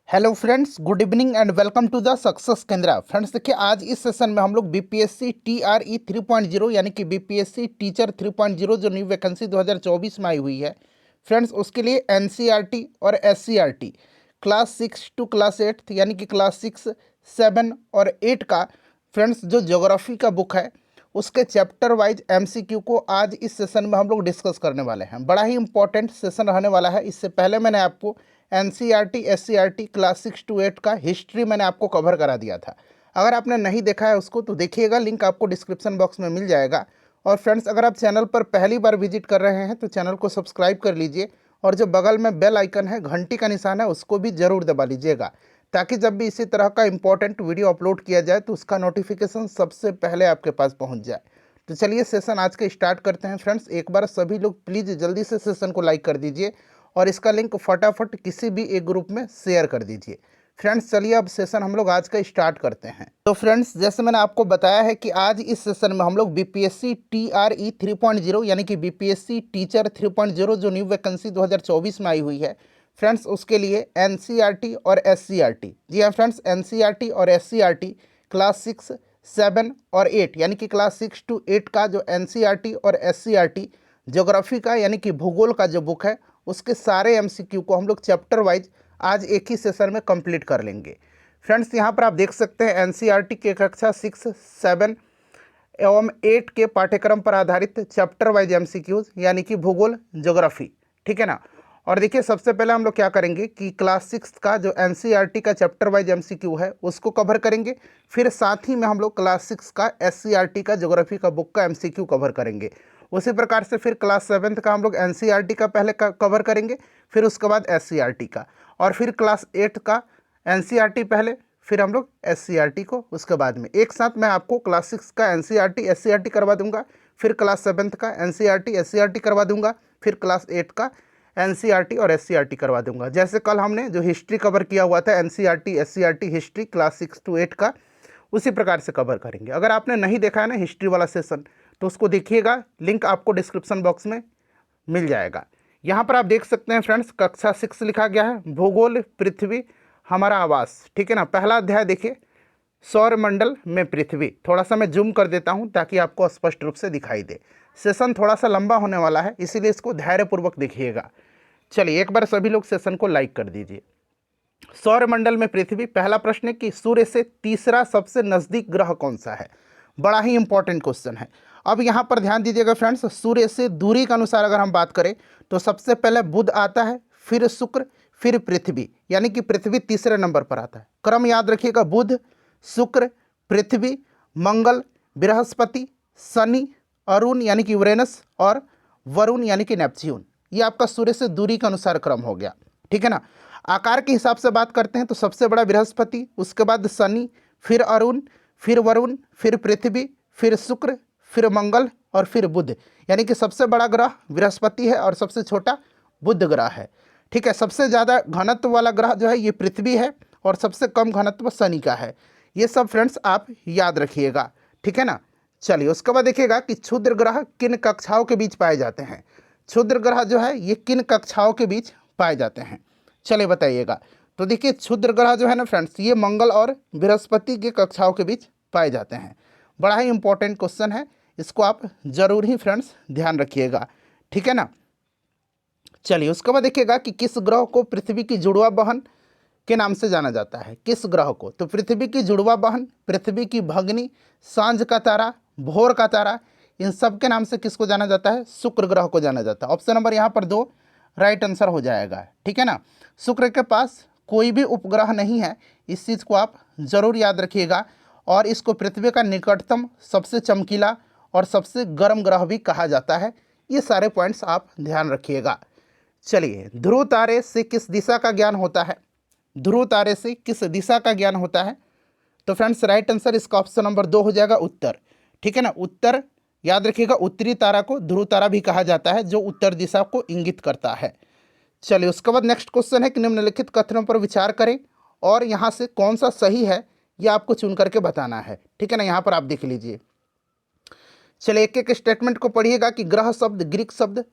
Hello friends, good evening and welcome to the success Kendra. Friends देखिए, आज इस session में हम लोग बीपीएससी टीआरई 3.0 यानी कि बीपीएससी टीचर 3.0 जो न्यू वैकेंसी 2024 में आई हुई है फ्रेंड्स, उसके लिए एनसीईआरटी और एससीईआरटी क्लास 6 टू क्लास 8 यानी कि क्लास 6, 7 और 8 का फ्रेंड्स जो ज्योग्राफी का बुक है उसके चैप्टर वाइज एमसीक्यू को आज इस सेशन में हम लोग डिस्कस करने वाले हैं। बड़ा ही इंपॉर्टेंट सेशन रहने वाला है। इससे पहले मैंने आपको एनसीईआरटी एससीईआरटी क्लास 6 टू 8 का हिस्ट्री मैंने आपको कवर करा दिया था। अगर आपने नहीं देखा है उसको तो देखिएगा, लिंक आपको डिस्क्रिप्शन बॉक्स में मिल जाएगा। और फ्रेंड्स, अगर आप चैनल पर पहली बार विजिट कर रहे हैं तो चैनल को सब्सक्राइब कर लीजिए और जो बगल में बेल आइकन है, घंटी का निशान है, उसको भी ज़रूर दबा लीजिएगा ताकि जब भी इसी तरह का इंपॉर्टेंट वीडियो अपलोड किया जाए तो उसका नोटिफिकेशन सबसे पहले आपके पास पहुंच जाए। तो चलिए सेशन आज के स्टार्ट करते हैं। फ्रेंड्स, एक बार सभी लोग प्लीज़ जल्दी से सेशन को लाइक कर दीजिए और इसका लिंक फटाफट किसी भी एक ग्रुप में शेयर कर दीजिए। फ्रेंड्स चलिए अब सेशन हम लोग आज का स्टार्ट करते हैं। तो फ्रेंड्स, जैसे मैंने आपको बताया है कि आज इस सेशन में हम लोग बीपीएससी टीआरई 3.0 यानी कि बीपीएससी टीचर 3.0 जो न्यू वैकेंसी 2024 में आई हुई है फ्रेंड्स, उसके लिए एनसीईआरटी और एससीईआरटी, जी हाँ फ्रेंड्स, एनसीईआरटी और एससीईआरटी क्लास 6, 7 और 8 यानी कि क्लास 6 टू 8 का जो एनसीईआरटी और एससीईआरटी ज्योग्राफी का यानी कि भूगोल का जो बुक है उसके सारे एमसीक्यू को हम लोग चैप्टर वाइज आज एक ही सेशन में कंप्लीट कर लेंगे। फ्रेंड्स, यहाँ पर आप देख सकते हैं एनसीईआरटी के कक्षा 6, 7 एवं 8 के पाठ्यक्रम पर आधारित चैप्टर वाइज एमसीक्यूज यानी कि भूगोल ज्योग्राफी, ठीक है ना। और देखिए, सबसे पहले हम लोग क्या करेंगे कि क्लास 6 का जो एनसीईआरटी का चैप्टर वाइज एमसीक्यू है उसको कवर करेंगे। फिर साथ ही में हम लोग क्लास 6 का एससीईआरटी का ज्योग्राफी का बुक का एमसीक्यू कवर करेंगे। उसी प्रकार से फिर क्लास 7 का हम लोग एनसीईआरटी का पहले कवर करेंगे, फिर उसके बाद एससीईआरटी का, और फिर क्लास 8 का एनसीईआरटी पहले, फिर हम लोग एससीईआरटी को उसके बाद में। एक साथ मैं आपको क्लास 6 का एनसीईआरटी एससीईआरटी करवा दूंगा, फिर क्लास 7 का एनसीईआरटी एससीईआरटी करवा दूंगा, फिर क्लास 8 का एनसीईआरटी और एससीईआरटी करवा दूंगा। जैसे कल हमने जो हिस्ट्री कवर किया हुआ था NCERT SCERT history class 6 to 8 का, उसी प्रकार से कवर करेंगे। अगर आपने नहीं देखा है ना हिस्ट्री वाला सेशन तो उसको देखिएगा, लिंक आपको डिस्क्रिप्शन बॉक्स में मिल जाएगा। यहाँ पर आप देख सकते हैं फ्रेंड्स, कक्षा 6 लिखा गया है भूगोल पृथ्वी हमारा आवास, ठीक है ना। पहला अध्याय देखिए, सौरमंडल में पृथ्वी। थोड़ा सा मैं जूम कर देता हूँ ताकि आपको स्पष्ट रूप से दिखाई दे। सेशन थोड़ा सा लंबा होने वाला है इसीलिए इसको धैर्यपूर्वक देखिएगा। चलिए एक बार सभी लोग सेशन को लाइक कर दीजिए। सौरमंडल में पृथ्वी, पहला प्रश्न है कि सूर्य से तीसरा सबसे नज़दीक ग्रह कौन सा है। बड़ा ही इंपॉर्टेंट क्वेश्चन है। अब यहाँ पर ध्यान दीजिएगा फ्रेंड्स, सूर्य से दूरी के अनुसार अगर हम बात करें तो सबसे पहले बुध आता है, फिर शुक्र, फिर पृथ्वी, यानी कि पृथ्वी तीसरे नंबर पर आता है। क्रम याद रखिएगा, बुध, शुक्र, पृथ्वी, मंगल, बृहस्पति, शनि, अरुण यानी कि यूरेनस और वरुण यानी कि नेपच्यून। ये आपका सूर्य से दूरी के अनुसार क्रम हो गया, ठीक है ना। आकार के हिसाब से बात करते हैं तो सबसे बड़ा बृहस्पति, उसके बाद शनि, फिर अरुण, फिर वरुण, फिर पृथ्वी, फिर शुक्र, फिर मंगल और फिर बुध, यानी कि सबसे बड़ा ग्रह बृहस्पति है और सबसे छोटा बुध ग्रह है, ठीक है। सबसे ज़्यादा घनत्व वाला ग्रह जो है ये पृथ्वी है और सबसे कम घनत्व शनि का है। ये सब फ्रेंड्स आप याद रखिएगा, ठीक है ना। चलिए उसके बाद देखिएगा कि क्षुद्र ग्रह किन कक्षाओं के बीच पाए जाते हैं। क्षुद्र ग्रह जो है ये किन कक्षाओं के बीच पाए जाते हैं, चलिए बताइएगा। तो देखिए, क्षुद्र ग्रह जो है ना फ्रेंड्स, ये मंगल और बृहस्पति के कक्षाओं के बीच पाए जाते हैं। बड़ा ही इंपॉर्टेंट क्वेश्चन है, इसको आप जरूर ही फ्रेंड्स ध्यान रखिएगा, ठीक है ना। चलिए उसके बाद देखिएगा कि किस ग्रह को पृथ्वी की जुड़वा बहन के नाम से जाना जाता है। किस ग्रह को, तो पृथ्वी की जुड़वा बहन, पृथ्वी की भगनी, सांझ का तारा, भोर का तारा, इन सब के नाम से किसको जाना जाता है, शुक्र ग्रह को जाना जाता है। ऑप्शन नंबर यहाँ पर 2 राइट आंसर हो जाएगा, ठीक है ना। शुक्र के पास कोई भी उपग्रह नहीं है, इस चीज़ को आप जरूर याद रखिएगा। और इसको पृथ्वी का निकटतम, सबसे चमकीला और सबसे गर्म ग्रह भी कहा जाता है। ये सारे पॉइंट्स आप ध्यान रखिएगा। चलिए, ध्रुव तारे से किस दिशा का ज्ञान होता है। ध्रुव तारे से किस दिशा का ज्ञान होता है, तो फ्रेंड्स राइट आंसर इसका ऑप्शन नंबर 2 हो जाएगा, उत्तर, ठीक है ना। उत्तर याद रखिएगा, उत्तरी तारा को ध्रुव तारा भी कहा जाता है जो उत्तर दिशा को इंगित करता है। चलिए उसके बाद नेक्स्ट क्वेश्चन है कि निम्नलिखित कथनों पर विचार करें और यहाँ से कौन सा सही है ये आपको चुन करके बताना है, ठीक है ना। यहाँ पर आप देख लीजिए। चलिए एक एक स्टेटमेंट को पढ़िएगा कि ग्रह शब्द ग्रीक शब्द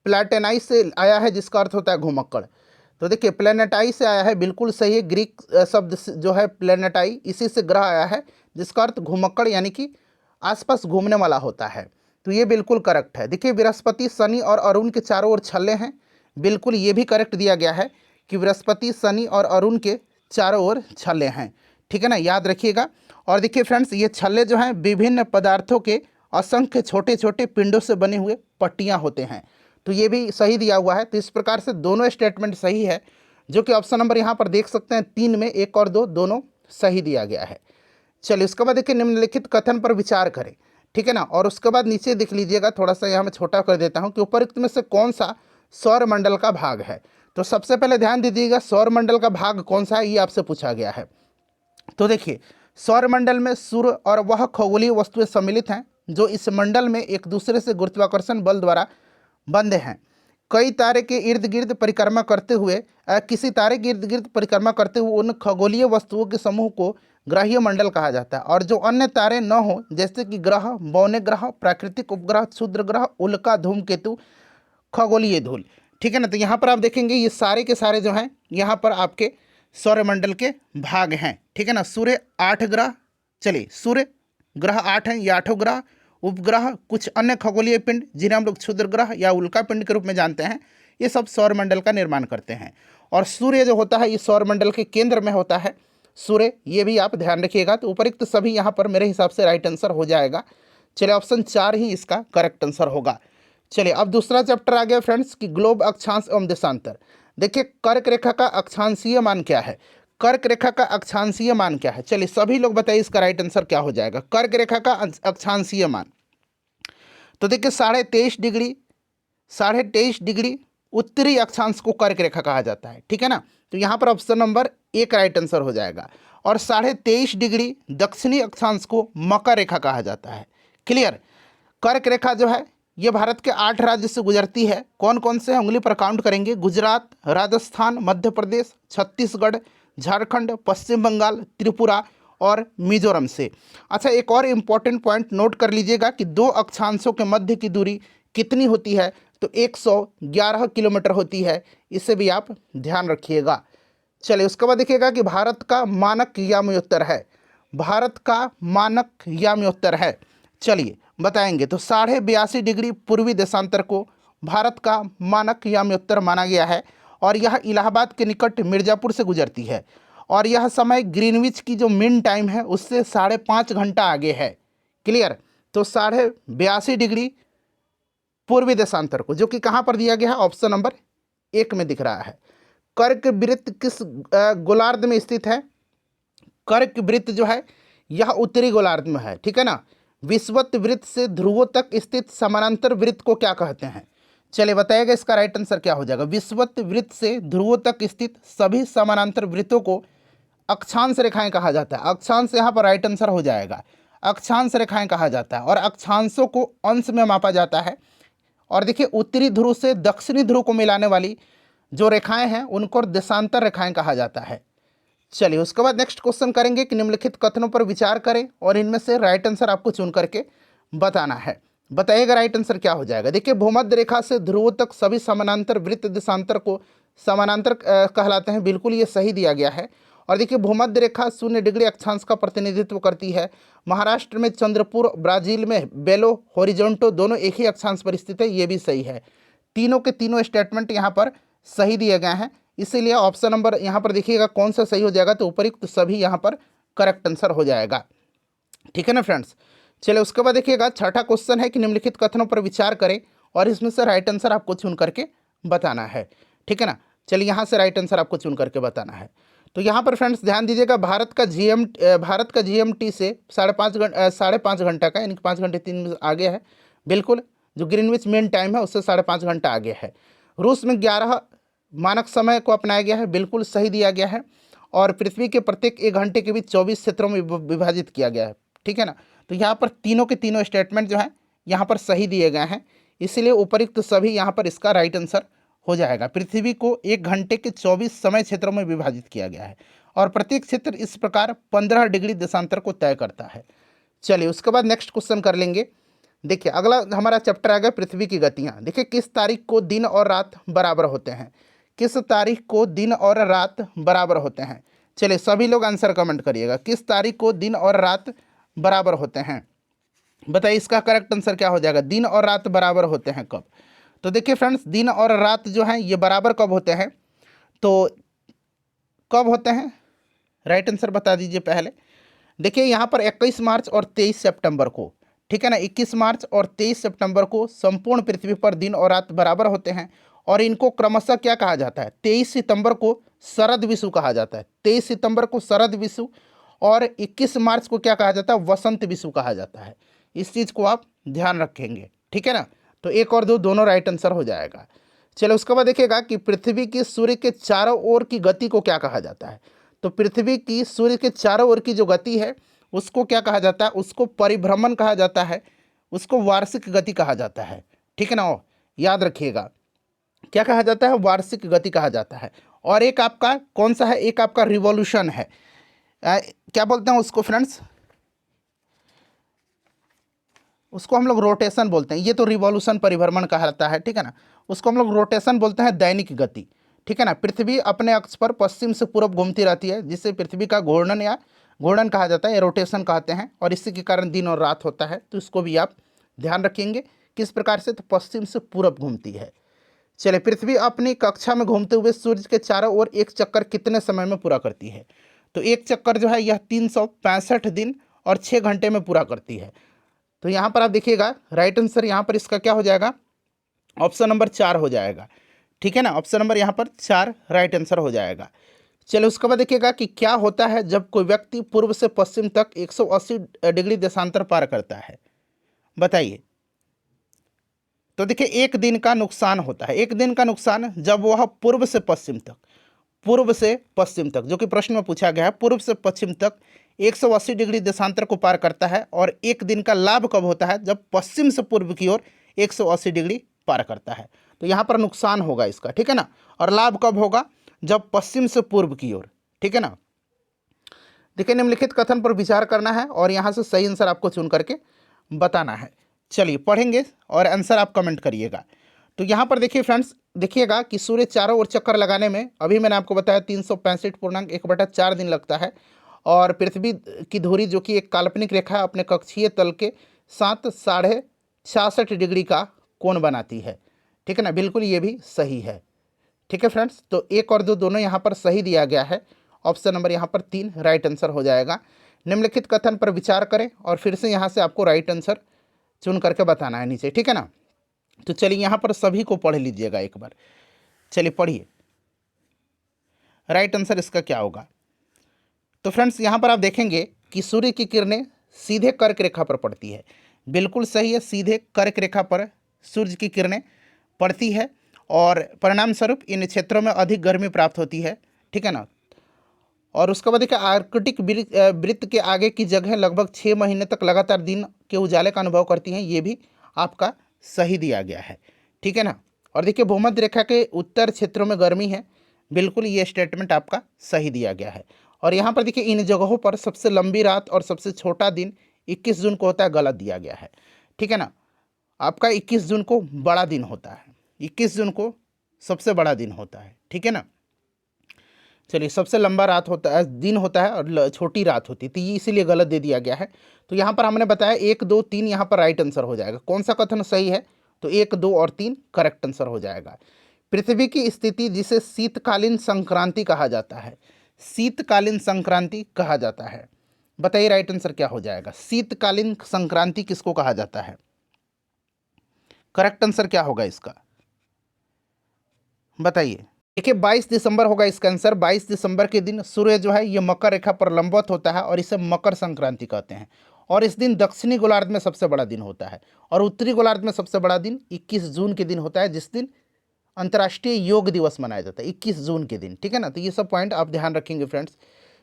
प्लेटेनाई से आया है जिसका अर्थ होता है घुमक्कड़। तो देखिए प्लेनेटाई से आया है, बिल्कुल सही है। ग्रीक शब्द जो है प्लेनेटाई, इसी से ग्रह आया है, जिसका अर्थ घुमक्कड़ यानी कि आसपास घूमने वाला होता है। तो ये बिल्कुल करेक्ट है। देखिए बृहस्पति, शनि और अरुण के चारों ओर छल्ले हैं, बिल्कुल ये भी करेक्ट दिया गया है कि बृहस्पति, शनि और अरुण के चारों ओर छल्ले हैं, ठीक है ना, याद रखिएगा। और देखिए फ्रेंड्स, ये छल्ले जो हैं विभिन्न पदार्थों के असंख्य छोटे छोटे पिंडों से बने हुए पट्टियाँ होते हैं। तो ये भी सही दिया हुआ है। तो इस प्रकार से दोनों स्टेटमेंट सही है, जो कि ऑप्शन नंबर यहाँ पर देख सकते हैं 3 में 1 और 2 दोनों सही दिया गया है। चलिए उसके बाद देखिए निम्नलिखित कथन पर विचार करें, ठीक है ना। और उसके बाद नीचे देख लीजिएगा, थोड़ा सा यहाँ मैं छोटा कर देता हूँ कि उपरोक्त में से कौन सा सौर मंडल का भाग है। तो सबसे पहले ध्यान दीजिएगा, सौर मंडल का भाग कौन सा है, ये आपसे पूछा गया है। तो देखिए सौर मंडल में सूर्य और वह खगोलीय वस्तुएं सम्मिलित हैं जो इस मंडल में एक दूसरे से गुरुत्वाकर्षण बल द्वारा बंधे हैं। कई तारे के इर्द गिर्द परिक्रमा करते हुए किसी तारे के इर्द गिर्द परिक्रमा करते हुए उन खगोलीय वस्तुओं के समूह को ग्रहीय मंडल कहा जाता है। और जो अन्य तारे न हो, जैसे कि ग्रह, बौने ग्रह, प्राकृतिक उपग्रह, क्षुद्र ग्रह, उल्का, धूमकेतु, खगोलीय धूल, ठीक है ना। तो यहाँ पर आप देखेंगे ये सारे के सारे जो हैं यहाँ पर आपके सौरमंडल के भाग हैं, ठीक है ना। सूर्य 8 ग्रह, चलिए सूर्य ग्रह 8 हैं, ये 8 ग्रह, उपग्रह, कुछ अन्य खगोलीय पिंड जिन्हें हम लोग क्षुद्र ग्रह या उल्का पिंड के रूप में जानते हैं, ये सब सौरमंडल का निर्माण करते हैं। और सूर्य जो होता है ये सौरमंडल के केंद्र में होता है सूर्य, ये भी आप ध्यान रखिएगा। तो उपरोक्त सभी यहाँ पर मेरे हिसाब से राइट आंसर हो जाएगा। चलिए ऑप्शन 4 ही इसका करेक्ट आंसर होगा। चलिए अब दूसरा चैप्टर आ गया फ्रेंड्स कि ग्लोब अक्षांश एवं देशांतर। देखिए कर्क रेखा का अक्षांशीय मान क्या है, कर्क रेखा का अक्षांशीय मान क्या है। चलिए सभी लोग बताइए इसका राइट आंसर क्या हो जाएगा, कर्क रेखा का अक्षांशीय मान। तो देखिए 23.5 डिग्री उत्तरी अक्षांश को कर्क रेखा कहा जाता है, ठीक है ना। तो यहाँ पर ऑप्शन नंबर 1 राइट आंसर हो जाएगा। और 23.5 डिग्री दक्षिणी अक्षांश को मकर रेखा कहा जाता है। क्लियर। कर्क रेखा जो है ये भारत के 8 राज्य से गुजरती है। कौन कौन से हैं उंगली पर काउंट करेंगे, गुजरात, राजस्थान, मध्य प्रदेश, छत्तीसगढ़, झारखंड, पश्चिम बंगाल, त्रिपुरा और मिजोरम से। अच्छा एक और इम्पॉर्टेंट पॉइंट नोट कर लीजिएगा कि 2 अक्षांशों के मध्य की दूरी कितनी होती है, तो 111 किलोमीटर होती है, इसे भी आप ध्यान रखिएगा। चलिए उसके बाद देखिएगा कि भारत का मानक याम्योत्तर है, भारत का मानक याम्योत्तर है, चलिए बताएंगे। तो 82.5 डिग्री पूर्वी देशांतर को भारत का मानक याम्योत्तर माना गया है। और यह इलाहाबाद के निकट मिर्ज़ापुर से गुजरती है। और यह समय ग्रीनविच की जो मीन टाइम है उससे 5.5 घंटा आगे है। क्लियर। तो 82.5 डिग्री पूर्वी देशांतर को, जो कि कहाँ पर दिया गया है, ऑप्शन नंबर 1 में दिख रहा है। कर्क वृत्त किस गोलार्ध में स्थित है, कर्क वृत्त जो है यह उत्तरी गोलार्ध में है, ठीक है ना। विषुवत वृत्त से ध्रुवों तक स्थित समानांतर वृत्त को क्या कहते हैं। चलिए बताइएगा इसका राइट आंसर क्या हो जाएगा। विषुवत वृत्त से ध्रुवों तक स्थित सभी समानांतर वृत्तों को अक्षांश रेखाएं कहा जाता है। अक्षांश यहाँ पर राइट आंसर हो जाएगा, अक्षांश रेखाएं कहा जाता है। और अक्षांशों को अंश में मापा जाता है। और देखिए उत्तरी ध्रुव से दक्षिणी ध्रुव को मिलाने वाली जो रेखाएं हैं उनको देशांतर रेखाएं कहा जाता है। चलिए उसके बाद नेक्स्ट क्वेश्चन करेंगे कि निम्नलिखित कथनों पर विचार करें और इनमें से राइट आंसर आपको चुन करके बताना है। बताइएगा राइट आंसर क्या हो जाएगा। देखिए भूमध्य रेखा से ध्रुवों तक सभी समानांतर वृत्त देशांतर को समानांतर कहलाते हैं, बिल्कुल ये सही दिया गया है। और देखिए भूमध्य रेखा 0 डिग्री अक्षांश का प्रतिनिधित्व करती है। महाराष्ट्र में चंद्रपुर, ब्राजील में बेलो होरिजोंटो दोनों एक ही अक्षांश पर स्थित है, ये भी सही है। तीनों के तीनों स्टेटमेंट यहाँ पर सही दिए गए हैं, इसीलिए ऑप्शन नंबर यहाँ पर देखिएगा कौन सा सही हो जाएगा। तो उपयुक्त सभी यहाँ पर करेक्ट आंसर हो जाएगा, ठीक है ना फ्रेंड्स। चलिए उसके बाद देखिएगा छठा क्वेश्चन है कि निम्नलिखित कथनों पर विचार करें और इसमें से राइट आंसर आपको चुन करके बताना है, ठीक है ना। चलिए यहाँ से राइट आंसर आपको चुन करके बताना है। तो यहाँ पर फ्रेंड्स ध्यान दीजिएगा, भारत का GMT से 5.5 घंटा का, यानी कि 5 घंटे 3 मिनट आगे है, बिल्कुल जो ग्रीनविच मेन टाइम है उससे 5.5 घंटा आगे है। रूस में 11 मानक समय को अपनाया गया है, बिल्कुल सही दिया गया है। और पृथ्वी के प्रत्येक 1 घंटे के बीच 24 क्षेत्रों में विभाजित किया गया है, ठीक है ना। तो यहाँ पर तीनों के तीनों स्टेटमेंट जो हैं यहाँ पर सही दिए गए हैं, इसीलिए उपयुक्त सभी यहाँ पर इसका राइट आंसर हो जाएगा। पृथ्वी को 1 घंटे के 24 समय क्षेत्रों में विभाजित किया गया है और प्रत्येक क्षेत्र इस प्रकार 15 डिग्री देशांतर को तय करता है। चलिए उसके बाद नेक्स्ट क्वेश्चन कर लेंगे। देखिए अगला हमारा चैप्टर आ गया पृथ्वी की गतियाँ। देखिए किस तारीख को दिन और रात बराबर होते हैं, किस तारीख को दिन और रात बराबर होते हैं? चलिए सभी लोग आंसर कमेंट करिएगा, किस तारीख को दिन और रात बराबर होते हैं? बताइए इसका करेक्ट आंसर क्या हो जाएगा? दिन और रात बराबर होते हैं कब? तो देखिए फ्रेंड्स, दिन और रात जो हैं ये बराबर कब होते हैं? तो कब होते हैं? राइट आंसर बता दीजिए पहले। देखिए यहाँ पर 21 मार्च और 23 सितंबर को, ठीक है ना, 21 मार्च और 23 सितंबर को संपूर्ण पृथ्वी पर दिन और रात बराबर होते हैं। और इनको क्रमशः क्या कहा जाता है? 23 सितंबर को शरद विषु कहा जाता है, 23 सितंबर को शरद विषु, और 21 मार्च को क्या कहा जाता है? वसंत विषु कहा जाता है। इस चीज़ को आप ध्यान रखेंगे, ठीक है ना। तो एक और दो दोनों राइट आंसर हो जाएगा। चलो उसके बाद देखिएगा कि पृथ्वी की सूर्य के चारों ओर की गति को क्या कहा जाता है? तो पृथ्वी की सूर्य के चारों ओर की जो गति है उसको क्या कहा जाता है? उसको परिभ्रमण कहा जाता है, उसको वार्षिक गति कहा जाता है, ठीक है ना। याद रखिएगा क्या कहा जाता है? वार्षिक गति कहा जाता है। और एक आपका कौन सा है? एक आपका रिवॉल्यूशन है। क्या बोलते हैं उसको फ्रेंड्स? उसको हम लोग रोटेशन बोलते हैं। ये तो रिवॉल्यूशन परिभ्रमण कहलाता है, ठीक है ना। उसको हम लोग रोटेशन बोलते हैं, दैनिक गति, ठीक है ना। पृथ्वी अपने अक्ष पर पश्चिम से पूर्व घूमती रहती है, जिससे पृथ्वी का घूर्णन या घूर्णन कहा जाता है, या रोटेशन कहते हैं। और इसी के कारण दिन और रात होता है। तो इसको भी आप ध्यान रखेंगे किस प्रकार से, तो पश्चिम से पूर्व घूमती है। चलिए, पृथ्वी अपनी कक्षा में घूमते हुए सूर्य के चारों ओर एक चक्कर कितने समय में पूरा करती है? तो एक चक्कर जो है यह 365 दिन और 6 घंटे में पूरा करती है। तो यहाँ पर आप देखिएगा राइट आंसर यहाँ पर इसका क्या हो जाएगा? ऑप्शन नंबर 4 हो जाएगा, ठीक है ना। ऑप्शन नंबर यहाँ पर 4 राइट आंसर हो जाएगा। चलो उसके बाद देखिएगा कि क्या होता है जब कोई व्यक्ति पूर्व से पश्चिम तक 180 डिग्री देशांतर पार करता है? बताइए। तो देखिए एक दिन का नुकसान होता है, एक दिन का नुकसान जब वह पूर्व से पश्चिम तक, पूर्व से पश्चिम तक, जो कि प्रश्न में पूछा गया है, पूर्व से पश्चिम तक 180 डिग्री देशांतर को पार करता है। और एक दिन का लाभ कब होता है? जब पश्चिम से पूर्व की ओर 180 डिग्री पार करता है। तो यहाँ पर नुकसान होगा इसका, ठीक है ना। और लाभ कब होगा? जब पश्चिम से पूर्व की ओर, ठीक है ना। देखिए निम्नलिखित कथन पर विचार करना है और यहाँ से सही आंसर आपको चुन करके बताना है। चलिए पढ़ेंगे और आंसर आप कमेंट करिएगा। तो यहाँ पर देखिए फ्रेंड्स, देखिएगा कि सूर्य चारों ओर चक्कर लगाने में अभी मैंने आपको बताया 365.1/4 दिन लगता है। और पृथ्वी की धुरी जो कि एक काल्पनिक रेखा है अपने कक्षीय तल के साथ 66.5 डिग्री का कोण बनाती है, ठीक है ना। बिल्कुल ये भी सही है, ठीक है फ्रेंड्स। तो एक और दो दोनों यहाँ पर सही दिया गया है। ऑप्शन नंबर यहाँ पर 3 राइट आंसर हो जाएगा। निम्नलिखित कथन पर विचार करें और फिर से यहाँ से आपको राइट आंसर चुन करके बताना है नीचे, ठीक है ना। तो चलिए यहाँ पर सभी को पढ़ लीजिएगा एक बार। चलिए पढ़िए राइट आंसर इसका क्या होगा। तो फ्रेंड्स यहाँ पर आप देखेंगे कि सूर्य की किरणें सीधे कर्क रेखा पर पड़ती है। बिल्कुल सही है, सीधे कर्क रेखा पर सूर्य की किरणें पड़ती है और परिणाम स्वरूप इन क्षेत्रों में अधिक गर्मी प्राप्त होती है, ठीक है ना। और उसके बाद देखिए आर्कटिक वृत्त के आगे की जगह लगभग 6 महीने तक लगातार दिन के उजाले का अनुभव करती हैं। ये भी आपका सही दिया गया है, ठीक है ना। और देखिए भूमध्य रेखा के उत्तर क्षेत्रों में गर्मी है। बिल्कुल ये स्टेटमेंट आपका सही दिया गया है। और यहाँ पर देखिए इन जगहों पर सबसे लंबी रात और सबसे छोटा दिन 21 जून को होता है, गलत दिया गया है, ठीक है ना। आपका 21 जून को बड़ा दिन होता है, 21 जून को सबसे बड़ा दिन होता है, ठीक है ना। चलिए सबसे लंबा रात होता है, दिन होता है, और छोटी रात होती है, तो ये इसीलिए गलत दे दिया गया है। तो यहाँ पर हमने बताया 1, 2, 3 यहाँ पर राइट आंसर हो जाएगा। कौन सा कथन सही है? तो 1, 2 और 3 करेक्ट आंसर हो जाएगा। पृथ्वी की स्थिति जिसे शीतकालीन संक्रांति कहा जाता है, शीतकालीन संक्रांति कहा जाता है। बताइए राइट आंसर क्या हो जाएगा? शीतकालीन संक्रांति किसको कहा जाता है? करेक्ट आंसर क्या होगा इसका? बताइए। देखिए 22 दिसंबर होगा इसका आंसर। 22 दिसंबर के दिन सूर्य जो है ये मकर रेखा पर लंबवत होता है और इसे मकर संक्रांति कहते हैं। और इस दिन दक्षिणी गोलार्ध में सबसे बड़ा दिन होता है और उत्तरी गोलार्ध में सबसे बड़ा दिन 21 जून के दिन होता है, जिस दिन अंतर्राष्ट्रीय योग दिवस मनाया जाता है, 21 जून के दिन, ठीक है ना। तो ये सब पॉइंट आप ध्यान रखेंगे फ्रेंड्स।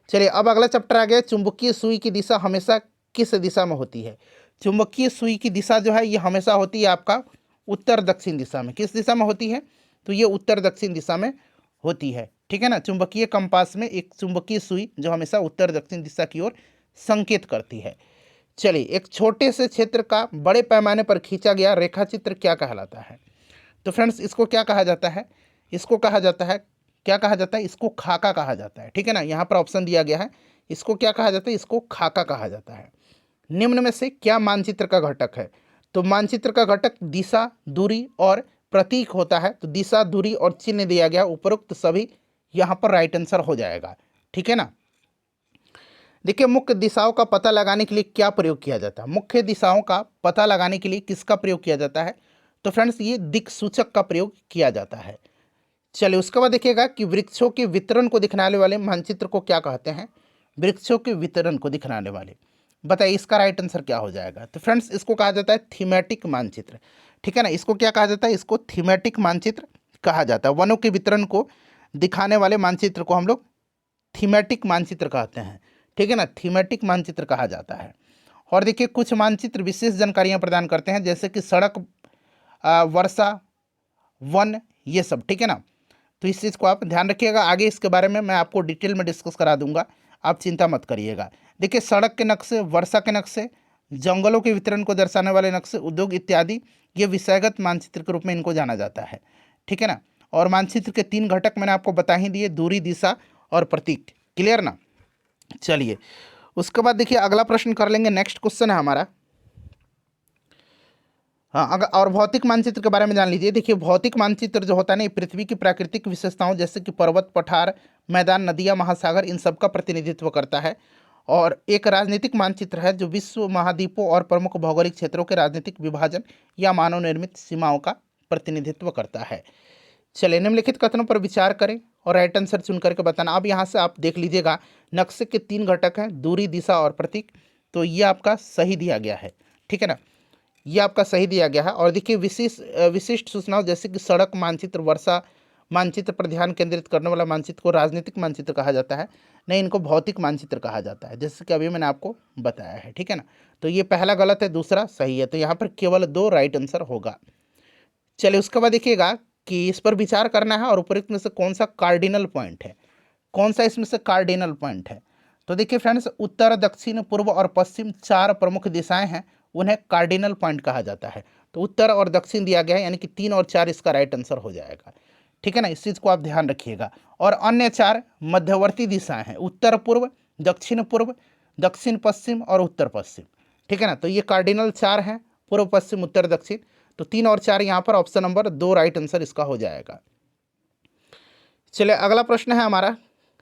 चलिए अब अगला चैप्टर आ गया, चुंबकीय सुई की दिशा हमेशा किस दिशा में होती है? चुंबकीय सुई की दिशा जो है ये हमेशा होती है आपका उत्तर दक्षिण दिशा में। किस दिशा में होती है? तो ये उत्तर दक्षिण दिशा में होती है, ठीक है ना। चुंबकीय कंपास में एक चुंबकीय सुई जो हमेशा उत्तर दक्षिण दिशा की ओर संकेत करती है। चलिए एक छोटे से क्षेत्र का बड़े पैमाने पर खींचा गया रेखाचित्र क्या कहलाता है? तो फ्रेंड्स इसको क्या कहा जाता है? इसको कहा जाता है, क्या कहा जाता है, इसको खाका कहा जाता है। ठीक है ना, यहाँ पर ऑप्शन दिया गया है, इसको क्या कहा जाता है, इसको खाका कहा जाता है। निम्न में से क्या मानचित्र का घटक है? तो मानचित्र का घटक दिशा, दूरी और प्रतीक होता है। तो दिशा, दूरी और चिन्ह दिया गया, उपरोक्त सभी यहाँ पर राइट आंसर हो जाएगा। ठीक है ना। देखिए, मुख्य दिशाओं का पता लगाने के लिए क्या प्रयोग किया जाता है? मुख्य दिशाओं का पता लगाने के लिए किसका प्रयोग किया जाता है? तो फ्रेंड्स, ये दिक्सूचक का प्रयोग किया जाता है। चलिए, उसके बाद देखिएगा कि वृक्षों के वितरण को दिखलाने वाले मानचित्र को क्या कहते हैं? वृक्षों के वितरण को दिखलाने वाले, बताइए इसका राइट आंसर क्या हो जाएगा? तो फ्रेंड्स, इसको कहा जाता है थीमेटिक मानचित्र। ठीक है ना, इसको क्या कहा जाता है? इसको थीमेटिक मानचित्र कहा जाता है। वनों के वितरण को दिखाने वाले मानचित्र को हम लोग थीमेटिक मानचित्र कहते हैं। ठीक है ना, थीमेटिक मानचित्र कहा जाता है। और देखिए, कुछ मानचित्र विशेष जानकारियां प्रदान करते हैं, जैसे कि सड़क, वर्षा, वन, ये सब। ठीक है ना, तो इस चीज़ को आप ध्यान रखिएगा। आगे इसके बारे में मैं आपको डिटेल में डिस्कस करा दूंगा, आप चिंता मत करिएगा। देखिए, सड़क के नक्शे, वर्षा के नक्शे, जंगलों के वितरण को दर्शाने वाले नक्शे, उद्योग इत्यादि, ये विषयगत मानचित्र के रूप में इनको जाना जाता है। ठीक है ना, और मानचित्र के 3 घटक मैंने आपको बता ही दिए, दूरी, दिशा और प्रतीक। क्लियर ना। चलिए, उसके बाद देखिए अगला प्रश्न कर लेंगे। नेक्स्ट क्वेश्चन है हमारा, हाँ, अगर और भौतिक मानचित्र के बारे में जान लीजिए। देखिए, भौतिक मानचित्र जो होता है ना, ये पृथ्वी की प्राकृतिक विशेषताओं जैसे कि पर्वत, पठार, मैदान, नदियाँ, महासागर, इन सब का प्रतिनिधित्व करता है। और एक राजनीतिक मानचित्र है जो विश्व महाद्वीपों और प्रमुख भौगोलिक क्षेत्रों के राजनीतिक विभाजन या मानव निर्मित सीमाओं का प्रतिनिधित्व करता है। चलिए, निम्नलिखित कथनों पर विचार करें और राइट आंसर चुन करके बताना। अब यहाँ से आप देख लीजिएगा, नक्शे के 3 घटक हैं, दूरी, दिशा और प्रतीक। तो ये आपका सही दिया गया है। ठीक है ना, ये आपका सही दिया गया है। और देखिए, विशिष्ट सूचनाओं जैसे कि सड़क मानचित्र, वर्षा मानचित्र पर ध्यान केंद्रित करने वाला मानचित्र को राजनीतिक मानचित्र कहा जाता है, नहीं इनको भौतिक मानचित्र कहा जाता है, जैसे कि अभी मैंने आपको बताया है। ठीक है ना, तो ये पहला गलत है, दूसरा सही है। तो यहाँ पर केवल 2 राइट आंसर होगा। चलिए, उसके बाद देखिएगा कि इस पर विचार करना है और उपरोक्त में से कौन सा कार्डिनल पॉइंट है, कौन सा इसमें से कार्डिनल पॉइंट है। तो देखिए फ्रेंड्स, उत्तर, दक्षिण, पूर्व और पश्चिम 4 प्रमुख दिशाएं हैं, उन्हें कार्डिनल पॉइंट कहा जाता है। तो उत्तर और दक्षिण दिया गया है, यानी कि 3 और 4 इसका राइट आंसर हो जाएगा। ठीक है ना, इस चीज़ को आप ध्यान रखिएगा। और अन्य 4 मध्यवर्ती दिशाएं हैं, उत्तर पूर्व, दक्षिण पश्चिम और उत्तर पश्चिम। ठीक है ना, तो ये कार्डिनल 4 हैं, पूर्व, पश्चिम, उत्तर, दक्षिण। तो 3 और 4 यहाँ पर ऑप्शन नंबर 2 राइट आंसर इसका हो जाएगा। चलिए, अगला प्रश्न है हमारा।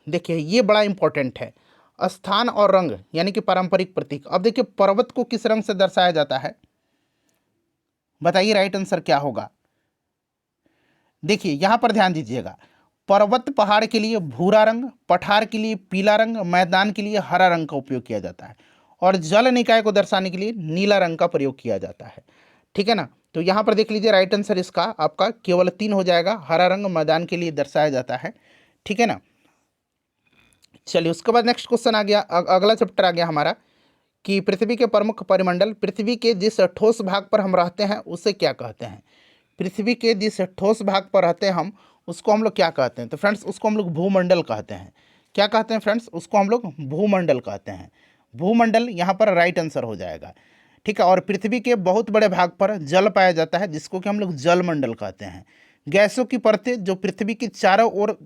देखिए, ये बड़ा इंपॉर्टेंट है, स्थान और रंग यानी कि पारंपरिक प्रतीक। अब देखिए, पर्वत को किस रंग से दर्शाया जाता है, बताइए राइट आंसर क्या होगा। देखिए, यहां पर ध्यान दीजिएगा, पर्वत पहाड़ के लिए भूरा रंग, पठार के लिए पीला रंग, मैदान के लिए हरा रंग का उपयोग किया जाता है, और जल निकाय को दर्शाने के लिए नीला रंग का प्रयोग किया जाता है। ठीक है ना, तो यहाँ पर देख लीजिए, राइट आंसर इसका आपका केवल 3 हो जाएगा। हरा रंग मैदान के लिए दर्शाया जाता है। ठीक है ना। चलिए, उसके बाद नेक्स्ट क्वेश्चन आ गया, अगला चैप्टर आ गया हमारा कि पृथ्वी के प्रमुख परिमंडल, पृथ्वी के जिस ठोस भाग पर हम रहते हैं उसे क्या कहते हैं? पृथ्वी के जिस ठोस भाग पर रहते हैं हम, उसको हम लोग क्या कहते हैं? तो फ्रेंड्स, उसको हम लोग भूमंडल कहते हैं। क्या कहते हैं फ्रेंड्स? उसको हम लोग भूमंडल कहते हैं। भूमंडल यहाँ पर राइट आंसर हो जाएगा। ठीक है, और पृथ्वी के बहुत बड़े भाग पर जल पाया जाता है, जिसको कि हम लोग जलमंडल कहते हैं। गैसों की परतें जो पृथ्वी की चारों ओर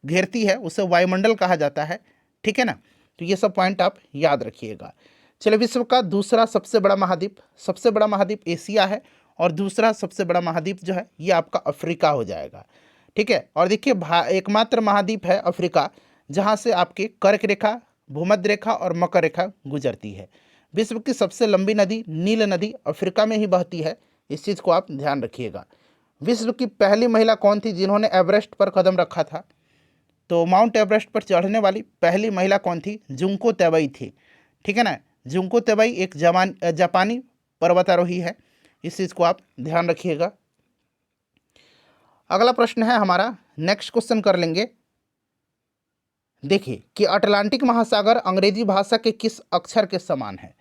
घेरती है उसे वायुमंडल कहा जाता है। ठीक है ना, तो ये सब पॉइंट आप याद रखिएगा। चलिए, विश्व का दूसरा सबसे बड़ा महाद्वीप एशिया है, और दूसरा सबसे बड़ा महाद्वीप जो है ये आपका अफ्रीका हो जाएगा। ठीक है, और देखिए, एकमात्र महाद्वीप है अफ्रीका जहाँ से आपके कर्क रेखा, भूमध्य रेखा और मकर रेखा गुजरती है। विश्व की सबसे लंबी नदी नील नदी अफ्रीका में ही बहती है, इस चीज़ को आप ध्यान रखिएगा। विश्व की पहली महिला कौन थी जिन्होंने एवरेस्ट पर कदम रखा था? तो माउंट एवरेस्ट पर चढ़ने वाली पहली महिला कौन थी? जुंको तेबई थी। ठीक है ना, जुंको तेबई एक जापानी पर्वतारोही है, इस चीज़ को आप ध्यान रखिएगा। अगला प्रश्न है हमारा, नेक्स्ट क्वेश्चन कर लेंगे। देखिए कि अटलांटिक महासागर अंग्रेजी भाषा के किस अक्षर के समान है?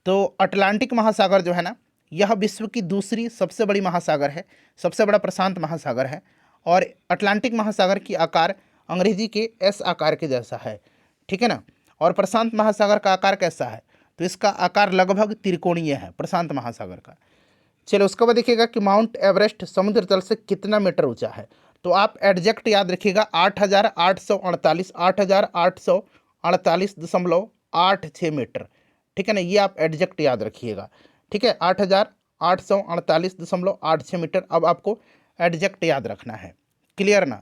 तो अटलांटिक महासागर जो है ना, यह विश्व की दूसरी सबसे बड़ी महासागर है, सबसे बड़ा प्रशांत महासागर है। और अटलांटिक महासागर की आकार अंग्रेजी के एस आकार के जैसा है। ठीक है ना, और प्रशांत महासागर का आकार कैसा है? तो इसका आकार लगभग त्रिकोणीय है प्रशांत महासागर का। चलो, उसके बाद देखिएगा कि माउंट एवरेस्ट समुद्र तल से कितना मीटर ऊंचा है? तो आप एडजेक्ट याद रखिएगा 8,848, 8,848.86 मीटर। ठीक है ना, ये आप एडजेक्ट याद रखिएगा। ठीक है, 8,848.86 मीटर। अब आपको एडजेक्ट याद रखना है। क्लियर ना।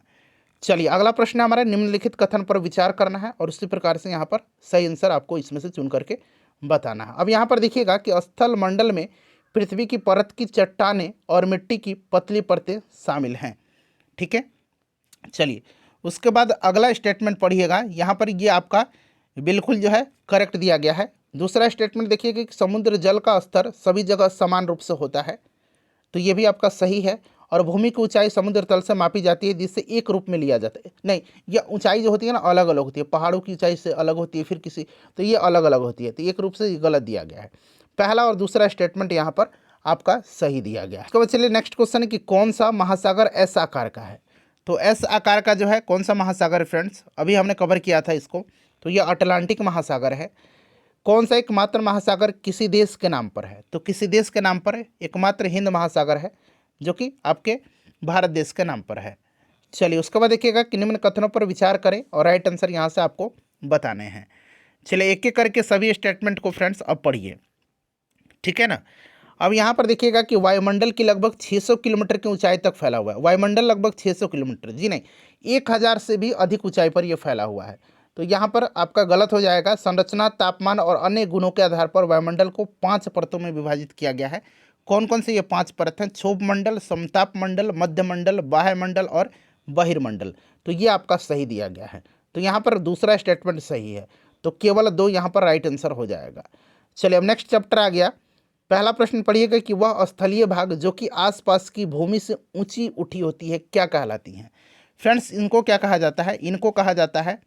चलिए अगला प्रश्न है हमारा, निम्नलिखित कथन पर विचार करना है और उसी प्रकार से यहाँ पर सही आंसर आपको इसमें से चुन करके बताना है। अब यहाँ पर देखिएगा कि स्थल मंडल में पृथ्वी की परत की चट्टानें और मिट्टी की पतली परतें शामिल हैं। ठीक है, चलिए उसके बाद अगला स्टेटमेंट पढ़िएगा। यहाँ पर ये आपका बिल्कुल जो है करेक्ट दिया गया है। दूसरा स्टेटमेंट देखिएगा कि समुद्र जल का स्तर सभी जगह समान रूप से होता है, तो ये भी आपका सही है। और भूमि की ऊंचाई समुद्र तल से मापी जाती है, जिससे एक रूप में लिया जाता है। नहीं, ये ऊंचाई जो होती है ना अलग अलग होती है, पहाड़ों की ऊंचाई से अलग होती है, फिर किसी, तो ये अलग अलग होती है, तो एक रूप से गलत दिया गया है। पहला और दूसरा स्टेटमेंट यहाँ पर आपका सही दिया गया है। उसके बाद चलिए नेक्स्ट क्वेश्चन है कि कौन सा महासागर एस आकार का है। तो एस आकार का जो है कौन सा महासागर है फ्रेंड्स, अभी हमने कवर किया था इसको, तो ये अटलांटिक महासागर है। कौन सा एकमात्र महासागर किसी देश के नाम पर है, तो किसी देश के नाम पर है, एकमात्र हिंद महासागर है जो कि आपके भारत देश के नाम पर है। चलिए उसके बाद देखिएगा कि निम्न कथनों पर विचार करें और राइट आंसर यहाँ से आपको बताने हैं। चलिए एक एक करके सभी स्टेटमेंट को फ्रेंड्स अब पढ़िए। ठीक है ना। अब यहाँ पर देखिएगा कि वायुमंडल की लगभग 600 किलोमीटर की ऊंचाई तक फैला हुआ है। वायुमंडल लगभग 600 किलोमीटर, जी नहीं, 1000 से भी अधिक ऊंचाई पर यह फैला हुआ है। तो यहाँ पर आपका गलत हो जाएगा। संरचना, तापमान और अन्य गुणों के आधार पर वायुमंडल को 5 परतों में विभाजित किया गया है। कौन कौन से ये 5 परत हैं? क्षोभ मंडल, समताप मंडल, मध्य मंडल, बाह्य मंडल और बहिर्मंडल। तो ये आपका सही दिया गया है। तो यहाँ पर दूसरा स्टेटमेंट सही है, तो केवल 2 यहाँ पर राइट आंसर हो जाएगा। चलिए अब नेक्स्ट चैप्टर आ गया। पहला प्रश्न पढ़िएगा कि वह स्थलीय भाग जो कि आसपास की भूमि से ऊंची उठी होती है क्या कहलाती हैं। फ्रेंड्स इनको क्या कहा जाता है? इनको कहा जाता है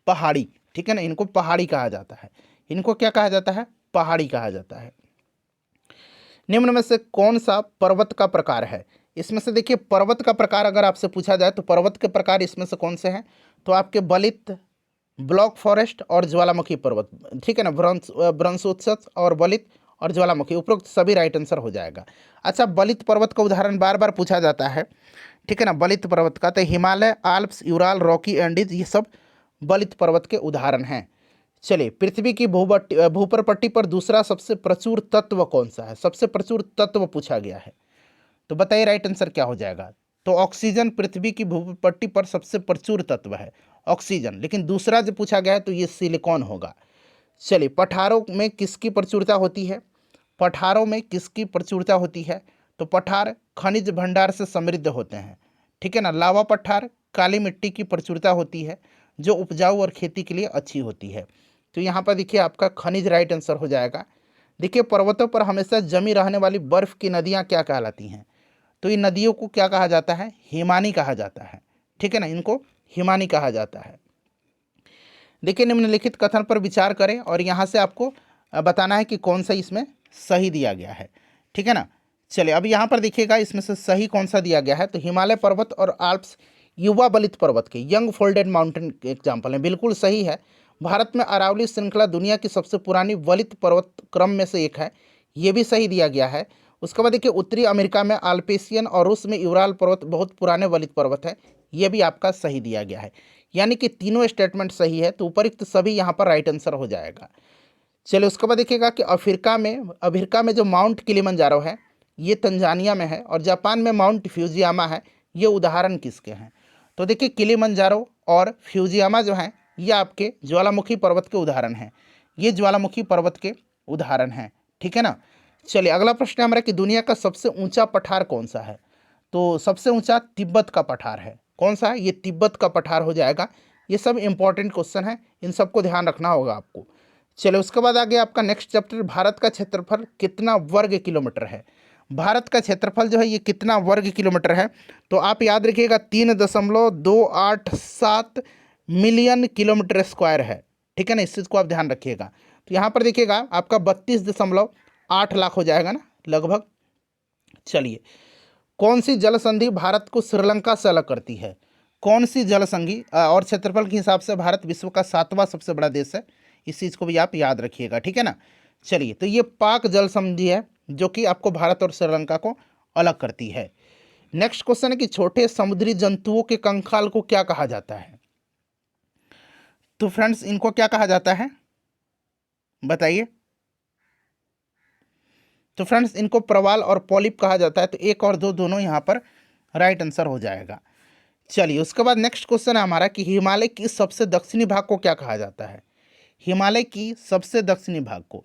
पहाड़ी। ठीक है ना, इनको पहाड़ी कहा जाता है। इनको क्या कहा जाता है? पहाड़ी कहा जाता है। निम्न में से कौन सा पर्वत का प्रकार है? इसमें से देखिए पर्वत का प्रकार अगर आपसे पूछा जाए तो पर्वत के प्रकार इसमें से कौन से हैं? तो आपके बलित, ब्लॉक फॉरेस्ट और ज्वालामुखी पर्वत। ठीक है ना, ब्रह्मोत्सव और बलित और ज्वालामुखी, उपरोक्त सभी राइट आंसर हो जाएगा। अच्छा, बलित पर्वत का उदाहरण बार बार पूछा जाता है। ठीक है ना, बलित पर्वत का तो Himalaya, Alps, Ural, Rocky Andes, ये सब बलित पर्वत के उदाहरण हैं। चलिए पृथ्वी की भूपरपट्टी पर दूसरा सबसे प्रचुर तत्व कौन सा है? सबसे प्रचुर तत्व पूछा गया है, तो बताइए राइट आंसर क्या हो जाएगा? तो ऑक्सीजन पृथ्वी की भूपट्टी पर सबसे प्रचुर तत्व है ऑक्सीजन। लेकिन दूसरा जो पूछा गया है तो ये सिलिकॉन होगा। चलिए पठारों में किसकी प्रचुरता होती है? पठारों में किसकी प्रचुरता होती है? तो पठार खनिज भंडार से समृद्ध होते हैं। ठीक है ना, लावा पठार काली मिट्टी की प्रचुरता होती है जो उपजाऊ और खेती के लिए अच्छी होती है। तो यहाँ पर देखिए आपका खनिज राइट आंसर हो जाएगा। देखिए पर्वतों पर हमेशा जमी रहने वाली बर्फ की नदियाँ क्या कहलाती हैं? तो इन नदियों को क्या कहा जाता है? हिमानी कहा जाता है। ठीक है ना, इनको हिमानी कहा जाता है। देखिए निम्नलिखित कथन पर विचार करें और यहाँ से आपको बताना है कि कौन सा इसमें सही दिया गया है। ठीक है ना। चलिए अब यहाँ पर देखिएगा इसमें से सही कौन सा दिया गया है। तो हिमालय पर्वत और आल्प्स युवा बलित पर्वत के यंग फोल्डेड माउंटेन एग्जाम्पल हैं, बिल्कुल सही है। भारत में अरावली श्रृंखला दुनिया की सबसे पुरानी वलित पर्वत क्रम में से एक है, ये भी सही दिया गया है। उसके बाद देखिए उत्तरी अमेरिका में आल्पेशियन और रूस में यूराल पर्वत बहुत पुराने वलित पर्वत हैं, ये भी आपका सही दिया गया है। यानी कि तीनों स्टेटमेंट सही है, तो उपरोक्त सभी यहाँ पर राइट आंसर हो जाएगा। चलिए उसके बाद देखिएगा कि अफ्रीका में जो माउंट किलिमंजारो है ये तंजानिया में है, और जापान में माउंट फ्यूजियामा है, ये उदाहरण किसके हैं? तो देखिए किलिमंजारो और फ्यूजियामा जो हैं ये आपके ज्वालामुखी पर्वत के उदाहरण हैं, ये ज्वालामुखी पर्वत के उदाहरण हैं। ठीक है ना। चलिए अगला प्रश्न है हमारा कि दुनिया का सबसे ऊंचा पठार कौन सा है? तो सबसे ऊंचा तिब्बत का पठार है। कौन सा है? ये तिब्बत का पठार हो जाएगा। ये सब इंपॉर्टेंट क्वेश्चन है, इन सबको ध्यान रखना होगा आपको। चलिए उसके बाद आगे आपका नेक्स्ट चैप्टर, भारत का क्षेत्रफल कितना वर्ग किलोमीटर है? भारत का क्षेत्रफल जो है ये कितना वर्ग किलोमीटर है? तो आप याद रखिएगा 3.287 मिलियन किलोमीटर स्क्वायर है। ठीक है ना, इस चीज़ को आप ध्यान रखिएगा। तो यहाँ पर देखिएगा आपका 32.8 लाख हो जाएगा ना लगभग। चलिए कौन सी जल संधि भारत को श्रीलंका से अलग करती है? कौन सी जल संधि, और क्षेत्रफल के हिसाब से भारत विश्व का 7वां सबसे बड़ा देश है, इस चीज़ को भी आप याद रखिएगा। ठीक है ना। चलिए तो ये पाक जल संधि है जो कि आपको भारत और श्रीलंका को अलग करती है। नेक्स्ट क्वेश्चन है कि छोटे समुद्री जंतुओं के कंकाल को क्या कहा जाता है? तो फ्रेंड्स इनको क्या कहा जाता है बताइए? तो फ्रेंड्स इनको प्रवाल और पॉलिप कहा जाता है। तो एक और दो दोनों यहाँ पर राइट आंसर हो जाएगा। चलिए उसके बाद नेक्स्ट क्वेश्चन है हमारा कि हिमालय की सबसे दक्षिणी भाग को क्या कहा जाता है? हिमालय की सबसे दक्षिणी भाग को,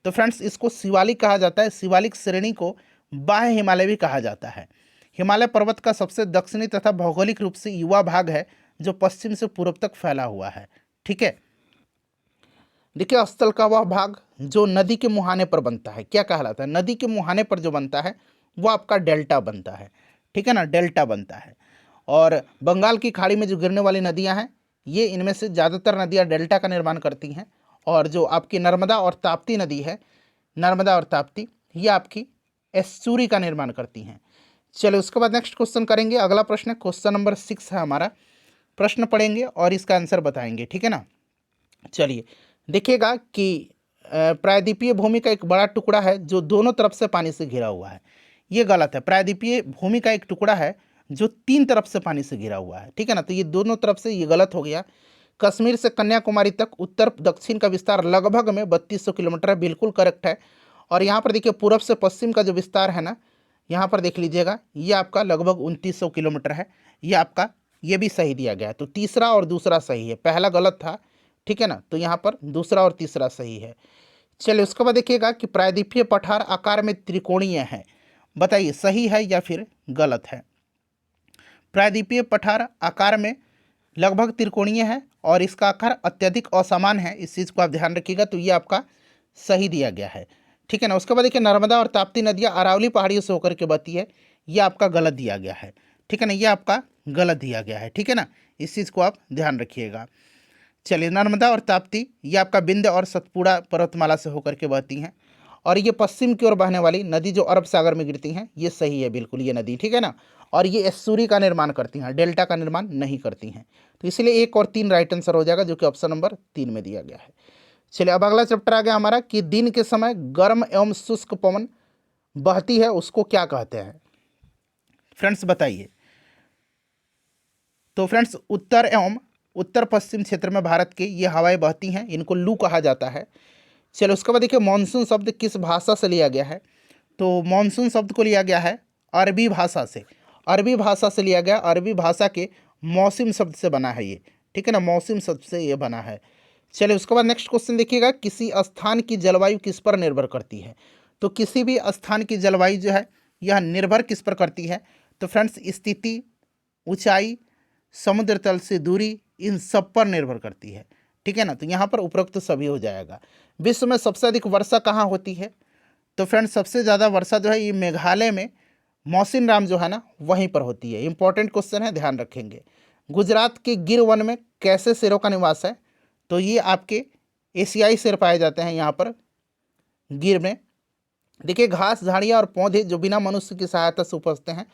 तो फ्रेंड्स इसको शिवालिक कहा जाता है। शिवालिक श्रेणी को बाह्य हिमालय भी कहा जाता है। हिमालय पर्वत का सबसे दक्षिणी तथा भौगोलिक रूप से युवा भाग है जो पश्चिम से पूर्व तक फैला हुआ है। ठीक है, देखिए स्थल का वह भाग जो नदी के मुहाने पर बनता है क्या कहलाता है? नदी के मुहाने पर जो बनता है वो आपका डेल्टा बनता है। ठीक है ना, डेल्टा बनता है। और बंगाल की खाड़ी में जो गिरने वाली नदियां हैं ये इनमें से ज़्यादातर नदियां डेल्टा का निर्माण करती हैं। और जो आपकी नर्मदा और ताप्ती नदी है, नर्मदा और ताप्ती, ये आपकी एस्चुरी का निर्माण करती हैं। चलिए उसके बाद नेक्स्ट क्वेश्चन करेंगे। अगला प्रश्न क्वेश्चन नंबर 6 है हमारा। प्रश्न पढ़ेंगे और इसका आंसर बताएंगे। ठीक है ना, चलिए देखिएगा कि प्रायद्वीपीय भूमि का एक बड़ा टुकड़ा है जो दोनों तरफ से पानी से घिरा हुआ है। ये गलत है। प्रायद्वीपीय भूमि का एक टुकड़ा है जो 3 तरफ से पानी से घिरा हुआ है। ठीक है ना, तो ये दोनों तरफ से, ये गलत हो गया। कश्मीर से कन्याकुमारी तक उत्तर दक्षिण का विस्तार लगभग में 3200 किलोमीटर है, बिल्कुल करेक्ट है। और यहाँ पर देखिए पूर्व से पश्चिम का जो विस्तार है ना, यहाँ पर देख लीजिएगा, ये आपका लगभग 2900 किलोमीटर है। ये आपका, ये भी सही दिया गया है। तो तीसरा और दूसरा सही है, पहला गलत था। ठीक है ना, तो यहाँ पर दूसरा और तीसरा सही है। चलिए उसके बाद देखिएगा कि प्रायद्वीपीय पठार आकार में त्रिकोणीय है। बताइए सही है या फिर गलत है? प्रायद्वीपीय पठार आकार में लगभग त्रिकोणीय है और इसका आकार अत्यधिक असमान है, इस चीज़ को आप ध्यान रखिएगा। तो ये आपका सही दिया गया है। ठीक है ना, उसके बाद देखिए नर्मदा और ताप्ती नदियाँ अरावली पहाड़ियों से होकर के बहती है, ये आपका गलत दिया गया है। ठीक है ना, ये आपका गलत दिया गया है। ठीक है ना, इस चीज़ को आप ध्यान रखिएगा। चलिए नर्मदा और ताप्ती ये आपका विंध्य और सतपुड़ा पर्वतमाला से होकर के बहती हैं। और ये पश्चिम की ओर बहने वाली नदी जो अरब सागर में गिरती हैं, ये सही है बिल्कुल ये नदी। ठीक है ना, और ये एस्चुरी का निर्माण करती हैं, डेल्टा का निर्माण नहीं करती हैं। तो इसलिए 1 और 3 राइट आंसर हो जाएगा, जो कि ऑप्शन नंबर 3 में दिया गया है। चलिए अब अगला चैप्टर आ गया हमारा कि दिन के समय गर्म एवं शुष्क पवन बहती है, उसको क्या कहते हैं? फ्रेंड्स बताइए। तो फ्रेंड्स उत्तर एवं उत्तर पश्चिम क्षेत्र में भारत के ये हवाएं बहती हैं, इनको लू कहा जाता है। चलो उसके बाद देखिए मानसून शब्द किस भाषा से लिया गया है? तो मानसून शब्द को लिया गया है अरबी भाषा से। अरबी भाषा से लिया गया, अरबी भाषा के मौसम शब्द से बना है ये। ठीक है ना, मौसम शब्द से ये बना है। चलिए उसके बाद नेक्स्ट क्वेश्चन देखिएगा, किसी स्थान की जलवायु किस पर निर्भर करती है? तो किसी भी स्थान की जलवायु जो है यह निर्भर किस पर करती है? तो फ्रेंड्स स्थिति, ऊंचाई, समुद्र तल से दूरी, इन सब पर निर्भर करती है। ठीक है ना, तो यहाँ पर उपरोक्त सभी हो जाएगा। विश्व में सबसे अधिक वर्षा कहाँ होती है? तो फ्रेंड्स सबसे ज़्यादा वर्षा जो है ये मेघालय में मौसिन राम जो है ना वहीं पर होती है। इंपॉर्टेंट क्वेश्चन है, ध्यान रखेंगे। गुजरात के गिर वन में कैसे शेरों का निवास है? तो ये आपके एशियाई शेर पाए जाते हैं यहाँ पर गिर में। देखिए घास, झाड़ियाँ और पौधे जो बिना मनुष्य की सहायता से उपजते हैं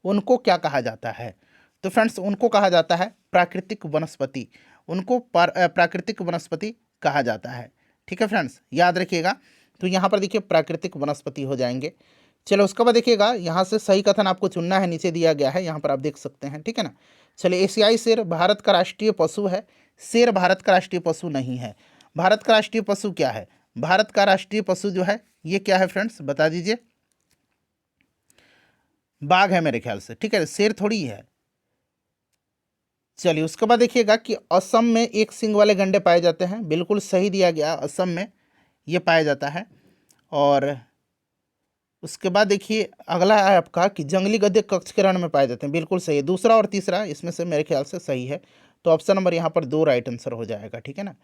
उनको क्या कहा जाता है? तो फ्रेंड्स उनको कहा जाता है प्राकृतिक वनस्पति। उनको प्राकृतिक वनस्पति कहा जाता है। ठीक है फ्रेंड्स, याद रखिएगा। तो यहाँ पर देखिए प्राकृतिक वनस्पति हो जाएंगे। चलो उसके बाद देखिएगा यहाँ से सही कथन आपको चुनना है, नीचे दिया गया है, यहाँ पर आप देख सकते हैं। ठीक है ना, चलिए एशियाई शेर भारत का राष्ट्रीय पशु है। शेर भारत का राष्ट्रीय पशु नहीं है। भारत का राष्ट्रीय पशु क्या है? भारत का राष्ट्रीय पशु जो है ये क्या है फ्रेंड्स, बता दीजिए। बाघ है मेरे ख्याल से। ठीक है, शेर थोड़ी है। चलिए उसके बाद देखिएगा कि असम में एक सींग वाले गंडे पाए जाते हैं, बिल्कुल सही दिया गया, असम में ये पाया जाता है। और उसके बाद देखिए अगला है आपका कि जंगली गधे कक्षकरण में पाए जाते हैं, बिल्कुल सही है। दूसरा और तीसरा इसमें से मेरे ख्याल से सही है। तो ऑप्शन नंबर यहाँ पर 2 राइट आंसर हो जाएगा। ठीक है ना,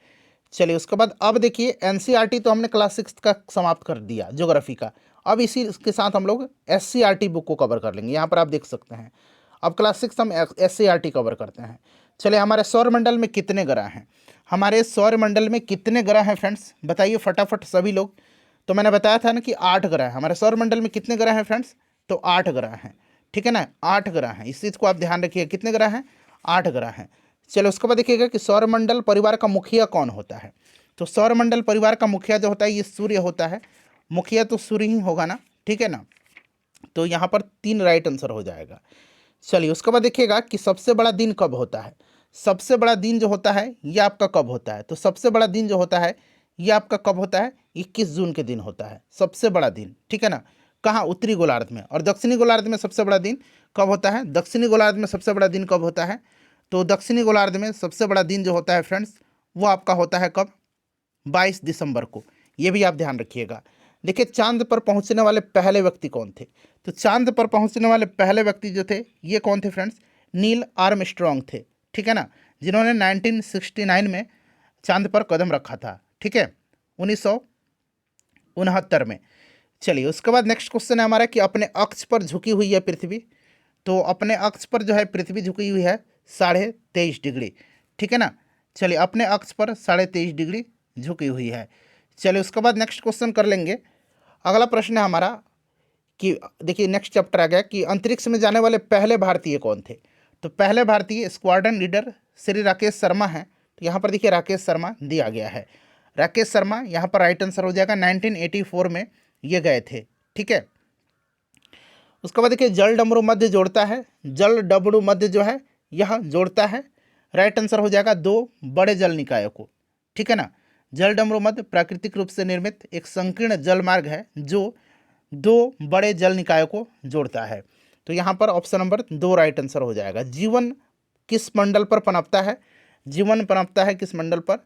चलिए उसके बाद अब देखिए एनसीईआरटी तो हमने क्लास 6 का समाप्त कर दिया ज्योग्राफी का। अब इसी के साथ हम लोग एससीईआरटी बुक को कवर कर लेंगे। यहाँ पर आप देख सकते हैं अब क्लास 6 हम एससीईआरटी कवर करते हैं। चलिए हमारे सौरमंडल में कितने ग्रह हैं? हमारे सौरमंडल में कितने ग्रह हैं फ्रेंड्स, बताइए फटाफट सभी लोग। तो मैंने बताया था ना कि 8 ग्रह हैं हमारे सौरमंडल में। कितने ग्रह हैं फ्रेंड्स? तो 8 ग्रह हैं। ठीक है ना, 8 ग्रह हैं, इस चीज़ को आप ध्यान रखिए। कितने ग्रह हैं? 8 ग्रह हैं। चलो उसके बाद देखिएगा कि सौरमंडल परिवार का मुखिया कौन होता है? तो सौरमंडल परिवार का मुखिया जो होता है ये सूर्य होता है। मुखिया तो सूर्य ही होगा ना। ठीक है ना, तो यहाँ पर 3 राइट आंसर हो जाएगा। चलिए उसके बाद देखिएगा कि सबसे बड़ा दिन कब होता है। सबसे बड़ा दिन जो होता है ये आपका कब होता है, तो सबसे बड़ा दिन जो होता है ये आपका कब होता है, 21 जून के दिन होता है सबसे बड़ा दिन, ठीक है ना। कहाँ, उत्तरी गोलार्ध में। और दक्षिणी गोलार्ध में सबसे बड़ा दिन कब होता है, दक्षिणी गोलार्ध में सबसे बड़ा दिन कब होता है, तो दक्षिणी गोलार्ध में सबसे बड़ा दिन जो होता है फ्रेंड्स वो आपका होता है कब, 22 दिसंबर को। ये भी आप ध्यान रखिएगा। देखिए चांद पर पहुंचने वाले पहले व्यक्ति कौन थे, तो चांद पर पहुंचने वाले पहले व्यक्ति जो थे ये कौन थे फ्रेंड्स, नील आर्मस्ट्रॉन्ग थे, ठीक है ना, जिन्होंने 1969 में चांद पर कदम रखा था, ठीक है, 1969 में। चलिए उसके बाद नेक्स्ट क्वेश्चन है हमारा कि अपने अक्ष पर झुकी हुई है पृथ्वी, तो अपने अक्ष पर जो है पृथ्वी झुकी हुई है 23.5 डिग्री, ठीक है ना। चलिए अपने अक्ष पर 23.5 डिग्री झुकी हुई है। चलिए उसके बाद नेक्स्ट क्वेश्चन कर लेंगे। अगला प्रश्न है हमारा कि देखिए नेक्स्ट चैप्टर आ गया कि अंतरिक्ष में जाने वाले पहले भारतीय कौन थे, तो पहले भारतीय स्क्वाड्रन लीडर श्री राकेश शर्मा हैं। तो यहाँ पर देखिए राकेश शर्मा दिया गया है, राकेश शर्मा यहाँ पर राइट आंसर हो जाएगा, 1984 में ये गए थे, ठीक है। उसके बाद देखिए जल डमरू मध्य जोड़ता है, जल डमरू मध्य जो है यह जोड़ता है, राइट आंसर हो जाएगा 2 बड़े जल निकायों को, ठीक है ना। जल डमरू मध्य प्राकृतिक रूप से निर्मित एक संकीर्ण जल मार्ग है जो 2 बड़े जल निकायों को जोड़ता है। तो यहाँ पर ऑप्शन नंबर 2 राइट आंसर हो जाएगा। जीवन किस मंडल पर पनपता है, जीवन पनपता है किस मंडल पर,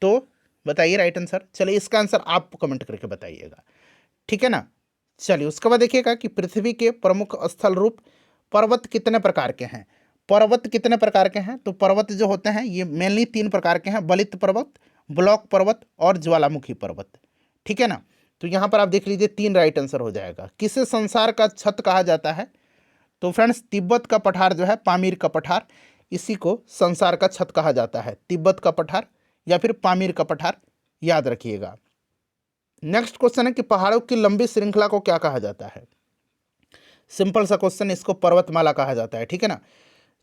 तो बताइए राइट आंसर। चलिए इसका आंसर आप कमेंट करके बताइएगा, ठीक है ना। चलिए उसके बाद देखिएगा कि पृथ्वी के प्रमुख स्थल रूप पर्वत कितने प्रकार के हैं, पर्वत कितने प्रकार के हैं, तो पर्वत जो होते हैं ये मेनली 3 प्रकार के हैं, बलित पर्वत, ब्लॉक पर्वत और ज्वालामुखी पर्वत, ठीक है ना। तो यहाँ पर आप देख लीजिए 3 राइट आंसर हो जाएगा। किसे संसार का छत कहा जाता है, तो फ्रेंड्स तिब्बत का पठार जो है, पामीर का पठार, इसी को संसार का छत कहा जाता है, तिब्बत का पठार या फिर पामीर का पठार, याद रखिएगा। नेक्स्ट क्वेश्चन है कि पहाड़ों की लंबी श्रृंखला को क्या कहा जाता है, सिंपल सा क्वेश्चन, इसको पर्वतमाला कहा जाता है, ठीक है ना।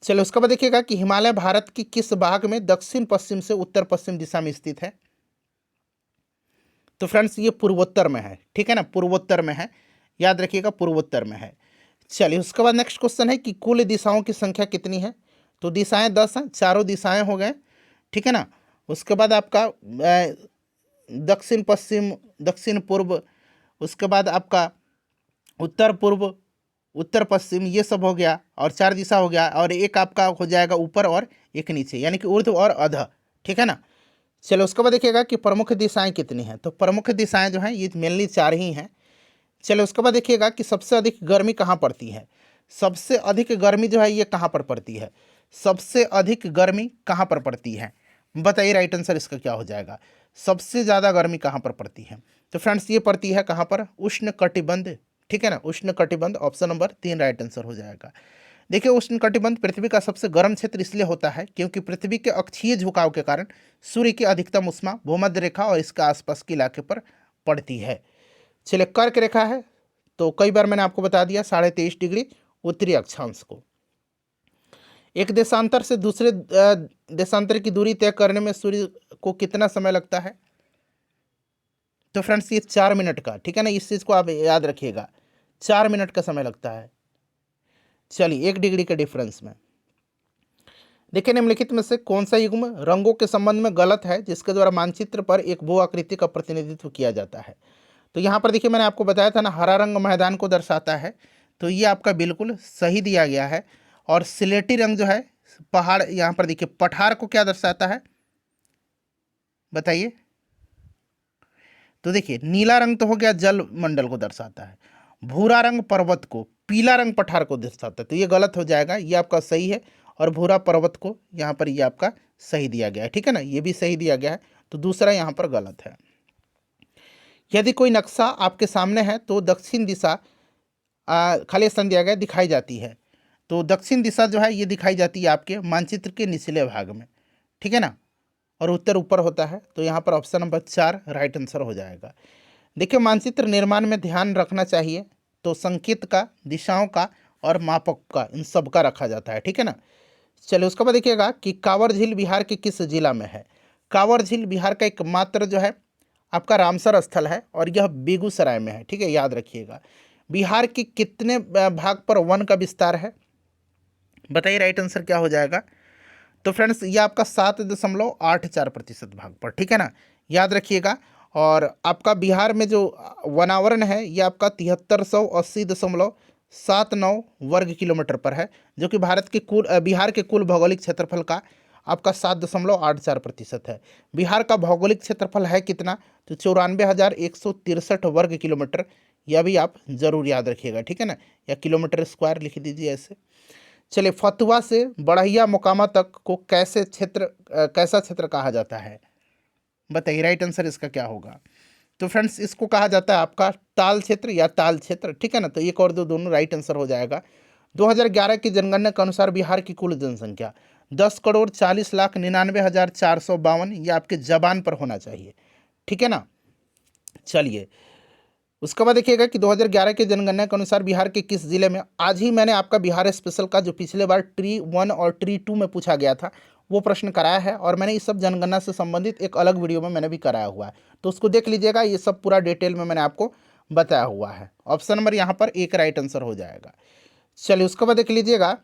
चलो उसके बाद देखिएगा कि हिमालय भारत की किस भाग में दक्षिण पश्चिम से उत्तर पश्चिम दिशा में स्थित है, तो फ्रेंड्स ये पूर्वोत्तर में है, ठीक है ना, पूर्वोत्तर में है, याद रखिएगा पूर्वोत्तर में है। चलिए उसके बाद नेक्स्ट क्वेश्चन है कि कुल दिशाओं की संख्या कितनी है, तो दिशाएं 10 हैं, चारों दिशाएं हो गए, ठीक है ना। उसके बाद आपका दक्षिण पश्चिम, दक्षिण पूर्व, उसके बाद आपका उत्तर पूर्व, उत्तर पश्चिम, ये सब हो गया, और 4 दिशा हो गया, और एक आपका हो जाएगा ऊपर और एक नीचे, यानी कि ऊर्ध्व और अधः, ठीक है ना। चलो उसके बाद देखिएगा कि प्रमुख दिशाएं कितनी हैं, तो प्रमुख दिशाएं जो हैं ये मेनली 4 ही हैं। चलो उसके बाद देखिएगा कि सबसे अधिक गर्मी कहाँ पड़ती है, सबसे अधिक गर्मी जो है ये कहाँ पर पड़ती है, सबसे अधिक गर्मी कहाँ पर पड़ती है, बताइए राइट आंसर इसका क्या हो जाएगा। सबसे ज़्यादा गर्मी कहाँ पर पड़ती है, तो फ्रेंड्स ये पड़ती है कहाँ पर, उष्ण कटिबंध, ठीक है ना, उष्ण कटिबंध, ऑप्शन नंबर 3 राइट आंसर हो जाएगा। देखिए उष्ण कटिबंध पृथ्वी का सबसे गर्म क्षेत्र इसलिए होता है क्योंकि पृथ्वी के अक्षीय झुकाव के कारण सूर्य की अधिकतम उष्मा भूमध्य रेखा और इसके आसपास के इलाके पर पड़ती है। चलिए कर्क रेखा है, तो कई बार मैंने आपको बता दिया 23.5 डिग्री उत्तरी अक्षांश को। एक देशांतर से दूसरे देशांतर की दूरी तय करने में सूर्य को कितना समय लगता है, तो फ्रेंड्स ये 4 मिनट का, ठीक है ना, इस चीज़ को आप याद रखिएगा, 4 मिनट का समय लगता है। चलिए 1 डिग्री के डिफरेंस में। देखिए निम्नलिखित में से कौन सा युग्म रंगों के संबंध में गलत है जिसके द्वारा मानचित्र पर एक भू आकृति का प्रतिनिधित्व किया जाता है, तो यहाँ पर देखिए मैंने आपको बताया था ना, हरा रंग मैदान को दर्शाता है, तो ये आपका बिल्कुल सही दिया गया है। और सिलेटी रंग जो है पहाड़, यहाँ पर देखिए पठार को क्या दर्शाता है, बताइए, तो देखिए नीला रंग तो हो गया जल मंडल को दर्शाता है, भूरा रंग पर्वत को, पीला रंग पठार को दर्शाता है, तो ये गलत हो जाएगा, ये आपका सही है, और भूरा पर्वत को यहाँ पर ये आपका सही दिया गया है, ठीक है ना, ये भी सही दिया गया है, तो दूसरा यहाँ पर गलत है। यदि कोई नक्शा आपके सामने है तो दक्षिण दिशा खाली स्थान दिया गया दिखाई जाती है, तो दक्षिण दिशा जो है ये दिखाई जाती है आपके मानचित्र के निचले भाग में, ठीक है ना, और उत्तर ऊपर होता है, तो यहाँ पर ऑप्शन नंबर 4 राइट आंसर हो जाएगा। देखिए मानचित्र निर्माण में ध्यान रखना चाहिए, तो संकेत का, दिशाओं का और मापक का, इन सब का रखा जाता है, ठीक है ना। चलिए उसके बाद देखिएगा कि कांवर झील बिहार के किस जिला में है, कांवर झील बिहार का एकमात्र जो है आपका रामसर स्थल है, और यह बेगूसराय में है, ठीक है, याद रखिएगा। बिहार के कितने भाग पर वन का विस्तार है? बताइए राइट आंसर क्या हो जाएगा। तो फ्रेंड्स ये आपका 7.84% भाग पर, ठीक है ना, याद रखिएगा। और आपका बिहार में जो वनावरण है ये आपका 7380.79 वर्ग किलोमीटर पर है, जो कि बिहार के कुल भौगोलिक क्षेत्रफल का आपका 7.84% है। बिहार का भौगोलिक क्षेत्रफल है कितना? तो 94,163 वर्ग किलोमीटर। यह भी आप जरूर याद रखिएगा, ठीक है ना, या किलोमीटर स्क्वायर लिख दीजिए ऐसे। चलिए, फतुहा से बढ़ैया मोकामा तक को कैसा क्षेत्र कहा जाता है? बताइए राइट आंसर इसका क्या होगा। तो फ्रेंड्स इसको कहा जाता है आपका ताल क्षेत्र या ताल क्षेत्र, ठीक है ना। तो एक और दो दोनों राइट आंसर हो जाएगा। 2011 की जनगणना के अनुसार बिहार की कुल जनसंख्या 10,40,99,452, ये आपके जबान पर होना चाहिए, ठीक है ना। चलिए, उसके बाद देखिएगा कि 2011 के जनगणना के अनुसार बिहार के किस जिले में, आज ही मैंने आपका बिहार स्पेशल का जो पिछले बार ट्री 1 और ट्री 2 में पूछा गया था वो प्रश्न कराया है, और मैंने इस सब जनगणना से संबंधित एक अलग वीडियो में मैंने भी कराया हुआ है, तो उसको देख लीजिएगा। ये सब पूरा डिटेल में मैंने आपको बताया हुआ है। ऑप्शन नंबर यहाँ पर एक राइट आंसर हो जाएगा। चलिए, उसके बाद देख लीजिएगा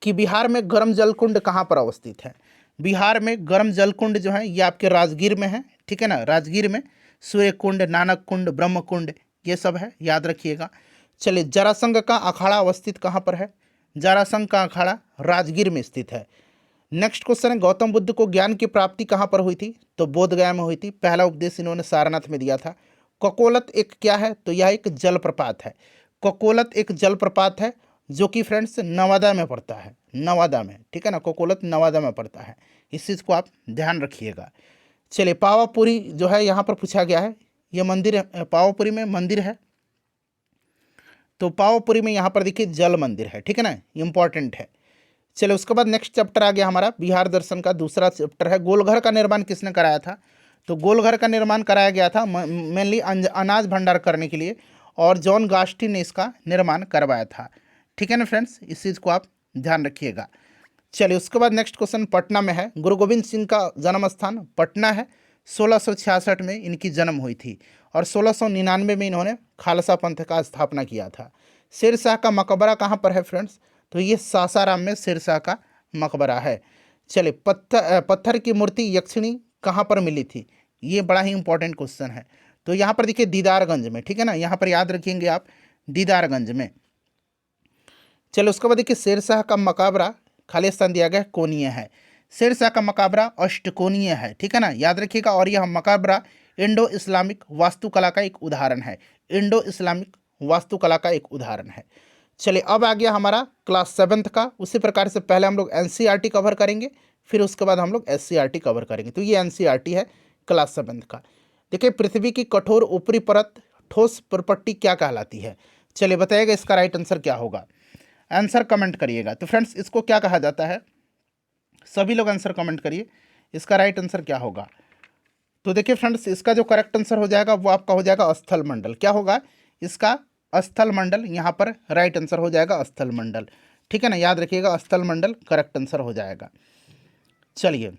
कि बिहार में गर्म जल कुंड कहाँ पर अवस्थित है। बिहार में गर्म जल कुंड जो है ये आपके राजगीर में है, ठीक है ना। राजगीर में सूर्य कुंड, नानक कुंड, ब्रह्म कुंड ये सब है, याद रखिएगा। चलिए, जरासंध का अखाड़ा अवस्थित कहाँ पर है? जरासंध का अखाड़ा राजगीर में स्थित है। नेक्स्ट क्वेश्चन है, गौतम बुद्ध को ज्ञान की प्राप्ति कहाँ पर हुई थी? तो बोधगया में हुई थी। पहला उपदेश इन्होंने सारनाथ में दिया था। ककोलत एक क्या है? तो यह एक जलप्रपात है। ककोलत एक जलप्रपात है जो कि फ्रेंड्स नवादा में पड़ता है, नवादा में, ठीक है ना। कोकोलत नवादा में पड़ता है, इस चीज़ को आप ध्यान रखिएगा। चलिए, पावापुरी जो है यहाँ पर पूछा गया है, ये मंदिर है, पावापुरी में मंदिर है। तो पावापुरी में यहाँ पर देखिए जल मंदिर है, ठीक है ना, इंपॉर्टेंट है। चलिए, उसके बाद नेक्स्ट चैप्टर आ गया हमारा बिहार दर्शन का दूसरा चैप्टर है, गोलघर का निर्माण किसने कराया था? तो गोलघर का निर्माण कराया गया था मेनली अनाज भंडार करने के लिए, और जॉन गास्टी ने इसका निर्माण करवाया था, ठीक है ना फ्रेंड्स, इस चीज़ को आप ध्यान रखिएगा। चलिए, उसके बाद नेक्स्ट क्वेश्चन पटना में है। गुरु गोविंद सिंह का जन्म स्थान पटना है। 1666 में इनकी जन्म हुई थी, और 1699 में इन्होंने खालसा पंथ का स्थापना किया था। शेरशाह का मकबरा कहाँ पर है फ्रेंड्स? तो ये सासाराम में शेरशाह का मकबरा है। चलिए, पत्थर की मूर्ति यक्षिणी कहाँ पर मिली थी? ये बड़ा ही इंपॉर्टेंट क्वेश्चन है। तो यहाँ पर देखिए दीदारगंज में, ठीक है ना, यहाँ पर याद रखेंगे आप, दीदारगंज में। चलो, उसके बाद देखिए शेरशाह का मकबरा खाली स्थान दिया गया कोणीय है। शेरशाह का मकबरा अष्टकोणीय है, ठीक है ना, याद रखिएगा। और यह मकबरा इंडो इस्लामिक वास्तुकला का एक उदाहरण है, इंडो इस्लामिक वास्तुकला का एक उदाहरण है। चलिए, अब आ गया हमारा क्लास 7th का। उसी प्रकार से पहले हम लोग एनसीईआरटी कवर करेंगे, फिर उसके बाद हम लोग एससीईआरटी कवर करेंगे। तो ये एनसीईआरटी है क्लास 7th का। देखिए, पृथ्वी की कठोर ऊपरी परत ठोस प्रॉपर्टी क्या कहलाती है? चलिए बताइएगा, इसका राइट आंसर क्या होगा, आंसर कमेंट करिएगा। तो फ्रेंड्स इसको क्या कहा जाता है? सभी लोग आंसर कमेंट करिए, इसका राइट आंसर क्या होगा। तो देखिए फ्रेंड्स, इसका जो करेक्ट आंसर हो जाएगा वो आपका हो जाएगा स्थल मंडल। क्या होगा इसका? स्थल मंडल, यहाँ पर राइट आंसर हो जाएगा स्थल मंडल, ठीक है ना, याद रखिएगा, स्थल मंडल करेक्ट आंसर हो जाएगा। चलिए,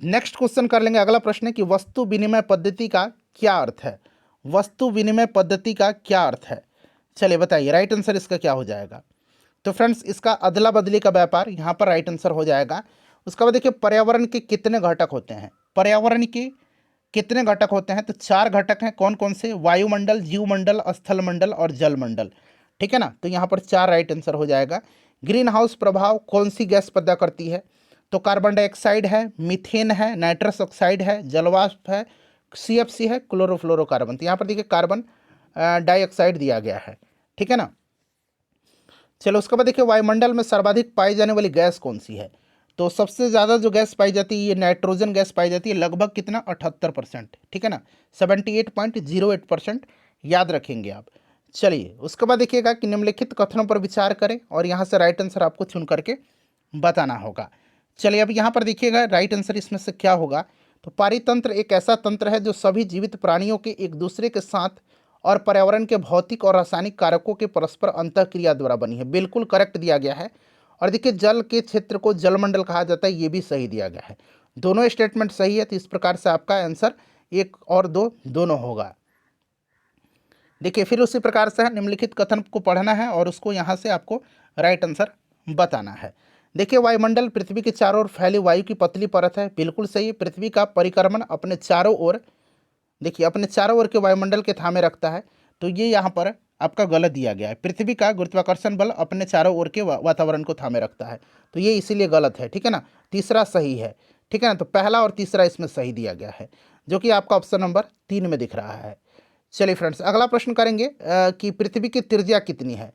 नेक्स्ट क्वेश्चन कर लेंगे। अगला प्रश्न है कि वस्तु विनिमय पद्धति का क्या अर्थ है? वस्तु विनिमय पद्धति का क्या अर्थ है? चलिए बताइए, राइट आंसर इसका क्या हो जाएगा। तो फ्रेंड्स इसका अदला बदली का व्यापार यहाँ पर राइट आंसर हो जाएगा। उसके बाद देखिए, पर्यावरण के कितने घटक होते हैं? पर्यावरण के कितने घटक होते हैं? तो 4 घटक हैं। कौन कौन से? वायुमंडल, जीवमंडल, स्थल मंडल और जलमंडल, ठीक है ना। तो यहाँ पर 4 राइट आंसर हो जाएगा। ग्रीन हाउस प्रभाव कौन सी गैस पैदा करती है? तो कार्बन डाइऑक्साइड है, मीथेन है, नाइट्रस ऑक्साइड है, जलवाष्प है, CFC है, क्लोरोफ्लोरोकार्बन। तो यहाँ पर देखिए कार्बन डाइऑक्साइड दिया गया है, ठीक है ना। चलो, उसके बाद देखिए, वायुमंडल में सर्वाधिक पाई जाने वाली गैस कौन सी है? तो सबसे ज़्यादा जो गैस पाई जाती है ये नाइट्रोजन गैस पाई जाती है, लगभग कितना? 78%, ठीक है ना, 78.08% याद रखेंगे आप। चलिए, उसके बाद देखिएगा कि निम्नलिखित कथनों पर विचार करें, और यहाँ से राइट आंसर आपको चुन करके बताना होगा। चलिए, अब यहाँ पर देखिएगा राइट आंसर इसमें से क्या होगा। तो पारितंत्र एक ऐसा तंत्र है जो सभी जीवित प्राणियों के एक दूसरे के साथ और पर्यावरण के भौतिक और रासायनिक कारकों के परस्पर अंतःक्रिया द्वारा बनी है। बिल्कुल करेक्ट दिया गया है। और देखिए, जल के क्षेत्र को जलमंडल कहा जाता है, ये भी सही दिया गया है। दोनों स्टेटमेंट सही है, तो इस प्रकार से आपका आंसर 1 और 2 दोनों होगा। देखिए फिर उसी प्रकार से है, निम्नलिखित कथन को पढ़ना है और उसको यहाँ से आपको राइट आंसर बताना है। देखिए वायुमंडल पृथ्वी के चारों ओर फैली वायु की पतली परत है, बिल्कुल सही। पृथ्वी का परिक्रमण अपने चारों ओर, देखिए अपने चारों ओर के वायुमंडल के थामे रखता है, तो ये यहाँ पर आपका गलत दिया गया है। पृथ्वी का गुरुत्वाकर्षण बल अपने चारों ओर के वातावरण को थामे रखता है, तो ये इसीलिए गलत है, ठीक है ना। तीसरा सही है, ठीक है ना। तो पहला और तीसरा इसमें सही दिया गया है, जो कि आपका ऑप्शन नंबर 3 में दिख रहा है। चलिए फ्रेंड्स अगला प्रश्न करेंगे कि पृथ्वी की त्रिज्या कितनी है।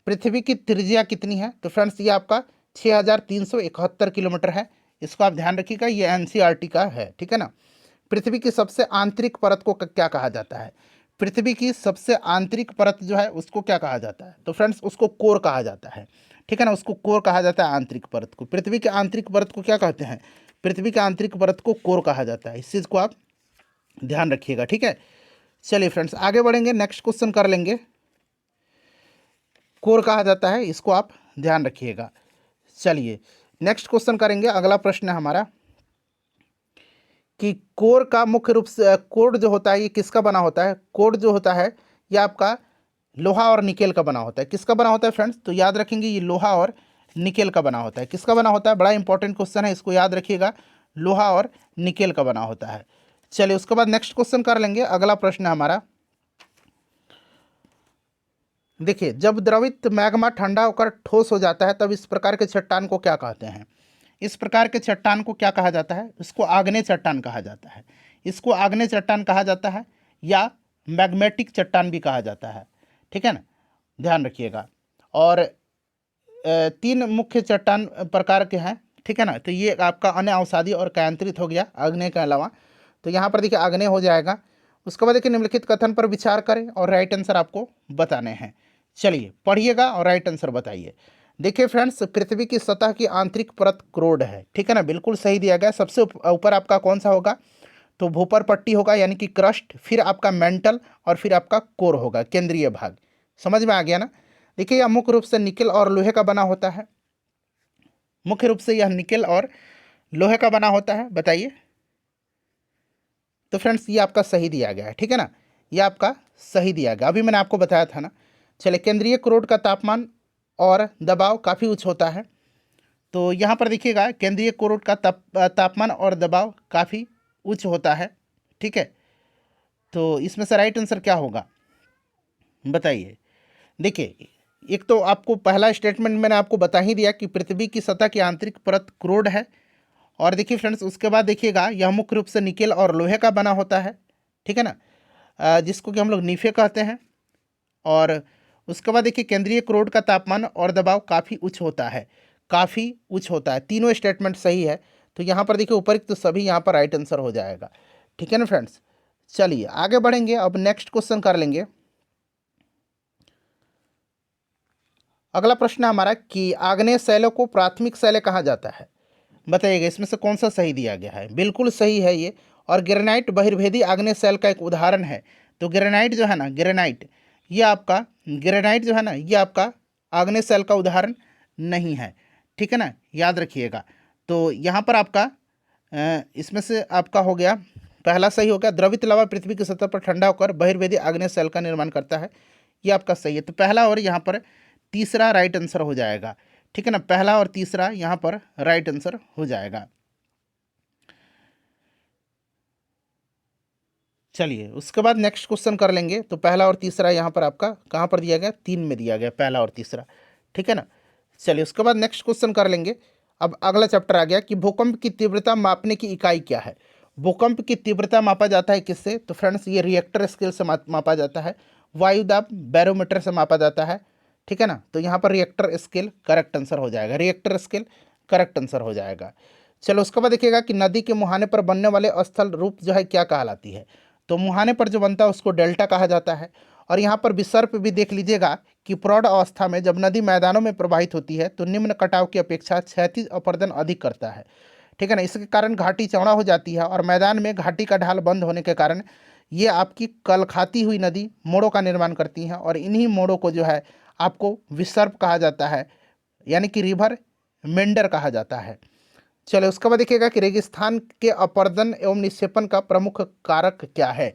पृथ्वी की त्रिज्या कितनी है, तो फ्रेंड्स ये आपका 6371 किलोमीटर है। इसको आप ध्यान रखिएगा, ये एनसीईआरटी का है, ठीक है ना। पृथ्वी की सबसे आंतरिक परत को क्या कहा जाता है। पृथ्वी की सबसे आंतरिक परत जो है उसको क्या कहा जाता है, तो फ्रेंड्स उसको कोर कहा जाता है, ठीक है ना। उसको कोर कहा जाता है आंतरिक परत को। पृथ्वी के आंतरिक परत को क्या कहते हैं, पृथ्वी के आंतरिक परत को कोर कहा जाता है। इस चीज़ को आप ध्यान रखिएगा, ठीक है। चलिए फ्रेंड्स आगे बढ़ेंगे, नेक्स्ट क्वेश्चन कर लेंगे। कोर कहा जाता है, इसको आप ध्यान रखिएगा। चलिए नेक्स्ट क्वेश्चन करेंगे। अगला प्रश्न है हमारा कि कोर का मुख्य रूप से, कोर जो होता है ये किसका बना होता है। कोर जो होता है ये आपका लोहा और निकेल का बना होता है। किसका बना होता है फ्रेंड्स, तो याद रखेंगे ये लोहा और निकेल का बना होता है। किसका बना होता है, बड़ा इंपॉर्टेंट क्वेश्चन है, इसको याद रखिएगा, लोहा और निकेल का बना होता है। चलिए उसके बाद नेक्स्ट क्वेश्चन कर लेंगे। अगला प्रश्न है हमारा, देखिए जब द्रवित मैग्मा ठंडा होकर ठोस हो जाता है तब इस प्रकार के चट्टान को क्या कहते हैं। इस प्रकार के चट्टान को क्या कहा जाता है, इसको आग्नेय चट्टान कहा जाता है। इसको आग्नेय चट्टान कहा जाता है या मैग्मेटिक चट्टान भी कहा जाता है, ठीक है ना, ध्यान रखिएगा। और 3 मुख्य चट्टान प्रकार के हैं, ठीक है ना। तो ये आपका अन्य अवसादी और कायांतरित हो गया आग्नेय के अलावा, तो यहाँ पर देखिए आग्नेय हो जाएगा। उसके बाद देखिए निम्नलिखित कथन पर विचार करें और राइट आंसर आपको बताने हैं। चलिए पढ़िएगा और राइट आंसर बताइए। देखिए फ्रेंड्स पृथ्वी की सतह की आंतरिक परत क्रोड है, ठीक है ना, बिल्कुल सही दिया गया। सबसे ऊपर आपका कौन सा होगा, तो भूपर पट्टी होगा यानी कि क्रस्ट, फिर आपका मेंटल और फिर आपका कोर होगा, केंद्रीय भाग। समझ में आ गया ना। देखिए यह मुख्य रूप से निकेल और लोहे का बना होता है। मुख्य रूप से यह निकेल और लोहे का बना होता है, बताइए। तो फ्रेंड्स ये आपका सही दिया गया है, ठीक है ना, ये आपका सही दिया गया, अभी मैंने आपको बताया था ना। चलिए केंद्रीय क्रोड का तापमान और दबाव काफ़ी उच्च होता है, तो यहाँ पर देखिएगा केंद्रीय क्रोड का तापमान और दबाव काफ़ी उच्च होता है, ठीक है। तो इसमें से राइट आंसर क्या होगा बताइए। देखिए एक तो आपको पहला स्टेटमेंट मैंने आपको बता ही दिया कि पृथ्वी की सतह की आंतरिक परत क्रोड है। और देखिए फ्रेंड्स उसके बाद देखिएगा यह मुख्य रूप से निकेल और लोहे का बना होता है, ठीक है ना, जिसको कि हम लोग नीफे कहते हैं। और उसके बाद देखिए केंद्रीय क्रोड का तापमान और दबाव काफ़ी उच्च होता है, काफ़ी उच्च होता है। तीनों स्टेटमेंट सही है, तो यहाँ पर देखिए उपरोक्त तो सभी यहाँ पर राइट आंसर हो जाएगा, ठीक है ना फ्रेंड्स। चलिए आगे बढ़ेंगे, अब नेक्स्ट क्वेश्चन कर लेंगे। अगला प्रश्न है हमारा कि आग्नेय शैलों को प्राथमिक शैलें कहा जाता है, बताइएगा इसमें से कौन सा सही दिया गया है। बिल्कुल सही है ये, और ग्रेनाइट बहिर्भेदी आग्नेय शैल का एक उदाहरण है। तो ग्रेनाइट जो है ना, ग्रेनाइट ये आपका, ग्रेनाइट जो है ना ये आपका आग्नेय शैल का उदाहरण नहीं है, ठीक है ना, याद रखिएगा। तो यहाँ पर आपका इसमें से आपका हो गया, पहला सही हो गया, द्रवित लावा पृथ्वी की सतह पर ठंडा होकर बहिर्भेदी आग्नेय शैल का निर्माण करता है, ये आपका सही है। तो पहला और यहाँ पर तीसरा राइट आंसर हो जाएगा, ठीक है ना, पहला और तीसरा यहाँ पर राइट आंसर हो जाएगा। चलिए उसके बाद नेक्स्ट क्वेश्चन कर लेंगे। तो पहला और तीसरा यहाँ पर आपका कहाँ पर दिया गया, 3 में दिया गया पहला और तीसरा, ठीक है ना। चलिए उसके बाद नेक्स्ट क्वेश्चन कर लेंगे। अब अगला चैप्टर आ गया कि भूकंप की तीव्रता मापने की इकाई क्या है। भूकंप की तीव्रता मापा जाता है किससे, तो फ्रेंड्स ये रिएक्टर स्केल से मापा जाता है, वायुदाब बैरोमीटर से मापा जाता है, ठीक है ना। तो यहाँ पर रिएक्टर स्केल करेक्ट आंसर हो जाएगा, रिएक्टर स्केल करेक्ट आंसर हो जाएगा। चलो उसके बाद देखिएगा कि नदी के मुहाने पर बनने वाले स्थल रूप जो है क्या कहलाती है। तो मुहाने पर जो बनता है उसको डेल्टा कहा जाता है। और यहाँ पर विसर्प भी देख लीजिएगा कि प्रौढ़ अवस्था में जब नदी मैदानों में प्रवाहित होती है तो निम्न कटाव की अपेक्षा क्षैतिज अपर्दन अधिक करता है, ठीक है ना। इसके कारण घाटी चौड़ा हो जाती है और मैदान में घाटी का ढाल बंद होने के कारण ये आपकी कल खाती हुई नदी मोड़ों का निर्माण करती हैं, और इन्हीं मोड़ों को जो है आपको विसर्प कहा जाता है, यानी कि रिवर मेंडर कहा जाता है। चलो उसके बाद देखिएगा कि रेगिस्तान के अपर्दन एवं निक्षेपण का प्रमुख कारक क्या है,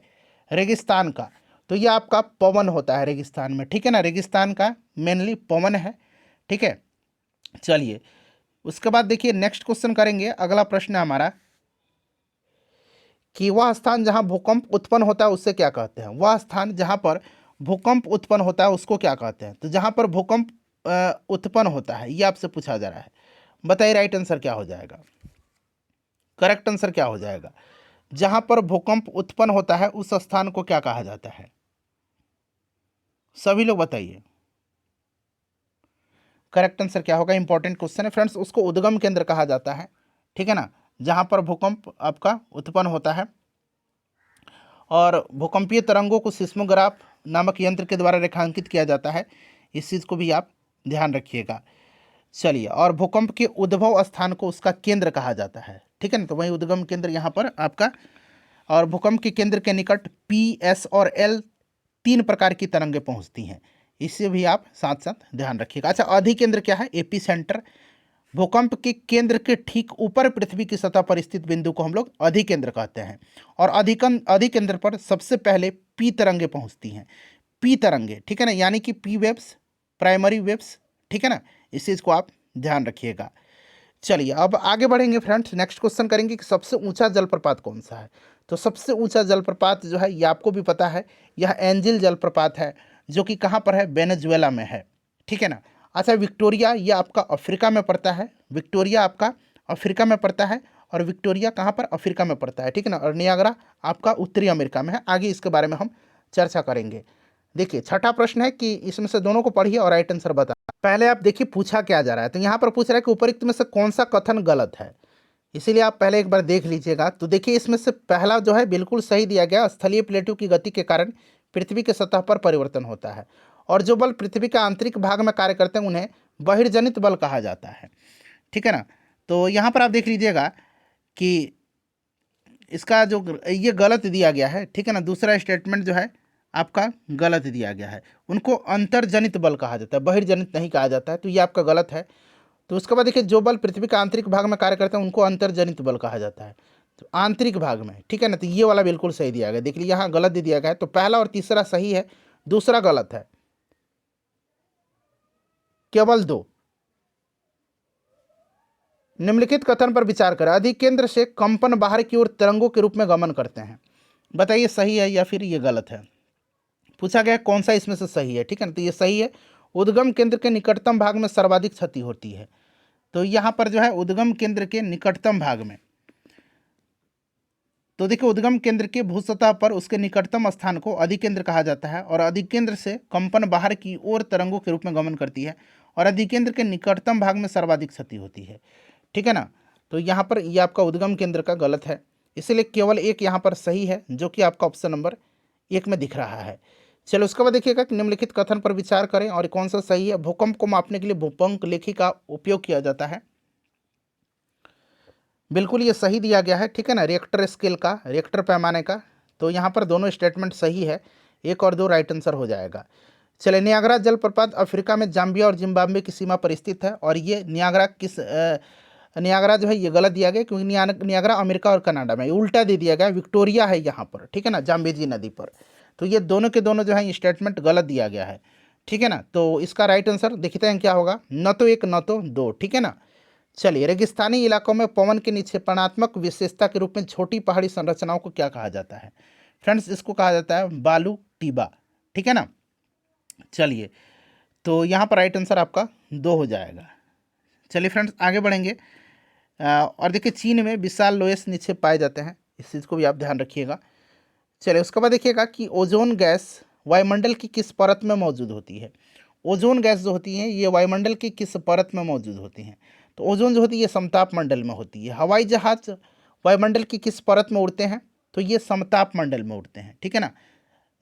रेगिस्तान का। तो ये आपका पवन होता है रेगिस्तान में, ठीक है ना, रेगिस्तान का मेनली पवन है, ठीक है। चलिए उसके बाद देखिए नेक्स्ट क्वेश्चन करेंगे। अगला प्रश्न है हमारा कि वह स्थान जहां भूकंप उत्पन्न होता है उससे क्या कहते हैं। वह स्थान जहां पर भूकंप उत्पन्न होता है उसको क्या कहते हैं। तो जहां पर भूकंप उत्पन्न होता है ये आपसे पूछा जा रहा है। बताइए राइट आंसर क्या हो जाएगा, करेक्ट आंसर क्या हो जाएगा। जहां पर भूकंप उत्पन्न होता है उस स्थान को क्या कहा जाता है, सभी लोग बताइए करेक्ट आंसर क्या होगा। इंपॉर्टेंट क्वेश्चन है फ्रेंड्स। उसको उद्गम केंद्र कहा जाता है, ठीक है ना, जहां पर भूकंप आपका उत्पन्न होता है। और भूकंपीय तरंगों को सिस्मोग्राफ नामक यंत्र के द्वारा रेखांकित किया जाता है, इस चीज़ को भी आप ध्यान रखिएगा। चलिए, और भूकंप के उद्भव स्थान को उसका केंद्र कहा जाता है, ठीक है ना, तो वही उद्गम केंद्र यहाँ पर आपका। और भूकंप के केंद्र के निकट पी, एस और एल 3 प्रकार की तरंगें पहुँचती हैं, इससे भी आप साथ साथ ध्यान रखिएगा। अच्छा, अधिकेंद्र क्या है, एपी सेंटर। भूकंप के केंद्र के ठीक ऊपर पृथ्वी की सतह पर स्थित बिंदु को हम लोग अधिकेंद्र कहते हैं। और अधिकेंद्र पर सबसे पहले पी तरंगे पहुंचती हैं, पी तरंगे, ठीक है ना, यानी कि पी वेव्स, प्राइमरी वेव्स, ठीक है ना, इस चीज़ को आप ध्यान रखिएगा। चलिए अब आगे बढ़ेंगे फ्रेंड्स। नेक्स्ट क्वेश्चन करेंगे कि सबसे ऊंचा जलप्रपात कौन सा है। तो सबसे ऊंचा जलप्रपात जो है ये आपको भी पता है, यह एंजिल जलप्रपात है, जो कि कहाँ पर है, वेनेजुएला में है, ठीक है ना। अच्छा, विक्टोरिया ये आपका अफ्रीका में पड़ता है, विक्टोरिया आपका अफ्रीका में पड़ता है। और विक्टोरिया कहाँ पर, अफ्रीका में पड़ता है, ठीक है ना। और नियाग्रा आपका उत्तरी अमेरिका में है। आगे इसके बारे में हम चर्चा करेंगे। देखिए छठा प्रश्न है कि इसमें से दोनों को पढ़िए और राइट आंसर बता। पहले आप देखिए पूछा क्या जा रहा है। तो यहाँ पर पूछ रहा है कि उपरोक्त में से कौन सा कथन गलत है, इसीलिए आप पहले एक बार देख लीजिएगा। तो देखिए इसमें से पहला जो है बिल्कुल सही दिया गया, स्थलीय प्लेटों की गति के कारण पृथ्वी के सतह पर परिवर्तन होता है, और जो बल पृथ्वी के आंतरिक भाग में कार्य करते हैं उन्हें बहिर्जनित बल कहा जाता है, ठीक है ना। तो यहाँ पर आप देख लीजिएगा कि इसका जो ये गलत दिया गया है, ठीक है ना, दूसरा स्टेटमेंट जो है आपका गलत दिया गया है। उनको अंतर्जनित बल कहा जाता है, बहिर्जनित नहीं कहा जाता है, तो ये आपका गलत है। तो उसके बाद देखिए जो बल पृथ्वी के आंतरिक भाग में कार्य करते हैं उनको अंतर्जनित बल कहा जाता है, तो आंतरिक भाग में, ठीक है ना। तो ये वाला बिल्कुल सही दिया गया, देख लीजिए यहाँ गलत दिया गया है। तो पहला और तीसरा सही है, दूसरा गलत है, केवल 2। निम्नलिखित कथन पर विचार करें। अधिकेंद्र से कंपन बाहर की ओर तरंगों के रूप में गमन करते हैं, बताइए सही है या फिर ये गलत है। पूछा गया कौन सा इसमें से सही है, ठीक है ना, तो ये सही है। उद्गम केंद्र के निकटतम भाग में सर्वाधिक क्षति होती है। तो यहाँ पर जो है उद्गम केंद्र के निकटतम भाग में, तो देखिए उद्गम केंद्र के भूसतह पर उसके निकटतम स्थान को अधिकेंद्र कहा जाता है। और अधिकेंद्र से कंपन बाहर की ओर तरंगों के रूप में गमन करती है, और अधिकेंद्र के निकटतम भाग में सर्वाधिक क्षति होती है, ठीक है ना। तो यहाँ पर ये आपका उद्गम केंद्र का गलत है, इसलिए केवल एक यहाँ पर सही है, जो कि आपका ऑप्शन नंबर 1 में दिख रहा है। चलो उसके बाद देखिएगा कि निम्नलिखित कथन पर विचार करें और कौन सा सही है। भूकंप को मापने के लिए भूकंप लेखी का उपयोग किया जाता है, बिल्कुल ये सही दिया गया है, ठीक है ना, रिएक्टर स्केल का, रिएक्टर पैमाने का। तो यहाँ पर दोनों स्टेटमेंट सही है, 1 और 2 राइट आंसर हो जाएगा। चलिए, नियाग्रा जलप्रपात अफ्रीका में जाम्बिया और जिम्बाब्वे की सीमा पर स्थित है। और ये नियाग्रा जो है ये गलत दिया गया, क्योंकि नियाग्रा अमेरिका और कनाडा में, उल्टा दे दिया गया, विक्टोरिया है यहाँ पर, ठीक है ना, जाम्बेजी नदी पर। तो ये दोनों के दोनों जो है ये स्टेटमेंट गलत दिया गया है, ठीक है ना। तो इसका राइट आंसर देखते हैं क्या होगा, न तो 1 न तो 2, ठीक है ना। चलिए, रेगिस्तानी इलाकों में पवन के निक्षेपणात्मक विशेषता के रूप में छोटी पहाड़ी संरचनाओं को क्या कहा जाता है। फ्रेंड्स इसको कहा जाता है बालू टीबा, ठीक है ना। चलिए, तो यहाँ पर राइट आंसर आपका 2 हो जाएगा। चलिए फ्रेंड्स आगे बढ़ेंगे। और देखिए चीन में विशाल लोयस निक्षेप पाए जाते हैं, इस चीज़ को भी आप ध्यान रखिएगा। चलिए उसके बाद देखिएगा कि ओजोन गैस वायुमंडल की किस परत में मौजूद होती है। ओजोन गैस जो होती है ये वायुमंडल की किस परत में मौजूद होती हैं। तो ओजोन जो होती है ये समताप मंडल में होती है। हवाई जहाज वायुमंडल की किस परत में उड़ते हैं, तो ये समताप मंडल में उड़ते हैं, ठीक है ना।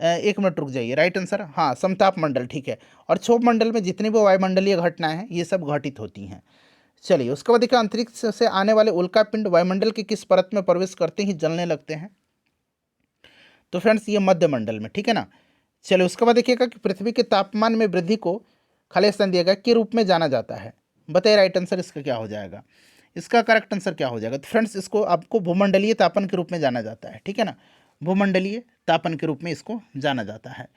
1 मिनट रुक जाइए, राइट आंसर हाँ समताप मंडल, ठीक है। और क्षोभ मंडल में जितनी भी वायुमंडलीय घटनाएं हैं ये सब घटित होती हैं। चलिए उसके बाद देखिए अंतरिक्ष से आने वाले उल्कापिंड वायुमंडल की किस परत में प्रवेश करते ही जलने लगते हैं। तो फ्रेंड्स ये मध्य मंडल में, ठीक है ना। चलिए उसके बाद देखिएगा कि पृथ्वी के तापमान में वृद्धि को खाली स्थान दिया गया के रूप में जाना जाता है। बताइए राइट आंसर इसका क्या हो जाएगा, इसका करेक्ट आंसर क्या हो जाएगा। तो फ्रेंड्स इसको आपको भूमंडलीय तापन के रूप में जाना जाता है, ठीक है ना। भूमंडलीय तापन के रूप में इसको जाना जाता है।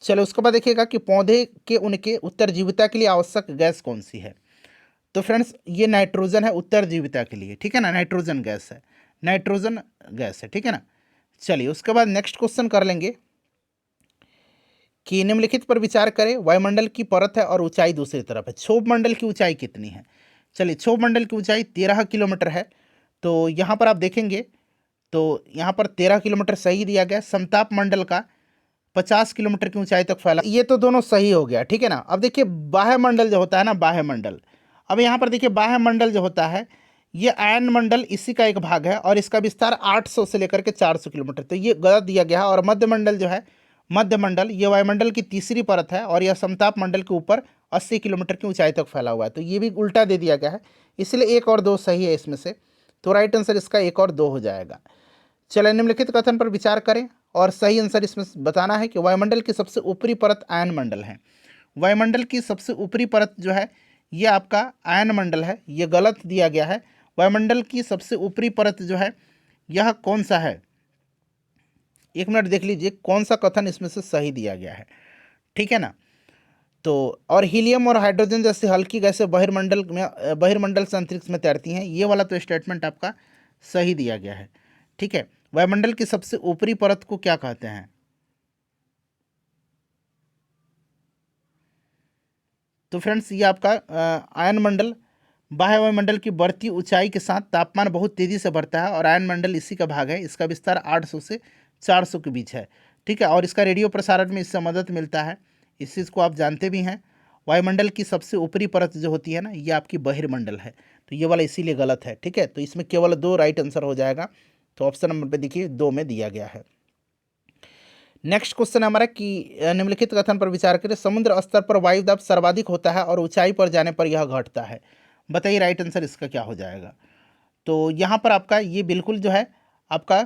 चलो उसके बाद देखिएगा कि पौधे के उनके उत्तरजीविता के लिए आवश्यक गैस कौन सी है। तो फ्रेंड्स ये नाइट्रोजन है उत्तरजीविता के लिए, ठीक है ना, नाइट्रोजन गैस है, नाइट्रोजन गैस है, ठीक है ना। चलिए उसके बाद नेक्स्ट क्वेश्चन कर लेंगे कि निम्नलिखित पर विचार करें, वायुमंडल की परत है और ऊंचाई दूसरी तरफ है, क्षोभ मंडल की ऊंचाई कितनी है। चलिए क्षोभ मंडल की ऊंचाई 13 किलोमीटर है। तो यहाँ पर आप देखेंगे तो यहाँ पर 13 किलोमीटर सही दिया गया। समताप मंडल का 50 किलोमीटर की ऊंचाई तक फैला, ये तो दोनों सही हो गया, ठीक है ना। अब देखिए बाह्य मंडल जो होता है ना, बाह्य मंडल, अब यहाँ पर देखिए बाह्य मंडल जो होता है ये आयन मंडल इसी का एक भाग है और इसका विस्तार 800 से लेकर के 400 किलोमीटर, तो ये गलत दिया गया है। और मध्य मंडल जो है, मध्य मंडल ये वायुमंडल की तीसरी परत है और यह समताप मंडल के ऊपर 80 किलोमीटर की ऊंचाई तक फैला हुआ है, तो ये भी उल्टा दे दिया गया है, इसलिए एक और दो सही है इसमें से, तो राइट आंसर इसका एक और दो हो जाएगा। चलिए निम्नलिखित कथन पर विचार करें और सही आंसर इसमें बताना है कि वायुमंडल की सबसे ऊपरी परत आयन मंडल है। वायुमंडल की सबसे ऊपरी परत जो है ये आपका आयन मंडल है, ये गलत दिया गया है। वायुमंडल की सबसे ऊपरी परत जो है यह कौन सा है, एक मिनट देख लीजिए कौन सा कथन इसमें से सही दिया गया है, ठीक है ना। तो और हीलियम और हाइड्रोजन जैसे हल्की गैसें बहिर्मंडल से अंतरिक्ष में तैरती हैं, ये वाला तो स्टेटमेंट आपका सही दिया गया है, ठीक है। वायुमंडल की सबसे ऊपरी परत को क्या कहते हैं। तो फ्रेंड्स ये आपका आयन मंडल, बाह्य वायुमंडल की बढ़ती ऊंचाई के साथ तापमान बहुत तेज़ी से बढ़ता है और आयन मंडल इसी का भाग है, इसका विस्तार 800 से 400 के बीच है, ठीक है। और इसका रेडियो प्रसारण में इससे मदद मिलता है, इस चीज़ को आप जानते भी हैं। वायुमंडल की सबसे ऊपरी परत जो होती है ना ये आपकी बहिर्मंडल है, तो ये वाला इसीलिए गलत है, ठीक है। तो इसमें केवल दो राइट आंसर हो जाएगा, तो ऑप्शन नंबर पे देखिए दो में दिया गया है। नेक्स्ट क्वेश्चन हमारा कि निम्नलिखित कथन पर विचार करें, समुद्र स्तर पर वायु दाब सर्वाधिक होता है और ऊंचाई पर जाने पर यह घटता है, बताइए राइट आंसर इसका क्या हो जाएगा। तो यहाँ पर आपका ये बिल्कुल जो है आपका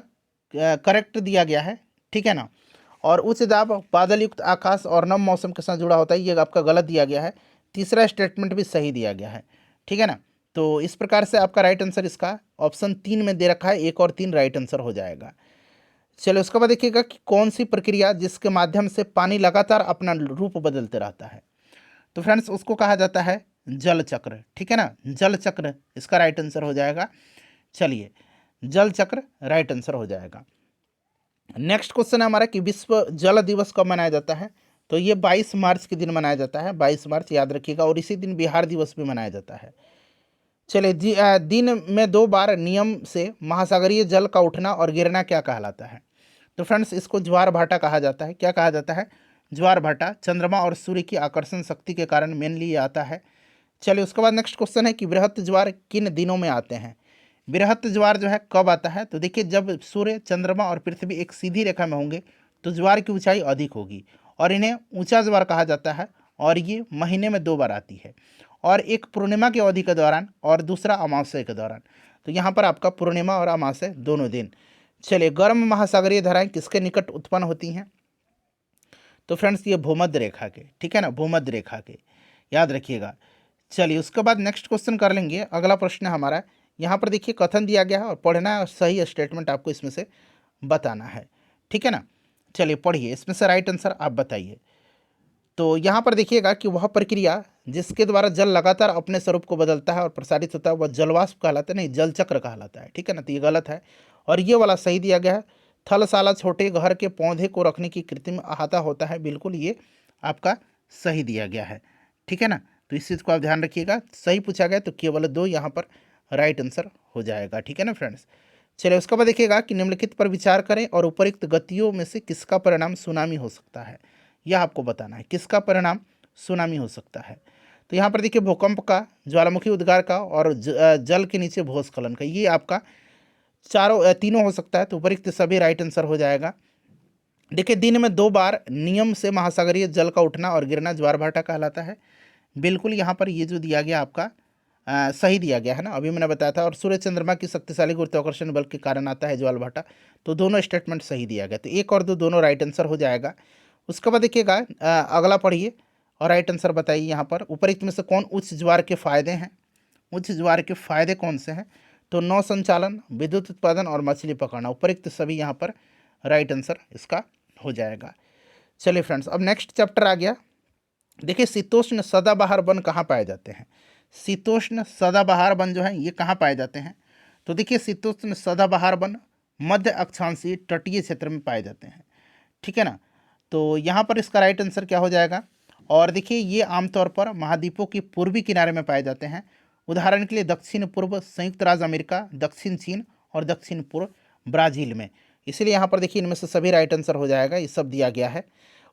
करेक्ट दिया गया है, ठीक है ना। और उच्च दाब बादल युक्त आकाश और नम मौसम के साथ जुड़ा होता है, ये आपका गलत दिया गया है। तीसरा स्टेटमेंट भी सही दिया गया है, ठीक है ना। तो इस प्रकार से आपका राइट आंसर इसका ऑप्शन 3 में दे रखा है, 1 और 3 राइट आंसर हो जाएगा। चलिए उसके बाद देखिएगा कि कौन सी प्रक्रिया जिसके माध्यम से पानी लगातार अपना रूप बदलते रहता है। तो फ्रेंड्स उसको कहा जाता है जल चक्र, ठीक है ना, जल चक्र इसका राइट आंसर हो जाएगा। चलिए जल चक्र राइट आंसर हो जाएगा। नेक्स्ट क्वेश्चन है हमारा कि विश्व जल दिवस कब मनाया जाता है। तो ये 22 मार्च के दिन मनाया जाता है, 22 मार्च याद रखिएगा, और इसी दिन बिहार दिवस भी मनाया जाता है। चलिए दिन में 2 बार नियम से महासागरीय जल का उठना और गिरना क्या कहलाता है। तो फ्रेंड्स इसको ज्वार भाटा कहा जाता है, क्या कहा जाता है, ज्वार भाटा। चंद्रमा और सूर्य की आकर्षण शक्ति के कारण मेनली ये आता है। चलिए उसके बाद नेक्स्ट क्वेश्चन है कि बृहत ज्वार किन दिनों में आते हैं। बृहत ज्वार जो है कब आता है। तो देखिए जब सूर्य, चंद्रमा और पृथ्वी एक सीधी रेखा में होंगे तो ज्वार की ऊंचाई अधिक होगी और इन्हें ऊंचा ज्वार कहा जाता है, और ये महीने में 2 बार आती है, और एक पूर्णिमा की अवधि के दौरान और दूसरा अमावस्या के दौरान। तो यहाँ पर आपका पूर्णिमा और अमावस्या दोनों दिन। चलिए गर्म महासागरीय धाराएं किसके निकट उत्पन्न होती हैं। तो फ्रेंड्स ये भूमध्य रेखा के, ठीक है ना, भूमध्य रेखा के, याद रखिएगा। चलिए उसके बाद नेक्स्ट क्वेश्चन कर लेंगे। अगला प्रश्न है हमारा, यहाँ पर देखिए कथन दिया गया है और पढ़ना है और सही स्टेटमेंट आपको इसमें से बताना है, ठीक है ना। चलिए पढ़िए, इसमें से राइट आंसर आप बताइए। तो यहाँ पर देखिएगा कि वह प्रक्रिया जिसके द्वारा जल लगातार अपने स्वरूप को बदलता है और प्रसारित होता है वह जलवाष्प कहलाता है, नहीं जल चक्र कहलाता है, ठीक है ना। तो ये गलत है और ये वाला सही दिया गया है। थलशाला छोटे घर के पौधे को रखने की कृत्रिम अहाता होता है, बिल्कुल ये आपका सही दिया गया है, ठीक है ना। तो इस चीज़ को आप ध्यान रखिएगा, सही पूछा गया तो केवल 2 यहाँ पर राइट आंसर हो जाएगा, ठीक है ना फ्रेंड्स। चलिए उसके बाद देखिएगा कि निम्नलिखित पर विचार करें और उपरोक्त गतियों में से किसका परिणाम सुनामी हो सकता है, यह आपको बताना है, किसका परिणाम सुनामी हो सकता है। तो यहाँ पर देखिए भूकंप का, ज्वालामुखी उद्गार का और जल के नीचे भूस्खलन का, ये आपका तीनों हो सकता है, तो उपरोक्त सभी राइट आंसर हो जाएगा। देखिए दिन में 2 बार नियम से महासागरीय जल का उठना और गिरना ज्वार भाटा कहलाता है, बिल्कुल यहाँ पर ये जो दिया गया आपका सही दिया गया है ना, अभी मैंने बताया था। और सूर्य चंद्रमा की शक्तिशाली गुरुत्वाकर्षण बल के कारण आता है ज्वार भाटा, तो दोनों स्टेटमेंट सही दिया गया, तो 1 और 2 दोनों राइट आंसर हो जाएगा। उसके बाद देखिएगा अगला पढ़िए और राइट आंसर बताइए। यहाँ पर उपरोक्त में से कौन उच्च ज्वार के फायदे हैं, उच्च ज्वार के फायदे कौन से हैं। तो नौ संचालन, विद्युत उत्पादन और मछली पकड़ना, उपरोक्त सभी यहाँ पर राइट आंसर इसका हो जाएगा। चलिए फ्रेंड्स, अब नेक्स्ट चैप्टर आ गया। देखिए शीतोष्ण सदाबहार वन कहाँ पाए जाते हैं। शीतोष्ण सदाबहार वन जो है ये कहाँ पाए जाते हैं। तो देखिए शीतोष्ण सदाबहार वन मध्य अक्षांशीय तटीय क्षेत्र में पाए जाते हैं, ठीक है ना। तो यहाँ पर इसका राइट आंसर क्या हो जाएगा। और देखिए ये आमतौर पर महाद्वीपों के पूर्वी किनारे में पाए जाते हैं। उदाहरण के लिए दक्षिण पूर्व संयुक्त राज्य अमेरिका, दक्षिण चीन और दक्षिण पूर्व ब्राज़ील में। इसलिए यहाँ पर देखिए इनमें से सभी राइट आंसर हो जाएगा, ये सब दिया गया है।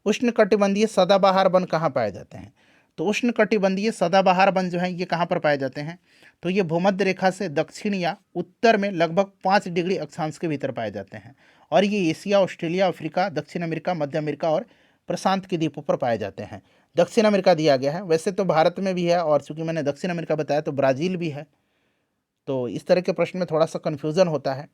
उष्णकटिबंधीय सदाबहार वन कहाँ पाए जाते हैं। तो उष्णकटिबंधीय सदाबहार वन जो है ये कहाँ पर पाए जाते हैं। तो ये भूमध्य रेखा से दक्षिण या उत्तर में लगभग 5 डिग्री अक्षांश के भीतर पाए जाते हैं और ये एशिया, ऑस्ट्रेलिया, अफ्रीका, दक्षिण अमेरिका, मध्य अमेरिका और प्रशांत के द्वीपों पर पाए जाते हैं। दक्षिण अमेरिका दिया गया है, वैसे तो भारत में भी है और चूंकि मैंने दक्षिण अमेरिका बताया तो ब्राज़ील भी है। तो इस तरह के प्रश्न में थोड़ा सा कन्फ्यूज़न होता है।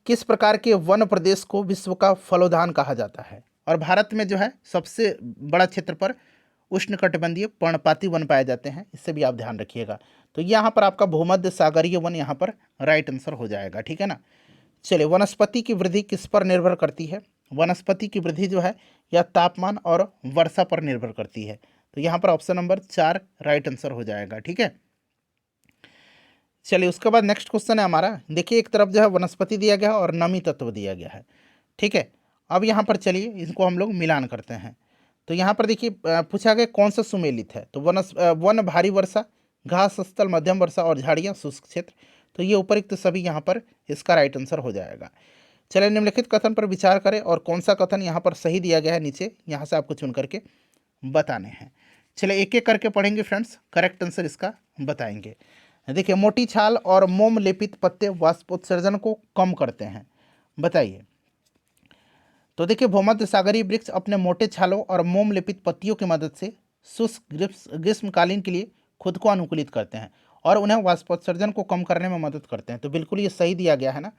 किस प्रकार के वन प्रदेश को विश्व का फलोद्यान कहा जाता है। और भारत में जो है सबसे बड़ा क्षेत्र पर उष्णकटिबंधीय पर्णपाती वन पाए जाते हैं, इससे भी आप ध्यान रखिएगा। तो यहाँ पर आपका भूमध्य सागरीय वन यहाँ पर राइट आंसर हो जाएगा, ठीक है ना। चलिए, वनस्पति की वृद्धि किस पर निर्भर करती है। वनस्पति की वृद्धि जो है यह तापमान और वर्षा पर निर्भर करती है। तो यहाँ पर ऑप्शन नंबर 4 राइट आंसर हो जाएगा, ठीक है। चलिए उसके बाद नेक्स्ट क्वेश्चन है हमारा। देखिए एक तरफ जो है वनस्पति दिया गया है और नमी तत्व दिया गया है, ठीक है। अब यहाँ पर चलिए इनको हम लोग मिलान करते हैं। तो यहाँ पर देखिए पूछा गया कौन सा सुमेलित है। तो वन भारी वर्षा, घास स्थल मध्यम वर्षा और झाड़ियाँ शुष्क क्षेत्र। तो ये उपरोक्त सभी यहाँ पर इसका राइट आंसर हो जाएगा। चलिए निम्नलिखित कथन पर विचार करें और कौन सा कथन यहाँ पर सही दिया गया है नीचे यहाँ से आपको चुन करके बताने हैं। चलिए एक एक करके पढ़ेंगे फ्रेंड्स, करेक्ट आंसर इसका बताएंगे। देखिए मोटी छाल और मोम लेपित पत्ते वाष्पोत्सर्जन को कम करते हैं, बताइए। तो देखिए भूमध्य सागरीय वृक्ष अपने मोटे छालों और मोम लेपित पत्तियों की मदद से शुष्क ग्रीष्मकालीन के लिए खुद को अनुकूलित करते हैं और उन्हें वाष्पोत्सर्जन को कम करने में मदद करते हैं। तो बिल्कुल ये सही दिया गया है ना,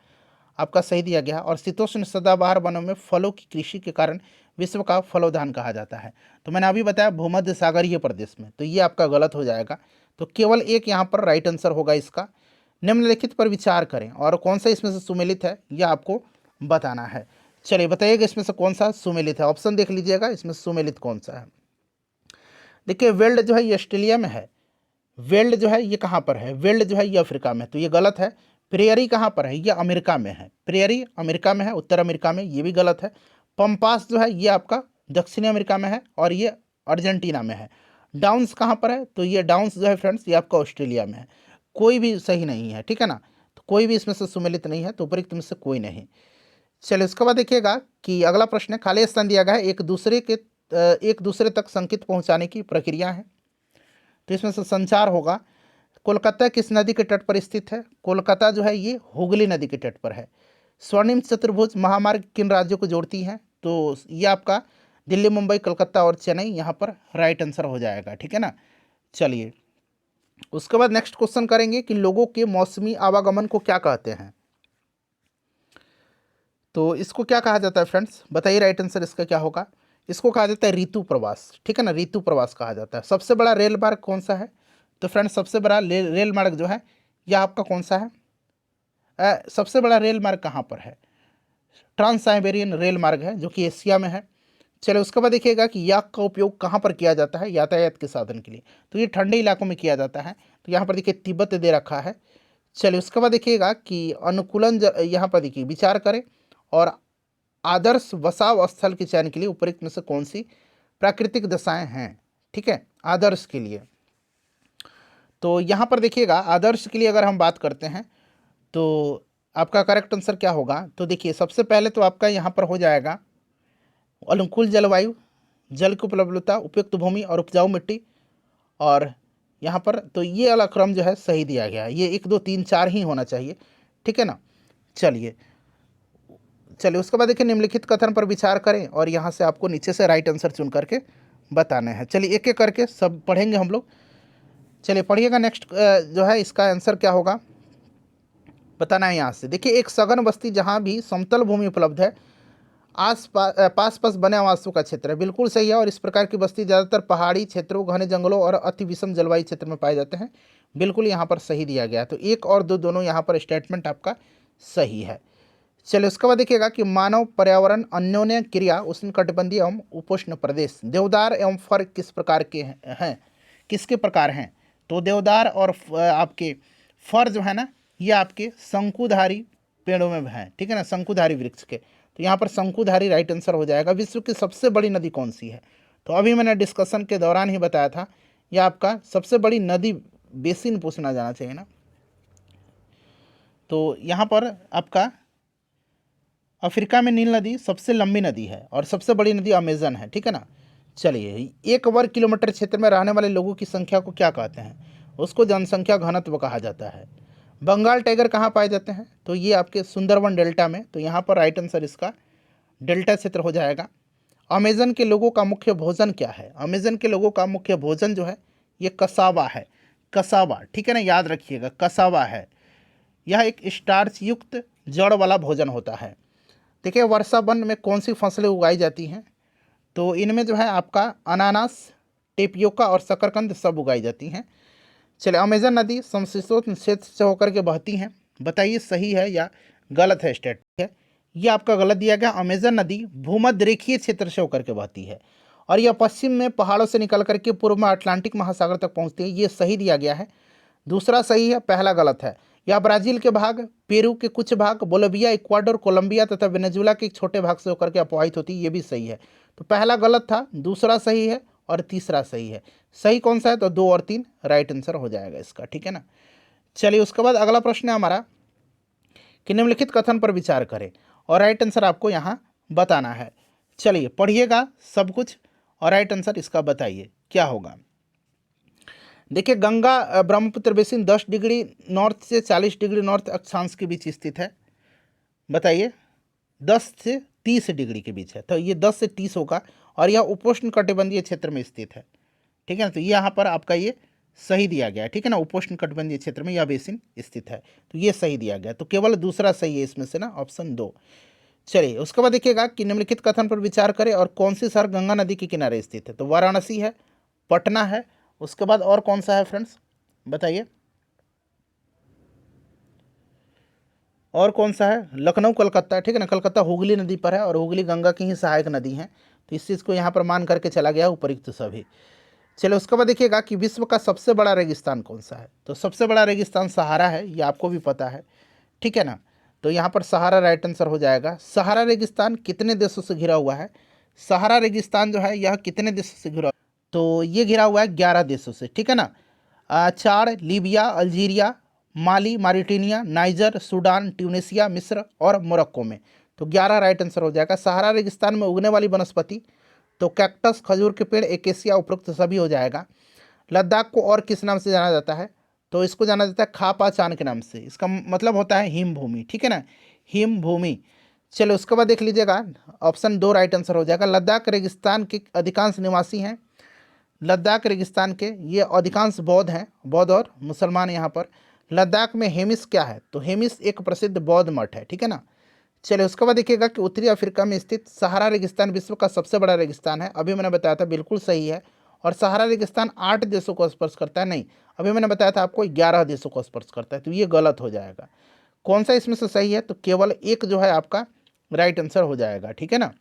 आपका सही दिया गया है। और शीतोष्ण सदाबहार वनों में फलों की कृषि के कारण विश्व का फलोद्यान कहा जाता है। तो मैंने अभी बताया भूमध्य सागरीय प्रदेश में, तो ये आपका गलत हो जाएगा। तो केवल एक यहाँ पर राइट आंसर होगा इसका। निम्नलिखित पर विचार करें और कौन सा इसमें से सुमेलित है यह आपको बताना है। चलिए बताइएगा इसमें से कौन सा सुमेलित है। ऑप्शन देख लीजिएगा इसमें सुमेलित कौन सा है। देखिए वेल्ड जो है ये ऑस्ट्रेलिया में है, वेल्ड जो है ये कहाँ पर है, वेल्ड जो है ये अफ्रीका में, तो ये गलत है। प्रेयरी कहाँ पर है, ये अमेरिका में है, प्रेयरी अमेरिका में है, उत्तर अमेरिका में, ये भी गलत है। पंपास जो है ये आपका दक्षिणी अमेरिका में है और ये अर्जेंटीना में है। डाउन्स कहाँ पर है, तो ये डाउन्स जो है फ्रेंड्स ये आपका ऑस्ट्रेलिया में है। कोई भी सही नहीं है, ठीक है ना। तो कोई भी इसमें से सुमेलित नहीं है, तो उपरोक्त में से कोई नहीं। चलिए उसके बाद देखिएगा कि अगला प्रश्न है, खाली स्थान दिया गया है एक दूसरे तक संकेत पहुँचाने की प्रक्रिया है। तो इसमें से संचार होगा। कोलकाता किस नदी के तट पर स्थित है। कोलकाता जो है ये हुगली नदी के तट पर है। स्वर्णिम चतुर्भुज महामार्ग किन राज्यों को जोड़ती है। तो ये आपका दिल्ली, मुंबई, कलकत्ता और चेन्नई यहाँ पर राइट आंसर हो जाएगा, ठीक है ना। चलिए उसके बाद नेक्स्ट क्वेश्चन करेंगे कि लोगों के मौसमी आवागमन को क्या कहते हैं। तो इसको क्या कहा जाता है फ्रेंड्स, बताइए राइट आंसर इसका क्या होगा। इसको कहा जाता है ऋतु प्रवास, ठीक है ना, ऋतु प्रवास कहा जाता है। सबसे बड़ा रेल मार्ग कौन सा है। तो फ्रेंड्स सबसे बड़ा रेल मार्ग जो है यह आपका कौन सा है। सबसे बड़ा रेल मार्ग कहाँ पर है, ट्रांस साइबेरियन रेल मार्ग है जो कि एशिया में है। चलिए उसके बाद देखिएगा कि याक का उपयोग कहाँ पर किया जाता है यातायात के साधन के लिए। तो ये ठंडे इलाकों में किया जाता है। तो यहाँ पर देखिए तिब्बत दे रखा है। चलिए उसके बाद देखिएगा कि अनुकूलन यहाँ पर देखिए विचार करें और आदर्श बसाव स्थल के चयन के लिए उपरोक्त में से कौन सी प्राकृतिक दशाएं हैं, ठीक है, आदर्श के लिए। तो यहाँ पर देखिएगा आदर्श के लिए अगर हम बात करते हैं तो आपका करेक्ट आंसर क्या होगा। तो देखिए सबसे पहले तो आपका यहाँ पर हो जाएगा अनुकूल जलवायु, जल की उपलब्धता, उपयुक्त भूमि और उपजाऊ मिट्टी। और यहाँ पर तो ये वाला क्रम जो है सही दिया गया है, ये 1 2 3 4 ही होना चाहिए, ठीक है ना। चलिए उसके बाद देखिए निम्नलिखित कथन पर विचार करें और यहाँ से आपको नीचे से राइट आंसर चुन करके बताने हैं। चलिए एक एक करके सब पढ़ेंगे हम लोग। चलिए पढ़िएगा नेक्स्ट जो है इसका आंसर क्या होगा बताना है यहाँ से। देखिए एक सघन बस्ती जहाँ भी समतल भूमि उपलब्ध है, पास पास बने आवासों का क्षेत्र है, बिल्कुल सही है। और इस प्रकार की बस्ती ज़्यादातर पहाड़ी क्षेत्रों, घने जंगलों और अति विषम जलवायु क्षेत्र में पाए जाते हैं, बिल्कुल यहाँ पर सही दिया गया है। तो 1 और 2 दोनों यहाँ पर स्टेटमेंट आपका सही है। चलिए उसके बाद देखिएगा कि मानव पर्यावरण अन्योन्य क्रिया उष्णकटिबंधीय एवं उपोष्ण प्रदेश, देवदार एवं फर किस प्रकार के हैं, किसके प्रकार हैं? तो देवदार और आपके फर जो है ना, ये आपके शंकुधारी पेड़ों में हैं, ठीक है ना, शंकुधारी वृक्ष के। तो यहाँ पर शंकुधारी राइट आंसर हो जाएगा। विश्व की सबसे बड़ी नदी कौन सी है? तो अभी मैंने डिस्कशन के दौरान ही बताया था, यह आपका सबसे बड़ी नदी बेसिन पूछना जाना चाहिए ना। तो यहाँ पर आपका अफ्रीका में नील नदी सबसे लंबी नदी है और सबसे बड़ी नदी अमेजन है, ठीक है ना। चलिए, 1 वर्ग किलोमीटर क्षेत्र में रहने वाले लोगों की संख्या को क्या कहते हैं? उसको जनसंख्या घनत्व कहा जाता है। बंगाल टाइगर कहाँ पाए जाते हैं? तो ये आपके सुंदरवन डेल्टा में। तो यहाँ पर राइट आंसर इसका डेल्टा क्षेत्र हो जाएगा। अमेजन के लोगों का मुख्य भोजन क्या है? अमेजन के लोगों का मुख्य भोजन जो है ये कसावा है, कसावा, ठीक है ना, याद रखिएगा, कसावा है। यह एक स्टार्च युक्त जड़ वाला भोजन होता है। देखिए, वर्षा वन में कौन सी फसलें उगाई जाती हैं? तो इनमें जो है आपका अनानास, टेपियोका और शकरकंद सब उगाई जाती हैं। चलिए, अमेजन नदी समशीतोष्ण क्षेत्र से होकर के बहती हैं, बताइए सही है या गलत है स्टेटमेंट है? ये आपका गलत दिया गया। अमेजन नदी भूमध्य रेखीय क्षेत्र से होकर के बहती है और यह पश्चिम में पहाड़ों से निकल करके पूर्व में अटलांटिक महासागर तक पहुँचती है, ये सही दिया गया है। दूसरा सही है, पहला गलत है। यह ब्राज़ील के भाग, पेरू के कुछ भाग, बोलिविया, इक्वाडोर, कोलंबिया तथा वेनेजुएला के एक छोटे भाग से होकर के अपवाहित होती है, ये भी सही है। तो पहला गलत था, दूसरा सही है और तीसरा सही है। सही कौन सा है? तो 2 और 3 राइट आंसर हो जाएगा इसका, ठीक है ना। चलिए, उसके बाद अगला प्रश्न है हमारा कि निम्नलिखित कथन पर विचार करें और राइट आंसर आपको यहाँ बताना है। चलिए पढ़िएगा सब कुछ और राइट आंसर इसका बताइए क्या होगा। देखिए, Ganga Brahmaputra basin 10 degree north से 40 डिग्री नॉर्थ अक्षांश के बीच स्थित है। बताइए, 10 से 30 डिग्री के बीच है, तो ये 10 से 30 होगा और यह उपोष्ण कटिबंधीय क्षेत्र में स्थित है, ठीक है ना। तो यहाँ पर आपका ये सही दिया गया है, ठीक है ना, उपोष्ण कटिबंधीय क्षेत्र में यह बेसिन स्थित है, तो ये सही दिया गया। तो केवल दूसरा सही है इसमें से ना, ऑप्शन 2। चलिए, उसके बाद देखिएगा कि निम्नलिखित कथन पर विचार करें और कौन सी शहर गंगा नदी के किनारे स्थित है? तो वाराणसी है, पटना है, उसके बाद और कौन सा है फ्रेंड्स, बताइए, और कौन सा है? लखनऊ, कलकत्ता, ठीक है ना। कलकत्ता हुगली नदी पर है और हुगली गंगा की ही सहायक नदी है, तो इस चीज़ को यहाँ पर मान करके चला गया उपयुक्त सभी। चलो, उसके बाद देखिएगा कि विश्व का सबसे बड़ा रेगिस्तान कौन सा है? तो सबसे बड़ा रेगिस्तान सहारा है, ये आपको भी पता है, ठीक है ना। तो यहाँ पर सहारा राइट आंसर हो जाएगा। सहारा रेगिस्तान कितने देशों से घिरा हुआ है? सहारा रेगिस्तान जो है यह कितने देशों से घिरा? तो ये घिरा हुआ है 11 देशों से, ठीक है ना। चाड, लीबिया, अल्जीरिया, माली, मारिटानिया, नाइजर, सूडान, ट्यूनीसिया, मिस्र और मोरक्को में। तो 11 राइट आंसर हो जाएगा। सहारा रेगिस्तान में उगने वाली वनस्पति तो कैक्टस, खजूर के पेड़, एकेसिया, उपरोक्त सभी हो जाएगा। लद्दाख को और किस नाम से जाना जाता है? तो इसको जाना जाता है खापा चान के नाम से, इसका मतलब होता है हिम भूमि, ठीक है ना, हिम भूमि। चलो, उसके बाद देख लीजिएगा, ऑप्शन 2 राइट आंसर हो जाएगा। लद्दाख रेगिस्तान के अधिकांश निवासी हैं, लद्दाख रेगिस्तान के ये अधिकांश बौद्ध हैं, बौद्ध और मुसलमान यहाँ पर। लद्दाख में हेमिस क्या है? तो हेमिस एक प्रसिद्ध बौद्ध मठ है, ठीक है ना। चलिए, उसके बाद देखिएगा कि उत्तरी अफ्रीका में स्थित सहारा रेगिस्तान विश्व का सबसे बड़ा रेगिस्तान है। अभी मैंने बताया था, बिल्कुल सही है। और सहारा रेगिस्तान 8 देशों को स्पर्श करता है, नहीं, अभी मैंने बताया था आपको 11 देशों को स्पर्श करता है, तो ये गलत हो जाएगा। कौन सा इसमें से सही है? तो केवल एक जो है आपका राइट आंसर हो जाएगा, ठीक है ना।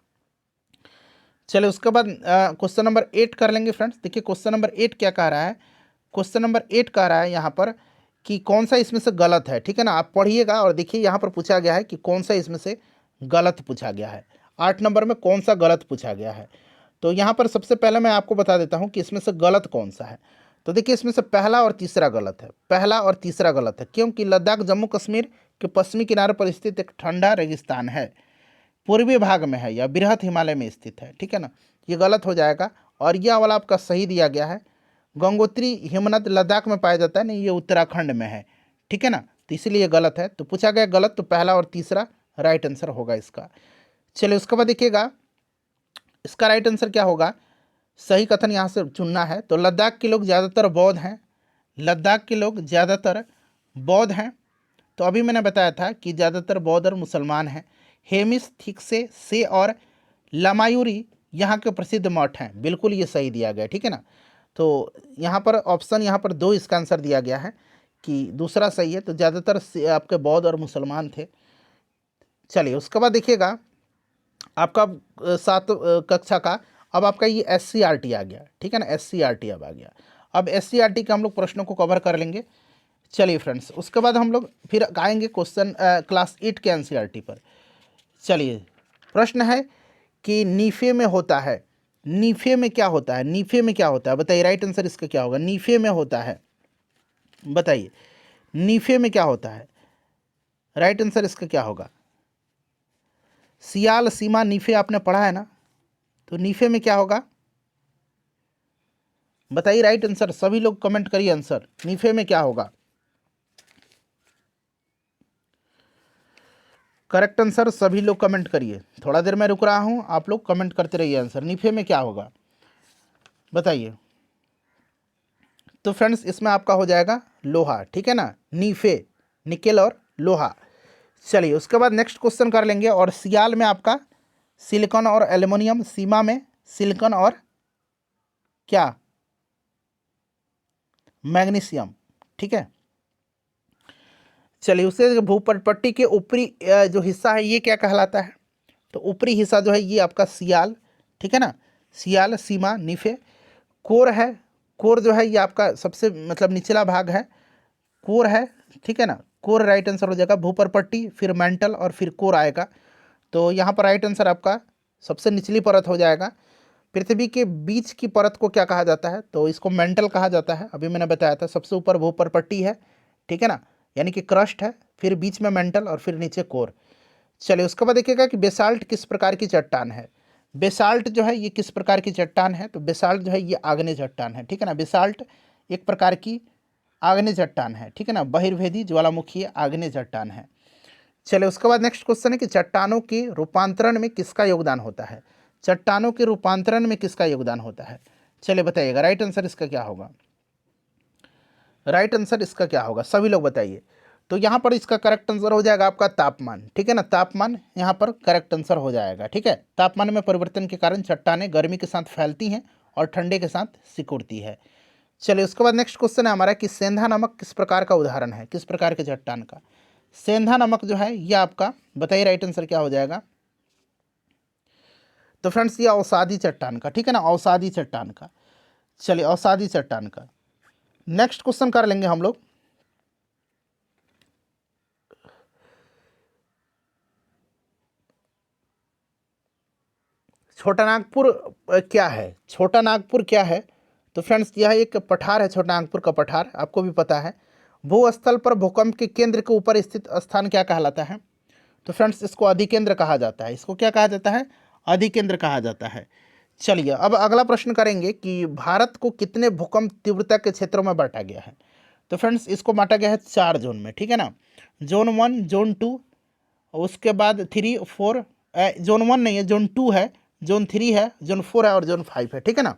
चलिए, उसके बाद क्वेश्चन नंबर 8 कर लेंगे फ्रेंड्स। देखिए, क्वेश्चन नंबर 8 क्या कह रहा है? क्वेश्चन नंबर 8 कह रहा है यहाँ पर कि कौन सा इसमें से गलत है, ठीक है ना। आप पढ़िएगा और देखिए, यहाँ पर पूछा गया है कि कौन सा इसमें से गलत पूछा गया है। 8 नंबर में कौन सा गलत पूछा गया है? तो यहाँ पर सबसे पहले मैं आपको बता देता हूँ कि इसमें से गलत कौन सा है। तो देखिए, इसमें से पहला और तीसरा गलत है, पहला और तीसरा गलत है, क्योंकि लद्दाख जम्मू कश्मीर के पश्चिमी किनारे पर स्थित एक ठंडा रेगिस्तान है, पूर्वी भाग में है या बृहत हिमालय में स्थित है, ठीक है ना। ये गलत हो जाएगा और यह वाला आपका सही दिया गया है। गंगोत्री हिमनद लद्दाख में पाया जाता है, नहीं, ये उत्तराखंड में है, ठीक है ना, तो इसीलिए गलत है। तो पूछा गया गलत, तो पहला और तीसरा राइट आंसर होगा इसका। चलिए, उसके बाद देखिएगा इसका राइट आंसर क्या होगा। सही कथन यहाँ से चुनना है। तो लद्दाख के लोग ज़्यादातर बौद्ध हैं, लद्दाख के लोग ज़्यादातर बौद्ध हैं। तो अभी मैंने बताया था कि ज़्यादातर बौद्ध और मुसलमान हैं। हेमिस, थिक्से से और लामायूरी यहाँ के प्रसिद्ध मठ हैं, बिल्कुल ये सही दिया गया, ठीक है ना। तो यहाँ पर ऑप्शन यहाँ पर 2 इसका आंसर दिया गया है कि दूसरा सही है। तो ज़्यादातर आपके बौद्ध और मुसलमान थे। चलिए उसके बाद देखिएगा आपका 7 कक्षा का अब आपका ये SCRT आ गया, ठीक है ना, SCRT अब आ गया। अब SCRT के हम लोग प्रश्नों को कवर कर लेंगे। चलिए फ्रेंड्स, उसके बाद हम लोग फिर आएंगे क्वेश्चन क्लास 8 के NCERT पर। चलिए प्रश्न है कि नीफे में होता है, नीफे में क्या होता है, नीफे में क्या होता है बताइए, राइट आंसर इसका क्या होगा। नीफे में होता है, बताइए नीफे में क्या होता है, राइट आंसर इसका क्या होगा। सियाल, सीमा, नीफे आपने पढ़ा है ना, तो नीफे में क्या होगा बताइए, राइट आंसर सभी लोग कमेंट करिए आंसर, नीफे में क्या होगा। करेक्ट आंसर सभी लोग कमेंट करिए, थोड़ा देर मैं रुक रहा हूं, आप लोग कमेंट करते रहिए आंसर, नीफे में क्या होगा बताइए। तो फ्रेंड्स इसमें आपका हो जाएगा लोहा, ठीक है ना, नीफे निकेल और लोहा। चलिए उसके बाद नेक्स्ट क्वेश्चन कर लेंगे। और सियाल में आपका सिलिकॉन और एल्युमिनियम, सीमा में सिलिकॉन और क्या, मैग्नीशियम, ठीक है। चलिए उससे भूपटपट्टी के ऊपरी जो हिस्सा है ये क्या कहलाता है, तो ऊपरी हिस्सा जो है ये आपका सियाल, ठीक है ना, सियाल, सीमा, नीफे। कोर है, कोर जो है ये आपका सबसे मतलब निचला भाग है, कोर है, ठीक है ना, कोर राइट आंसर हो जाएगा। भूपटपट्टी फिर मेंटल और फिर कोर आएगा, तो यहाँ पर राइट आंसर आपका सबसे निचली परत हो जाएगा। पृथ्वी के बीच की परत को क्या कहा जाता है, तो इसको मेंटल कहा जाता है, अभी मैंने बताया था। सबसे ऊपर भूपटपट्टी है, ठीक है ना, यानी कि क्रस्ट है, फिर बीच में मेंटल और फिर नीचे कोर। चलिए उसके बाद देखिएगा कि बेसाल्ट किस प्रकार की चट्टान है। बेसाल्ट जो है ये किस प्रकार की चट्टान है, तो बेसाल्ट जो है ये आग्नेय चट्टान है, ठीक है ना। बेसाल्ट एक प्रकार की आग्नेय चट्टान है, ठीक है ना, बहिर्वेदी ज्वालामुखी आग्नेय चट्टान है। चलिए उसके बाद नेक्स्ट क्वेश्चन है कि चट्टानों के रूपांतरण में किसका योगदान होता है, चट्टानों के रूपांतरण में किसका योगदान होता है। चलिए बताइएगा, राइट आंसर इसका क्या होगा, राइट आंसर इसका क्या होगा सभी लोग बताइए। तो यहाँ पर इसका करेक्ट आंसर हो जाएगा आपका तापमान, ठीक है ना, तापमान यहाँ पर करेक्ट आंसर हो जाएगा, ठीक है। तापमान में परिवर्तन के कारण चट्टानें गर्मी के साथ फैलती हैं और ठंडे के साथ सिकुड़ती है। चलिए उसके बाद नेक्स्ट क्वेश्चन है हमारा कि सेंधा नमक किस प्रकार का उदाहरण है, किस प्रकार के चट्टान का। सेंधा नमक जो है ये आपका बताइए, राइट आंसर क्या हो जाएगा। तो फ्रेंड्स ये अवसादी चट्टान का, ठीक है ना, अवसादी चट्टान का। चलिए अवसादी चट्टान का नेक्स्ट क्वेश्चन कर लेंगे हम लोग। छोटा नागपुर क्या है, छोटा नागपुर क्या है, तो फ्रेंड्स यह एक पठार है, छोटा नागपुर का पठार आपको भी पता है। भूस्थल पर भूकंप के केंद्र के ऊपर स्थित स्थान क्या कहलाता है, तो फ्रेंड्स इसको अधिकेंद्र कहा जाता है, इसको क्या कहा जाता है, अधिकेंद्र कहा जाता है। चलिए अब अगला प्रश्न करेंगे कि भारत को कितने भूकंप तीव्रता के क्षेत्रों में बांटा गया है, तो फ्रेंड्स इसको बांटा गया है 4 जोन में, ठीक है ना। जोन 1, जोन 2, उसके बाद 3, 4, जोन 1 नहीं है, जोन 2 है, जोन 3 है, जोन 4 है और जोन 5 है, ठीक है ना।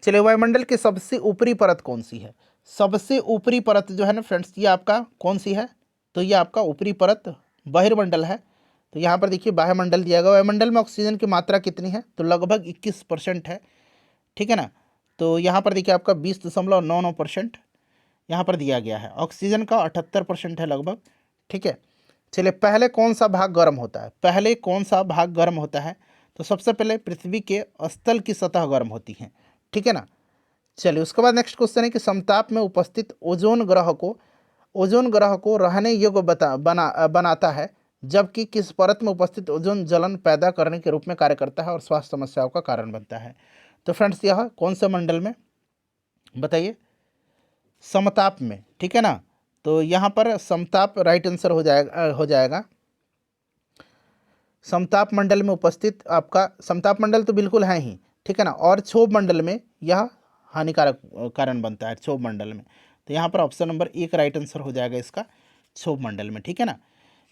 चलिए वायुमंडल की सबसे ऊपरी परत कौन सी है, सबसे ऊपरी परत जो है ना फ्रेंड्स ये आपका कौन सी है, तो ये आपका ऊपरी परत बहिर्मंडल है। तो यहाँ पर देखिए वायुमंडल दिया गया, वायुमंडल में ऑक्सीजन की मात्रा कितनी है, तो लगभग 21% है, ठीक है ना। तो यहाँ पर देखिए आपका 20.99% यहाँ पर दिया गया है, ऑक्सीजन का 78% है लगभग, ठीक है। चलिए पहले कौन सा भाग गर्म होता है, पहले कौन सा भाग गर्म होता है, तो सबसे पहले पृथ्वी के स्थल की सतह गर्म होती है, ठीक है ना। चलिए उसके बाद नेक्स्ट क्वेश्चन है कि समताप में उपस्थित ओजोन ग्रह को रहने योग्य बनाता है, जबकि किस परत में उपस्थित ओजोन जलन पैदा करने के रूप में कार्य करता है और स्वास्थ्य समस्याओं का कारण बनता है। तो फ्रेंड्स यह कौन से मंडल में बताइए, समताप में, ठीक है ना। तो यहाँ पर समताप राइट आंसर हो जाएगा। समताप मंडल में उपस्थित आपका समताप मंडल तो बिल्कुल है ही, ठीक है ना, और क्षोभ मंडल में यह हानिकारक कारण बनता है, क्षोभ मंडल में। तो यहाँ पर ऑप्शन नंबर 1 राइट आंसर हो जाएगा इसका, क्षोभ मंडल में, ठीक है ना।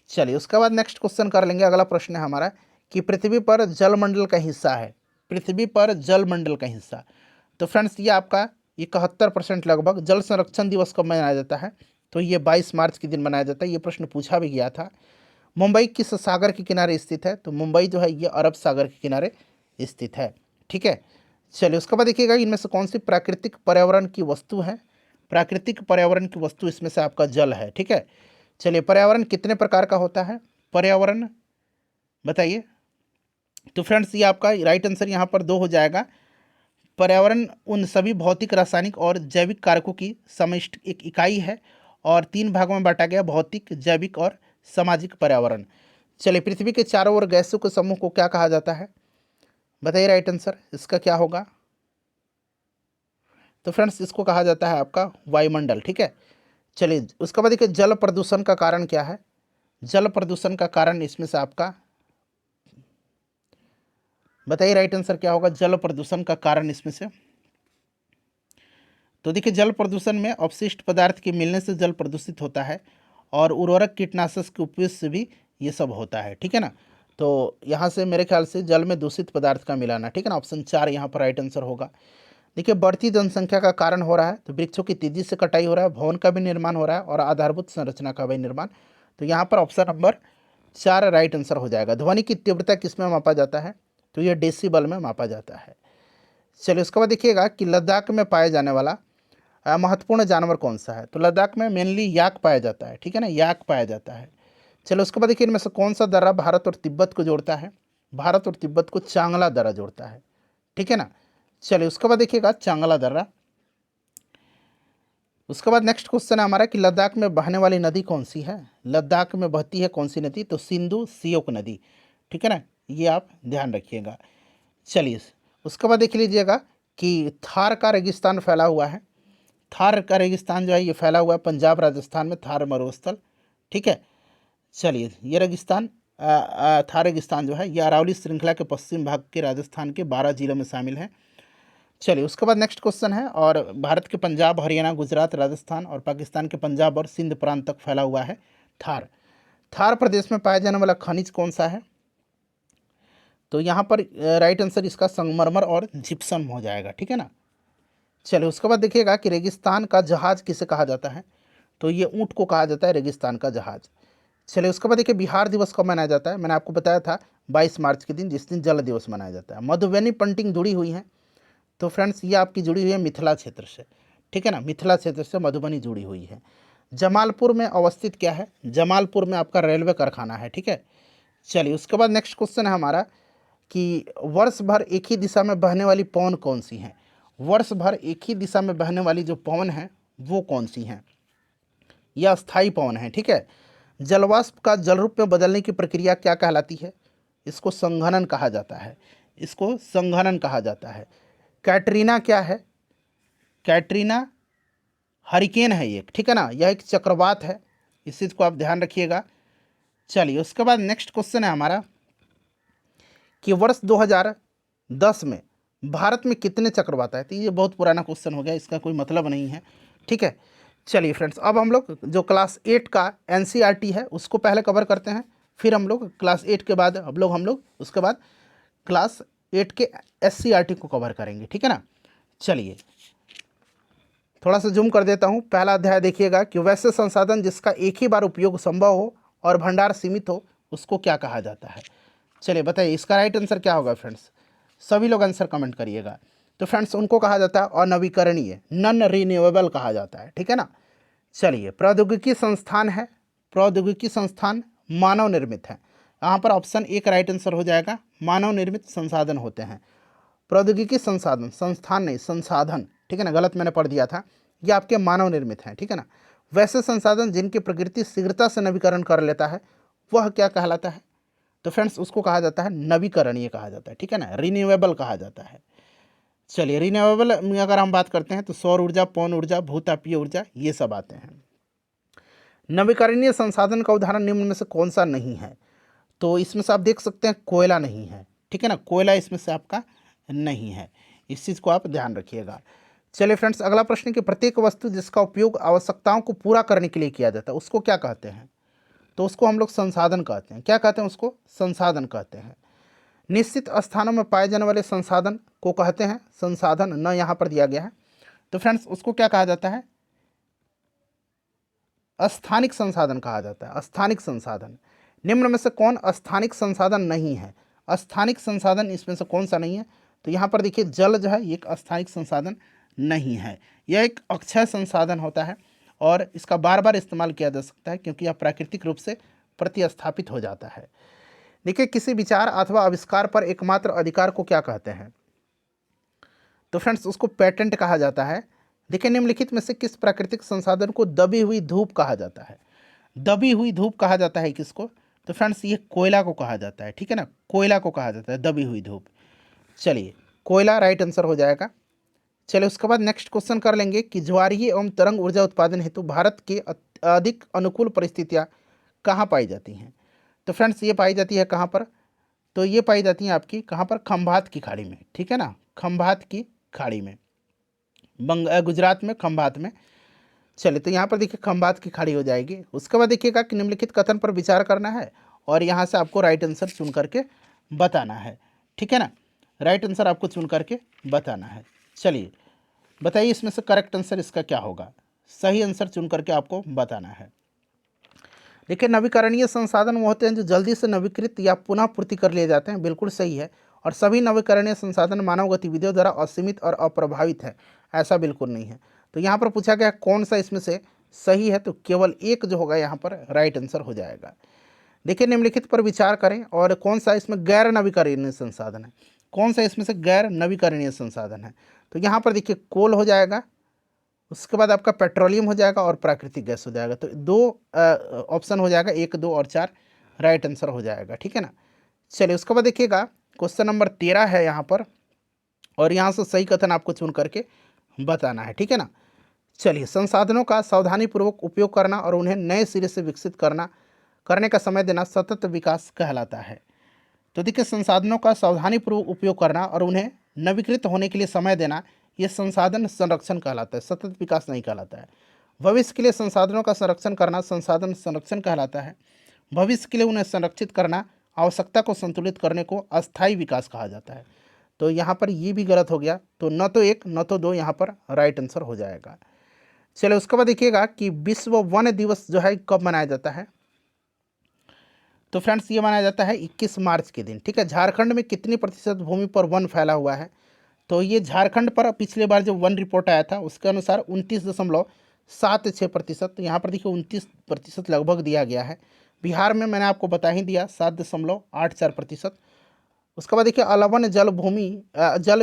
चलिए उसके बाद नेक्स्ट क्वेश्चन कर लेंगे। अगला प्रश्न है हमारा कि पृथ्वी पर जलमंडल का हिस्सा है, पृथ्वी पर जलमंडल का हिस्सा। तो फ्रेंड्स ये आपका 71% लगभग। जल संरक्षण दिवस कब मनाया जाता है, तो ये 22 मार्च के दिन मनाया जाता है, ये प्रश्न पूछा भी गया था। मुंबई किस सागर के किनारे स्थित है, तो मुंबई जो है ये अरब सागर के किनारे स्थित है, ठीक है। चलिए उसके बाद देखिएगा इनमें से कौन सी प्राकृतिक पर्यावरण की वस्तु है, प्राकृतिक पर्यावरण की वस्तु इसमें से आपका जल है, ठीक है। चलिए पर्यावरण कितने प्रकार का होता है, पर्यावरण, बताइए। तो फ्रेंड्स ये आपका राइट आंसर यहाँ पर 2 हो जाएगा। पर्यावरण उन सभी भौतिक, रासायनिक और जैविक कारकों की समष्टि एक इकाई है और 3 भागों में बांटा गया, भौतिक, जैविक और सामाजिक पर्यावरण। चलिए, पृथ्वी के चारों ओर गैसों के समूह को क्या कहा जाता है, बताइए राइट आंसर इसका क्या होगा। तो फ्रेंड्स इसको कहा जाता है आपका वायुमंडल, ठीक है। चलिए, उसके बाद देखिए जल प्रदूषण का कारण क्या है। जल प्रदूषण का कारण इसमें से आपका बताइए राइट आंसर क्या होगा, जल प्रदूषण का कारण इसमें से। तो देखिए जल प्रदूषण में अपशिष्ट पदार्थ के मिलने से जल प्रदूषित होता है और उर्वरक, कीटनाशक के उपयोग से भी ये सब होता है, ठीक है ना। तो यहाँ से मेरे ख्याल से जल में दूषित पदार्थ का मिलाना, ठीक है ना, ऑप्शन 4 यहाँ पर राइट आंसर होगा। देखिए बढ़ती जनसंख्या का कारण हो रहा है, तो वृक्षों की तेजी से कटाई हो रहा है, भवन का भी निर्माण हो रहा है और आधारभूत संरचना का भी निर्माण। तो यहाँ पर ऑप्शन नंबर 4 राइट आंसर हो जाएगा। ध्वनि की तीव्रता किस में मापा जाता है, तो ये डेसिबल में मापा जाता है। चलिए उसके बाद देखिएगा कि लद्दाख में पाया जाने वाला महत्वपूर्ण जानवर कौन सा है। तो लद्दाख में मेनली याक पाया जाता है, ठीक है ना, याक पाया जाता है। चलो उसके बाद देखिए इनमें से कौन सा दर्रा भारत और तिब्बत को जोड़ता है। भारत और तिब्बत को चांगला दर्रा जोड़ता है, ठीक है ना। चलिए उसके बाद देखिएगा चांगला दर्रा। उसके बाद नेक्स्ट क्वेश्चन है हमारा कि लद्दाख में बहने वाली नदी कौन सी है। लद्दाख में बहती है कौन सी नदी, तो सिंधु सियोक नदी, ठीक है ना, ये आप ध्यान रखिएगा। चलिए उसके बाद देख लीजिएगा कि थार का रेगिस्तान फैला हुआ है। थार का रेगिस्तान जो है ये फैला हुआ है पंजाब राजस्थान में, थार मरुस्थल, ठीक है। चलिए ये रेगिस्तान थार रेगिस्तान जो है ये अरावली श्रृंखला के पश्चिम भाग के राजस्थान के 12 जिलों में शामिल है। चलिए उसके बाद नेक्स्ट क्वेश्चन है, और भारत के पंजाब, हरियाणा, गुजरात, राजस्थान और पाकिस्तान के पंजाब और सिंध प्रांत तक फैला हुआ है थार। थार प्रदेश में पाया जाने वाला खनिज कौन सा है, तो यहाँ पर राइट आंसर इसका संगमरमर और जिप्सम हो जाएगा, ठीक है ना। चलिए उसके बाद देखिएगा कि रेगिस्तान का जहाज किसे कहा जाता है, तो ये ऊँट को कहा जाता है रेगिस्तान का जहाज। चलिए उसके बाद देखिए बिहार दिवस कब मनाया जाता है, मैंने आपको बताया था 22 मार्च के दिन, जिस दिन जल दिवस मनाया जाता है। मधुबनी पेंटिंग जुड़ी हुई है, तो फ्रेंड्स ये आपकी जुड़ी हुई है मिथिला क्षेत्र से, ठीक है ना, मिथिला क्षेत्र से मधुबनी जुड़ी हुई है। जमालपुर में अवस्थित क्या है, जमालपुर में आपका रेलवे कारखाना है, ठीक है। चलिए उसके बाद नेक्स्ट क्वेश्चन है हमारा कि वर्ष भर एक ही दिशा में बहने वाली पवन कौन सी हैं। वर्ष भर एक ही दिशा में बहने वाली जो पवन है वो कौन सी हैं, यह अस्थायी पवन है, ठीक है। जलवाष्प का जल रूप में बदलने की प्रक्रिया क्या कहलाती है, इसको संघनन कहा जाता है, इसको संघनन कहा जाता है। कैटरीना क्या है, कैटरीना हरिकेन है एक, ठीक है ना, यह एक चक्रवात है, इस चीज़ को आप ध्यान रखिएगा। चलिए उसके बाद नेक्स्ट क्वेश्चन है हमारा कि वर्ष 2010 में भारत में कितने चक्रवात आए थे। ये बहुत पुराना क्वेश्चन हो गया, इसका कोई मतलब नहीं है, ठीक है। चलिए फ्रेंड्स अब हम लोग जो क्लास 8 का एनसीईआरटी है उसको पहले कवर करते हैं, फिर हम लोग क्लास 8 के बाद हम लोग उसके बाद क्लास 8 के एससीईआरटी को कवर करेंगे, ठीक है ना। चलिए थोड़ा सा जूम कर देता हूँ। पहला अध्याय देखिएगा कि वैसे संसाधन जिसका एक ही बार उपयोग संभव हो और भंडार सीमित हो उसको क्या कहा जाता है। चलिए बताइए इसका राइट आंसर क्या होगा फ्रेंड्स, सभी लोग आंसर कमेंट करिएगा। तो फ्रेंड्स उनको कहा जाता है अनवीकरणीय, नॉन रिन्यूएबल कहा जाता है, ठीक है ना। चलिए प्रौद्योगिकी संस्थान है, प्रौद्योगिकी संस्थान मानव निर्मित है, यहाँ पर ऑप्शन 1 राइट आंसर हो जाएगा। मानव निर्मित संसाधन होते हैं, प्रौद्योगिकी संसाधन, संस्थान नहीं संसाधन, ठीक है ना, गलत मैंने पढ़ दिया था, ये आपके मानव निर्मित हैं, ठीक है ना। वैसे संसाधन जिनकी प्रकृति शीघ्रता से नवीकरण कर लेता है वह क्या कहलाता है, तो फ्रेंड्स उसको कहा जाता है नवीकरणीय कहा जाता है, ठीक है ना, रिन्यूएबल कहा जाता है। चलिए रिन्यूएबल में अगर हम बात करते हैं तो सौर ऊर्जा, पवन ऊर्जा, भूतापीय ऊर्जा ये सब आते हैं। नवीकरणीय संसाधन का उदाहरण निम्न में से कौन सा नहीं है, तो इसमें से आप देख सकते हैं कोयला नहीं है, ठीक है ना, कोयला इसमें से आपका नहीं है, इस चीज़ को आप ध्यान रखिएगा। चलिए फ्रेंड्स अगला प्रश्न कि प्रत्येक वस्तु जिसका उपयोग आवश्यकताओं को पूरा करने के लिए किया जाता है उसको क्या कहते हैं, तो उसको हम लोग संसाधन कहते हैं। क्या कहते हैं उसको, संसाधन कहते हैं। निश्चित स्थानों में पाए जाने वाले संसाधन को कहते हैं संसाधन, न यहाँ पर दिया गया है, तो फ्रेंड्स उसको क्या कहा जाता है, स्थानिक संसाधन कहा जाता है, स्थानिक संसाधन। निम्न में से कौन स्थानिक संसाधन नहीं है, स्थानिक संसाधन इसमें से कौन सा नहीं है, तो यहाँ पर देखिए जल जो है एक स्थानिक संसाधन नहीं है, यह एक अक्षय संसाधन होता है और इसका बार बार इस्तेमाल किया जा सकता है क्योंकि यह प्राकृतिक रूप से प्रतिस्थापित हो जाता है। देखिए, किसी विचार अथवा आविष्कार पर एकमात्र अधिकार को क्या कहते हैं? तो फ्रेंड्स, उसको पेटेंट कहा जाता है। देखिए, निम्नलिखित में से किस प्राकृतिक संसाधन को दबी हुई धूप कहा जाता है? दबी हुई धूप कहा जाता है किसको? तो फ्रेंड्स, ये कोयला को कहा जाता है, ठीक है ना, कोयला को कहा जाता है दबी हुई धूप। चलिए, कोयला राइट आंसर हो जाएगा। चलिए, उसके बाद नेक्स्ट क्वेश्चन कर लेंगे कि ज्वारीय एवं तरंग ऊर्जा उत्पादन हेतु भारत के अधिक अनुकूल परिस्थितियाँ कहाँ पाई जाती हैं? तो फ्रेंड्स, ये पाई जाती है कहाँ पर? तो ये पाई जाती हैं आपकी कहाँ पर? खंभात की खाड़ी में, ठीक है ना, खंभात की खाड़ी में, गुजरात में खंभात में। चलिए, तो यहाँ पर देखिए खंभात की खाड़ी हो जाएगी। उसके बाद देखिएगा कि निम्नलिखित कथन पर विचार करना है और यहाँ से आपको राइट आंसर चुन करके बताना है, ठीक है ना, राइट आंसर आपको चुन करके बताना है। चलिए, बताइए इसमें से करेक्ट आंसर इसका क्या होगा? सही आंसर चुन करके आपको बताना है। देखिए, नवीकरणीय संसाधन वो होते हैं जो जल्दी से नवीकृत या पुनः पूर्ति कर लिए जाते हैं, बिल्कुल सही है। और सभी नवीकरणीय संसाधन मानव गतिविधियों द्वारा असीमित और अप्रभावित है, ऐसा बिल्कुल नहीं है। तो यहाँ पर पूछा गया कौन सा इसमें से सही है, तो केवल एक जो होगा यहाँ पर राइट आंसर हो जाएगा। देखिए, निम्नलिखित पर विचार करें और कौन सा इसमें गैर नवीकरणीय संसाधन है, कौन सा इसमें से गैर नवीकरणीय संसाधन है? तो यहाँ पर देखिए कोल हो जाएगा, उसके बाद आपका पेट्रोलियम हो जाएगा और प्राकृतिक गैस हो जाएगा। तो दो ऑप्शन हो जाएगा, 1, 2 और 4 राइट आंसर हो जाएगा, ठीक है ना। चलिए, उसके बाद देखिएगा क्वेश्चन नंबर 13 है यहाँ पर, और यहाँ से सही कथन आपको चुन करके बताना है, ठीक है ना। चलिए, संसाधनों का सावधानीपूर्वक उपयोग करना और उन्हें नए सिरे से विकसित करने का समय देना सतत विकास कहलाता है। तो देखिए, संसाधनों का सावधानीपूर्वक उपयोग करना और उन्हें नवीकृत होने के लिए समय देना, ये संसाधन संरक्षण कहलाता है, सतत विकास नहीं कहलाता है। भविष्य के लिए संसाधनों का संरक्षण करना संसाधन संरक्षण कहलाता है। भविष्य के लिए उन्हें संरक्षित करना, आवश्यकता को संतुलित करने को अस्थायी विकास कहा जाता है। तो यहाँ पर ये भी गलत हो गया, तो न तो 1 न तो 2 यहाँ पर राइट आंसर हो जाएगा। चलिए, उसके बाद देखिएगा कि विश्व वन दिवस जो है कब मनाया जाता है? तो फ्रेंड्स, ये मनाया जाता है 21 मार्च के दिन, ठीक है। झारखंड में कितनी प्रतिशत भूमि पर वन फैला हुआ है? तो ये झारखंड पर पिछले बार जो वन रिपोर्ट आया था उसके अनुसार 29.76%, तो यहाँ पर देखिए 29% लगभग दिया गया है। बिहार में मैंने आपको बता ही दिया 7.84%। उसके बाद देखिए अलवन जल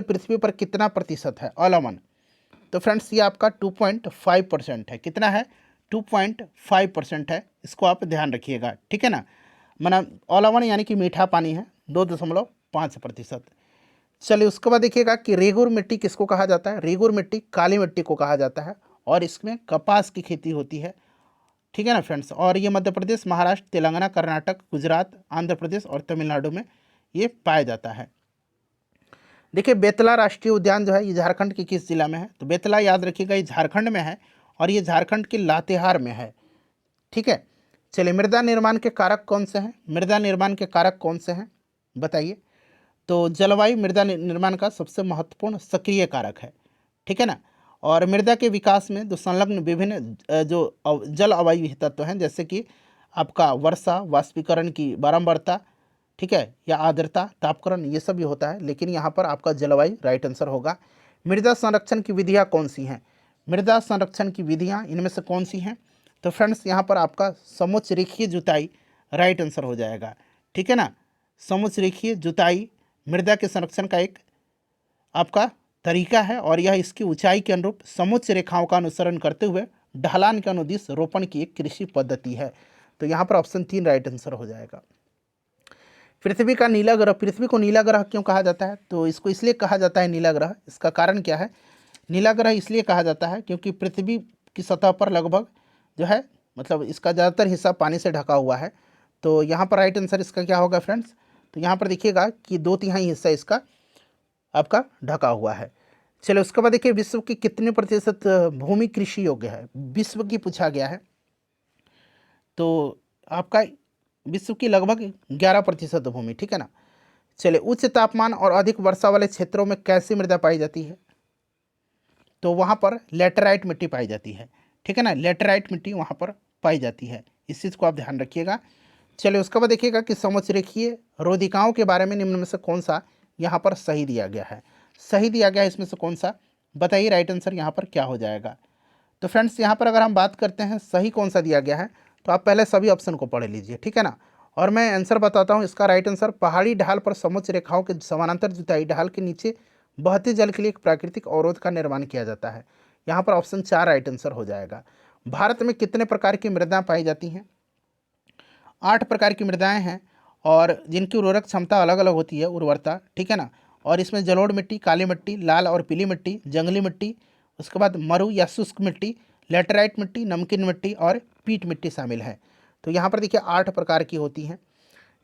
पृथ्वी पर कितना प्रतिशत है अलवन? तो फ्रेंड्स, ये आपका 2.5% है। कितना है? 2.5% है, इसको आप ध्यान रखिएगा, ठीक है ना। माना अलवन यानी कि मीठा पानी है 2.5%। चलिए, उसके बाद देखिएगा कि रेगुर मिट्टी किसको कहा जाता है? रेगुर मिट्टी काली मिट्टी को कहा जाता है और इसमें कपास की खेती होती है, ठीक है ना फ्रेंड्स। और ये मध्य प्रदेश, महाराष्ट्र, तेलंगाना, कर्नाटक, गुजरात, आंध्र प्रदेश और तमिलनाडु में ये पाया जाता है। देखिए, बेतला राष्ट्रीय उद्यान जो है ये झारखंड के किस जिला में है? तो बेतला याद रखिएगा ये झारखंड में है और ये झारखंड के लातेहार में है, ठीक है। चलिए, मृदा निर्माण के कारक कौन से हैं? मृदा निर्माण के कारक कौन से हैं बताइए? तो जलवायु मृदा निर्माण का सबसे महत्वपूर्ण सक्रिय कारक है, ठीक है ना। और मृदा के विकास में जो संलग्न विभिन्न जल अवायवीय तत्व हैं, जैसे कि आपका वर्षा, वाष्पीकरण की बारंबारता, ठीक है, या आर्द्रता, तापक्रम, ये सब भी होता है, लेकिन यहाँ पर आपका जलवायु राइट आंसर होगा। मृदा संरक्षण की विधियाँ कौन सी हैं? मृदा संरक्षण की विधियाँ इनमें से कौन सी हैं? तो फ्रेंड्स, यहाँ पर आपका समुच्च रेखीय जुताई राइट आंसर हो जाएगा, ठीक है ना। समुच्च रेखीय जुताई मृदा के संरक्षण का एक आपका तरीका है और यह इसकी ऊंचाई के अनुरूप समुच्च रेखाओं का अनुसरण करते हुए ढलान के अनुदिश रोपण की एक कृषि पद्धति है। तो यहाँ पर ऑप्शन 3 राइट आंसर हो जाएगा। पृथ्वी का नीला ग्रह, पृथ्वी को नीला ग्रह क्यों कहा जाता है? तो इसको इसलिए कहा जाता है नीला ग्रह, इसका कारण क्या है? नीला ग्रह इसलिए कहा जाता है क्योंकि पृथ्वी की सतह पर लगभग जो है मतलब इसका ज़्यादातर हिस्सा पानी से ढका हुआ है। तो यहाँ पर राइट आंसर इसका क्या होगा फ्रेंड्स? तो यहाँ पर देखिएगा कि 2/3 हिस्सा इसका आपका ढका हुआ है। चलो, उसके बाद देखिए विश्व की कितने प्रतिशत भूमि कृषि योग्य है? विश्व की पूछा गया है, तो आपका विश्व की लगभग 11% भूमि, ठीक है ना। चलिए, उच्च तापमान और अधिक वर्षा वाले क्षेत्रों में कैसी मृदा पाई जाती है? तो वहाँ पर लेटराइट मिट्टी पाई जाती है, ठीक है ना, लेटराइट मिट्टी वहाँ पर पाई जाती है, इस चीज़ को आप ध्यान रखिएगा। चलिए, उसके बाद देखिएगा कि समझ रखिए रोधिकाओं के बारे में निम्न में से कौन सा यहाँ पर सही दिया गया है? सही दिया गया है इसमें से कौन सा? बताइए राइट आंसर यहाँ पर क्या हो जाएगा? तो फ्रेंड्स, यहाँ पर अगर हम बात करते हैं सही कौन सा दिया गया है, तो आप पहले सभी ऑप्शन को पढ़ लीजिए, ठीक है ना। और मैं आंसर बताता हूँ इसका। राइट आंसर, पहाड़ी ढाल पर समोच्च रेखाओं के समानांतर जुताई ढाल के नीचे बहते जल के लिए एक प्राकृतिक अवरोध का निर्माण किया जाता है। यहाँ पर ऑप्शन 4 राइट आंसर हो जाएगा। भारत में कितने प्रकार की मृदाएं पाई जाती हैं? 8 प्रकार की मृदाएं हैं और जिनकी उर्वरक क्षमता अलग अलग होती है, उर्वरता, ठीक है ना। और इसमें जलोढ़ मिट्टी, काली मिट्टी, लाल और पीली मिट्टी, जंगली मिट्टी, उसके बाद मरु या शुष्क मिट्टी, लेटराइट मिट्टी, नमकीन मिट्टी और पीट मिट्टी शामिल है। तो यहाँ पर देखिए 8 प्रकार की होती हैं।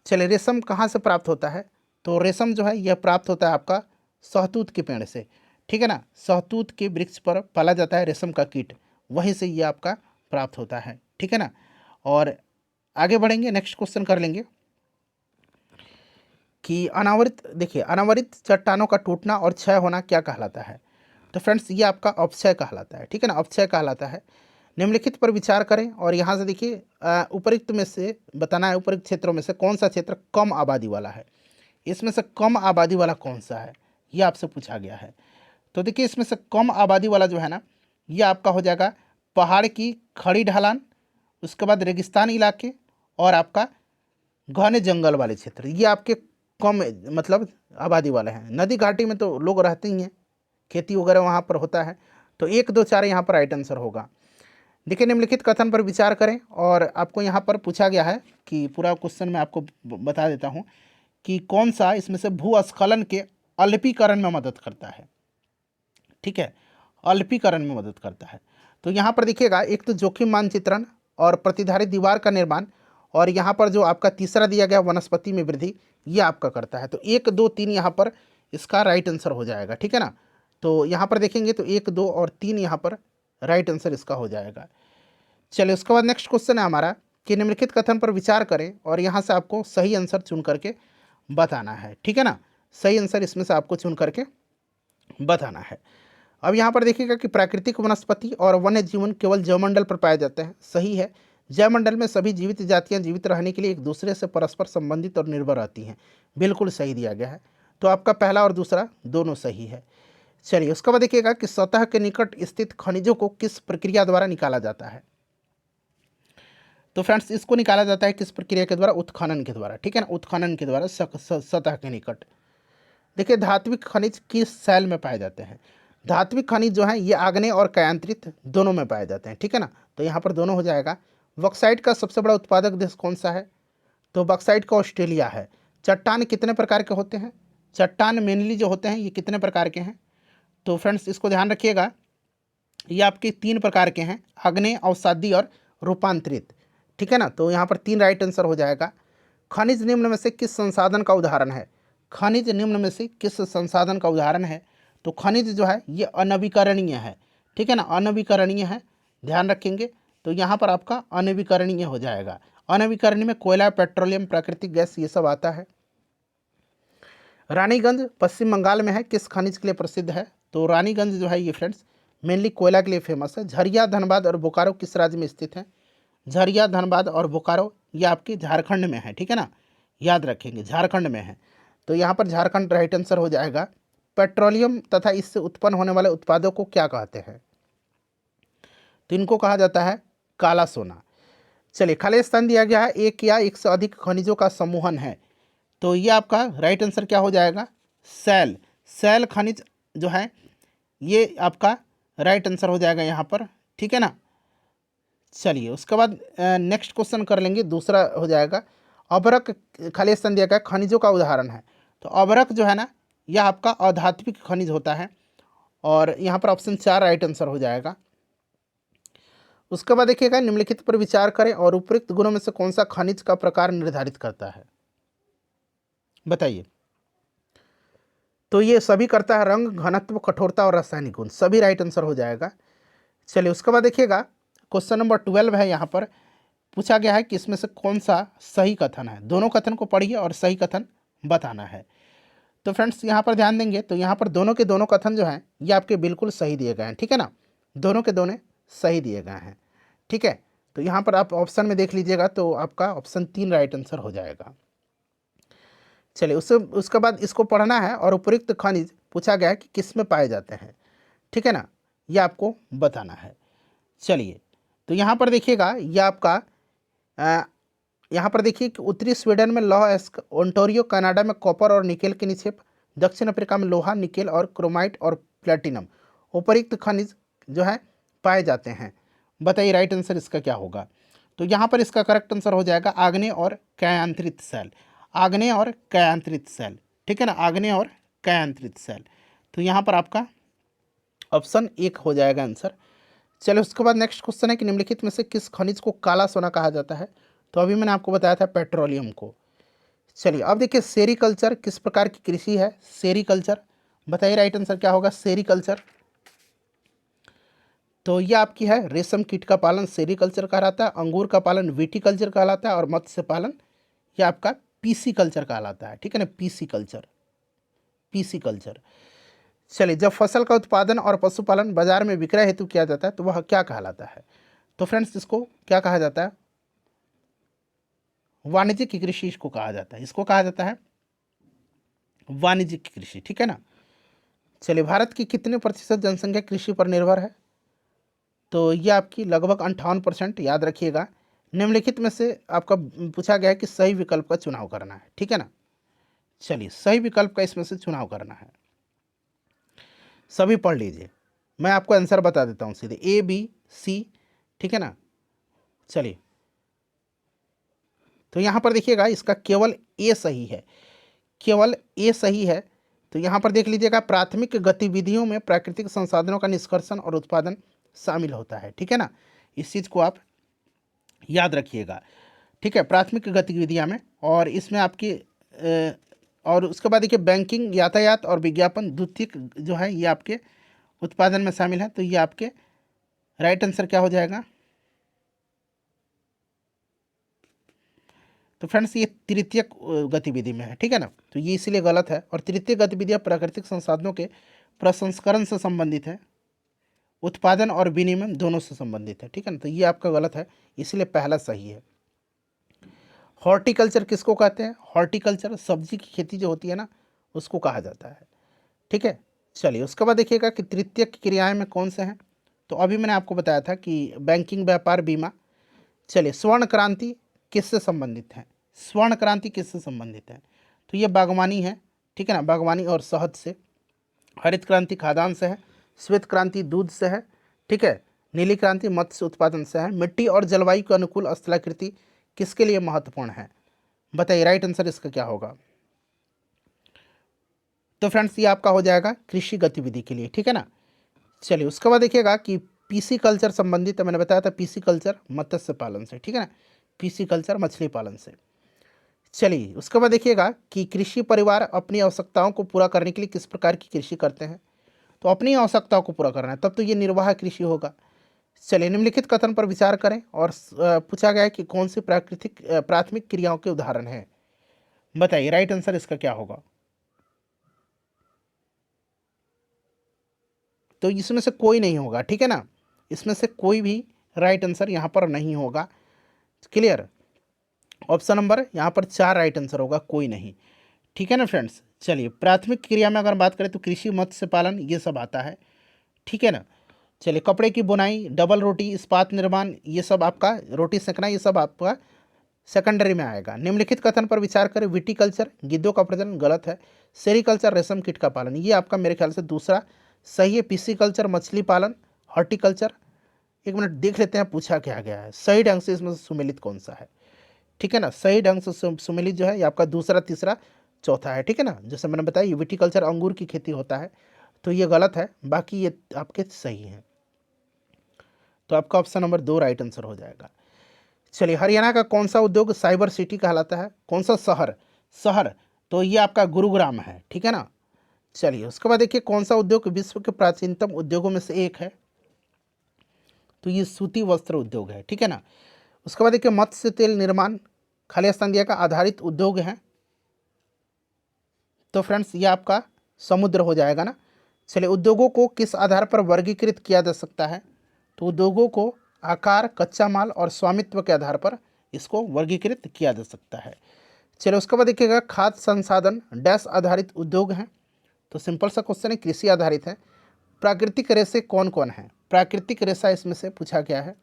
चलिए, रेशम कहाँ से प्राप्त होता है? तो रेशम जो है यह प्राप्त होता है आपका सहतूत के पेड़ से, ठीक है ना। सहतूत के वृक्ष पर पाला जाता है रेशम का कीट, वहीं से ये आपका प्राप्त होता है, ठीक है ना। और आगे बढ़ेंगे, नेक्स्ट क्वेश्चन कर लेंगे कि अनावृत, देखिए अनावृत चट्टानों का टूटना और क्षय होना क्या कहलाता है? तो फ्रेंड्स ये आपका अपक्षय कहलाता है, ठीक है ना, अपक्षय कहलाता है। निम्नलिखित पर विचार करें और यहाँ से देखिए उपयुक्त में से बताना है, उपयुक्त क्षेत्रों में से कौन सा क्षेत्र कम आबादी वाला है। इसमें से कम आबादी वाला कौन सा है, ये आपसे पूछा गया है। तो देखिए इसमें से कम आबादी वाला जो है ना, ये आपका हो जाएगा पहाड़ की खड़ी ढलान, उसके बाद रेगिस्तान इलाके और आपका घने जंगल वाले क्षेत्र, ये आपके कम मतलब आबादी वाले हैं। नदी घाटी में तो लोग रहते ही हैं, खेती वगैरह वहाँ पर होता है। तो 1, 2, 4 यहाँ पर राइट आंसर होगा। देखिए निम्नलिखित कथन पर विचार करें और आपको यहाँ पर पूछा गया है कि पूरा क्वेश्चन मैं आपको बता देता हूँ कि कौन सा इसमें से भूस्खलन के अल्पीकरण में मदद करता है, ठीक है, अल्पीकरण में मदद करता है। तो यहाँ पर देखिएगा, एक तो जोखिम मानचित्रण और प्रतिधारित दीवार का निर्माण, और यहाँ पर जो आपका तीसरा दिया गया वनस्पति में वृद्धि, ये आपका करता है। तो 1, 2, 3 यहाँ पर इसका राइट आंसर हो जाएगा, ठीक है ना। तो यहाँ पर देखेंगे तो 1, 2 और 3 यहाँ पर राइट आंसर इसका हो जाएगा। चलिए उसके बाद नेक्स्ट क्वेश्चन है हमारा कि निम्नलिखित कथन पर विचार करें और यहाँ से आपको सही आंसर चुन करके बताना है, ठीक है ना। सही आंसर इसमें से आपको चुन करके बताना है। अब यहाँ पर देखिएगा कि प्राकृतिक वनस्पति और वन्य जीवन केवल जैवमंडल पर पाए जाते हैं, सही है। जैवमंडल में सभी जीवित जातियाँ जीवित रहने के लिए एक दूसरे से परस्पर संबंधित और निर्भर रहती हैं, बिल्कुल सही दिया गया है। तो आपका पहला और दूसरा दोनों सही है। चलिए उसके बाद देखिएगा कि सतह के निकट स्थित खनिजों को किस प्रक्रिया द्वारा निकाला जाता है? तो फ्रेंड्स इसको निकाला जाता है किस प्रक्रिया के द्वारा? उत्खनन के द्वारा, ठीक है ना, उत्खनन के द्वारा सतह के निकट। देखिए धात्विक खनिज किस शैल में पाए जाते हैं? धात्विक खनिज जो है ये आग्नेय और कायांतरित दोनों में पाए जाते हैं, ठीक है ना। तो यहाँ पर दोनों हो जाएगा। बॉक्साइट का सबसे बड़ा उत्पादक देश कौन सा है? तो बॉक्साइट का ऑस्ट्रेलिया है। चट्टान कितने प्रकार के होते हैं? चट्टान मेनली जो होते हैं ये कितने प्रकार के हैं? तो फ्रेंड्स इसको ध्यान रखिएगा, ये आपके 3 प्रकार के हैं, आग्नेय, अवसादी और रूपांतरित, ठीक है ना। तो यहाँ पर 3 राइट आंसर हो जाएगा। खनिज निम्न में से किस संसाधन का उदाहरण है? खनिज निम्न में से किस संसाधन का उदाहरण है? तो खनिज जो है ये अनवीकरणीय है, ठीक है ना, अनवीकरणीय है, ध्यान रखेंगे। तो यहाँ पर आपका अनवीकरणीय हो जाएगा। अनवीकरणीय में कोयला, पेट्रोलियम, प्राकृतिक गैस ये सब आता है। रानीगंज पश्चिम बंगाल में है, किस खनिज के लिए प्रसिद्ध है? तो रानीगंज जो है ये फ्रेंड्स मेनली कोयला के लिए फेमस है। झरिया, धनबाद और बोकारो किस राज्य में स्थित है? झरिया, धनबाद और बोकारो ये आपके झारखंड में है, ठीक है ना, याद रखेंगे झारखंड में है। तो यहाँ पर झारखंड राइट आंसर हो जाएगा। पेट्रोलियम तथा इससे उत्पन्न होने वाले उत्पादों को क्या कहते हैं? तो इनको कहा जाता है काला सोना। चलिए खालिस्तान दिया गया है, एक या एक से अधिक खनिजों का समूहन है। तो ये आपका राइट आंसर क्या हो जाएगा? सैल। सैल खनिज जो है ये आपका राइट आंसर हो जाएगा यहाँ पर, ठीक है ना। चलिए उसके बाद नेक्स्ट क्वेश्चन कर लेंगे, दूसरा हो जाएगा अभ्रक। खालिस्तान दिया गया खनिजों का उदाहरण है। तो अभ्रक जो है ना यह आपका अधात्विक खनिज होता है और यहाँ पर ऑप्शन 4 राइट आंसर हो जाएगा। उसके बाद देखिएगा निम्नलिखित पर विचार करें और उपयुक्त गुणों में से कौन सा खनिज का प्रकार निर्धारित करता है? बताइए। तो ये सभी करता है रंग, घनत्व, कठोरता और रासायनिक गुण, सभी राइट आंसर हो जाएगा। चलिए उसके बाद देखिएगा क्वेश्चन नंबर 12 है, यहाँ पर पूछा गया है कि इसमें से कौन सा सही कथन है? दोनों कथन को पढ़िए और सही कथन बताना है। तो फ्रेंड्स यहाँ पर ध्यान देंगे तो यहाँ पर दोनों के दोनों कथन जो हैं ये आपके बिल्कुल सही दिए गए हैं, ठीक है ना, दोनों के दोनों सही दिए गए हैं, ठीक है। तो यहाँ पर आप ऑप्शन में देख लीजिएगा तो आपका ऑप्शन 3 राइट आंसर हो जाएगा। चलिए उसके बाद इसको पढ़ना है और उपयुक्त खनिज पूछा गया है कि किस में पाए जाते हैं, ठीक है ना, ये आपको बताना है। चलिए तो यहाँ पर देखिएगा ये आपका यहाँ पर देखिए कि उत्तरी स्वीडन में लौह अयस्क, ओंटारियो कनाडा में कॉपर और निकेल के निक्षेप, दक्षिण अफ्रीका में लोहा, निकेल और क्रोमाइट और प्लेटिनम उपर्युक्त खनिज जो है पाए जाते हैं। बताइए राइट आंसर इसका क्या होगा। तो यहाँ पर इसका करेक्ट आंसर हो जाएगा आग्नेय और कयांतरित सेल, आग्नेय और कयांतरित सेल, ठीक है ना, आग्नेय और कयांतरित सेल। तो यहाँ पर आपका ऑप्शन 1 हो जाएगा आंसर। चलिए उसके बाद नेक्स्ट क्वेश्चन है कि निम्नलिखित में से किस खनिज को काला सोना कहा जाता है। तो अभी मैंने आपको बताया था पेट्रोलियम को। चलिए अब देखिए सेरीकल्चर किस प्रकार की कृषि है। सेरीकल्चर बताइए राइट आंसर क्या होगा। सेरीकल्चर तो ये आपकी है रेशम कीट का पालन सेरीकल्चर कहलाता है, अंगूर का पालन विटीकल्चर कहलाता है और मत्स्य पालन ये आपका पीसी कल्चर कहलाता है, ठीक है ना, पीसी कल्चर, पीसी कल्चर। चलिए जब फसल का उत्पादन और पशुपालन बाजार में विक्रय हेतु किया जाता है तो वह क्या कहलाता है। तो फ्रेंड्स इसको क्या कहा जाता है, वाणिज्यिक कृषि इसको कहा जाता है, इसको कहा जाता है वाणिज्यिक कृषि, ठीक है ना। चलिए भारत की कितने प्रतिशत जनसंख्या कृषि पर निर्भर है। तो ये आपकी लगभग 58%, याद रखिएगा। निम्नलिखित में से आपका पूछा गया है कि सही विकल्प का चुनाव करना है, ठीक है ना। चलिए सही विकल्प का इसमें से चुनाव करना है, सभी पढ़ लीजिए, मैं आपको आंसर बता देता हूँ सीधे A B C, ठीक है ना। चलिए तो यहाँ पर देखिएगा इसका केवल A सही है, केवल A सही है। तो यहाँ पर देख लीजिएगा प्राथमिक गतिविधियों में प्राकृतिक संसाधनों का निष्कर्षण और उत्पादन शामिल होता है, ठीक है ना, इस चीज़ को आप याद रखिएगा, ठीक है, प्राथमिक गतिविधियाँ में। और इसमें आपकी और उसके बाद देखिए बैंकिंग, यातायात और विज्ञापन द्वितीयक जो है ये आपके उत्पादन में शामिल है। तो ये आपके राइट आंसर क्या हो जाएगा। तो फ्रेंड्स ये तृतीयक गतिविधि में है, ठीक है ना, तो ये इसलिए गलत है। और तृतीय गतिविधियाँ प्राकृतिक संसाधनों के प्रसंस्करण से संबंधित है, उत्पादन और विनिमय दोनों से संबंधित है, ठीक है ना, तो ये आपका गलत है, इसलिए पहला सही है। हॉर्टिकल्चर किसको कहते हैं। हॉर्टिकल्चर सब्जी की खेती जो होती है ना उसको कहा जाता है, ठीक है। चलिए उसके बाद देखिएगा कि तृतीय क्रियाएं में कौन से हैं। तो अभी मैंने आपको बताया था कि बैंकिंग, व्यापार, बीमा। चलिए स्वर्ण क्रांति किससे संबंधित है। स्वर्ण क्रांति किससे संबंधित है। तो ये बागवानी है, ठीक है ना, बागवानी और शहद से। हरित क्रांति खाद्यान्न से है। श्वेत क्रांति दूध से है, ठीक है। नीली क्रांति मत्स्य उत्पादन से है। मिट्टी और जलवायु के अनुकूल स्थलाकृति किसके लिए महत्वपूर्ण है। बताइए राइट आंसर इसका क्या होगा। तो फ्रेंड्स ये आपका हो जाएगा कृषि गतिविधि के लिए, ठीक है ना। चलिए उसके बाद देखिएगा कि पीसी कल्चर संबंधित है, मैंने बताया था पीसी कल्चर मत्स्य पालन से, ठीक है ना, पीसी कल्चर मछली पालन से। चलिए उसके बाद देखिएगा कि कृषि परिवार अपनी आवश्यकताओं को पूरा करने के लिए किस प्रकार की कृषि करते हैं। तो अपनी आवश्यकताओं को पूरा करना है तब तो ये निर्वाह कृषि होगा। चलिए निम्नलिखित कथन पर विचार करें और पूछा गया है कि कौन सी प्राथमिक क्रियाओं के उदाहरण हैं। बताइए राइट आंसर इसका क्या होगा। तो इसमें से कोई नहीं होगा, ठीक है ना, इसमें से कोई भी राइट आंसर यहाँ पर नहीं होगा। क्लियर, ऑप्शन नंबर यहाँ पर 4 राइट आंसर होगा, कोई नहीं, ठीक है ना फ्रेंड्स। चलिए प्राथमिक क्रिया में अगर बात करें तो कृषि, मत्स्य पालन ये सब आता है, ठीक है ना। चलिए कपड़े की बुनाई, डबल रोटी, इस्पात निर्माण, ये सब आपका रोटी सेकना, ये सब आपका सेकेंडरी में आएगा। निम्नलिखित कथन पर विचार करें। विटीकल्चर गिद्धों का प्रजनन गलत है। सेरीकल्चर रेशम कीट का पालन, ये आपका मेरे ख्याल से दूसरा सही है। पिसीकल्चर मछली पालन। हॉर्टिकल्चर, एक मिनट देख लेते हैं पूछा क्या गया है। सही ढंग से इसमें सुमेलित कौन सा है, ठीक है ना, सही ढंग से सुमेलित जो है ये आपका दूसरा, तीसरा, चौथा है, ठीक है ना। जैसे मैंने बताया ये विटीकल्चर अंगूर की खेती होता है, तो ये गलत है, बाकी ये आपके सही हैं। तो आपका ऑप्शन नंबर 2 राइट आंसर हो जाएगा। चलिए हरियाणा का कौन सा उद्योग साइबर सिटी कहलाता है। कौन सा शहर, शहर तो ये आपका गुरुग्राम है, ठीक है ना। चलिए उसके बाद देखिए कौन सा उद्योग विश्व के प्राचीनतम उद्योगों में से एक है। तो ये सूती वस्त्र उद्योग है, ठीक है ना। उसके बाद देखिए मत्स्य तेल निर्माण खाली स्थान दिया का आधारित उद्योग है। तो फ्रेंड्स ये आपका समुद्र हो जाएगा ना। चलिए उद्योगों को किस आधार पर वर्गीकृत किया जा सकता है। तो उद्योगों को आकार, कच्चा माल और स्वामित्व के आधार पर इसको वर्गीकृत किया जा सकता है। चलिए उसके बाद देखिएगा खाद्य संसाधन डैश आधारित उद्योग हैं। तो सिंपल सा क्वेश्चन है, कृषि आधारित है। प्राकृतिक रेशे कौन कौन है। प्राकृतिक रेशा इसमें से पूछा गया है।